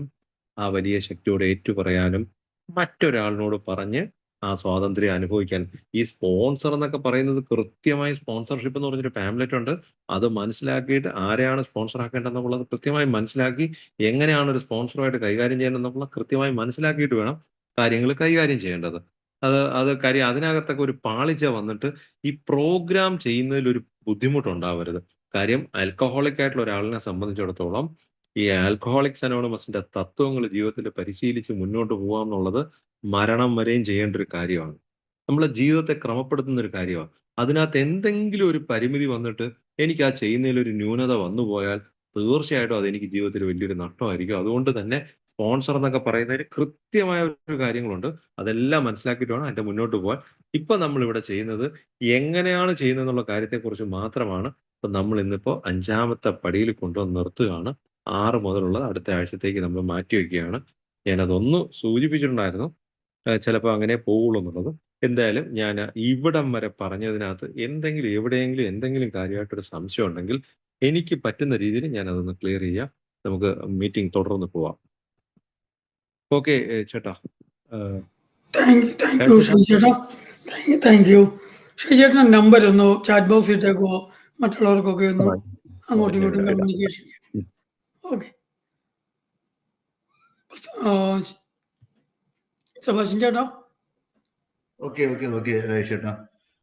ആ വലിയ ശക്തിയോട് ഏറ്റുപറയാനും മറ്റൊരാളിനോട് പറഞ്ഞ് ആ സ്വാതന്ത്ര്യം അനുഭവിക്കാൻ. ഈ സ്പോൺസർ എന്നൊക്കെ പറയുന്നത് കൃത്യമായി സ്പോൺസർഷിപ്പ് എന്ന് പറഞ്ഞൊരു പാംലെറ്റ് ഉണ്ട്. അത് മനസ്സിലാക്കിയിട്ട് ആരെയാണ് സ്പോൺസർ ആക്കേണ്ടതെന്നുള്ളത് കൃത്യമായി മനസ്സിലാക്കി എങ്ങനെയാണ് ഒരു സ്പോൺസറുമായിട്ട് കൈകാര്യം ചെയ്യേണ്ടതെന്നുള്ള കൃത്യമായി മനസ്സിലാക്കിയിട്ട് വേണം കാര്യങ്ങൾ കൈകാര്യം ചെയ്യേണ്ടത്. അത് കാര്യം അതിനകത്തൊക്കെ ഒരു പാളിച്ച വന്നിട്ട് ഈ പ്രോഗ്രാം ചെയ്യുന്നതിൽ ഒരു ബുദ്ധിമുട്ടുണ്ടാവരുത്. കാര്യം ആൽക്കഹോളിക് ആയിട്ടുള്ള ഒരാളിനെ സംബന്ധിച്ചിടത്തോളം ഈ ആൽക്കഹോളിക്സ് അനോണിമസിന്റെ തത്വങ്ങൾ ജീവിതത്തിൽ പരിശീലിച്ച് മുന്നോട്ട് പോകാം എന്നുള്ളത് മരണം വരെയും ചെയ്യേണ്ട ഒരു കാര്യമാണ്. നമ്മളെ ജീവിതത്തെ ക്രമപ്പെടുത്തുന്ന ഒരു കാര്യമാണ്. അതിനകത്ത് എന്തെങ്കിലും ഒരു പരിമിതി വന്നിട്ട് എനിക്ക് ആ ചെയ്യുന്നതിൽ ഒരു ന്യൂനത വന്നു പോയാൽ തീർച്ചയായിട്ടും അതെനിക്ക് ജീവിതത്തിൽ വലിയൊരു നഷ്ടമായിരിക്കും. അതുകൊണ്ട് തന്നെ സ്പോൺസർ എന്നൊക്കെ പറയുന്നതിന് കൃത്യമായ ഒരു കാര്യങ്ങളുണ്ട്. അതെല്ലാം മനസ്സിലാക്കിയിട്ട് വേണം അതിന്റെ മുന്നോട്ട് പോകാൻ. ഇപ്പൊ നമ്മൾ ഇവിടെ ചെയ്യുന്നത് എങ്ങനെയാണ് ചെയ്യുന്നത് എന്നുള്ള കാര്യത്തെക്കുറിച്ച് മാത്രമാണ്. ഇപ്പൊ നമ്മൾ ഇന്നിപ്പോ 5ാമത്തെ പടിയിൽ കൊണ്ടുവന്ന് നിർത്തുകയാണ്. 6 മുതലുള്ളത് അടുത്ത ആഴ്ചത്തേക്ക് നമ്മൾ മാറ്റി വെക്കുകയാണ്. ഞാനതൊന്ന് സൂചിപ്പിച്ചിട്ടുണ്ടായിരുന്നു. ചിലപ്പോൾ അങ്ങനെ പോവുള്ളൂ എന്നുള്ളത്. എന്തായാലും ഞാൻ ഇവിടം വരെ പറഞ്ഞതിനകത്ത് എവിടെയെങ്കിലും എന്തെങ്കിലും കാര്യമായിട്ടൊരു സംശയം ഉണ്ടെങ്കിൽ എനിക്ക് പറ്റുന്ന രീതിയിൽ ഞാൻ അതൊന്ന് ക്ലിയർ ചെയ്യാം. നമുക്ക് മീറ്റിംഗ് തുടർന്ന് പോവാം. ഓക്കെ ചേട്ടാ. താങ്ക് യു ശ്രീചേട്ടാ. Thank you. ശ്രീചേട്ടൻ്റെ നമ്പർ ഒന്ന് ചാറ്റ് ബോക്സിൽ ഇട്ടേക്കുമോ? മറ്റുള്ളവർക്കൊക്കെ ഒന്ന് അങ്ങോട്ടും ഇങ്ങോട്ടും കമ്മ്യൂണിക്കേഷൻ. ഓക്കെ. സെബാസ്റ്റ്യൻ ചേട്ടാ. ഓക്കെ രാജേഷ് ചേട്ടാ.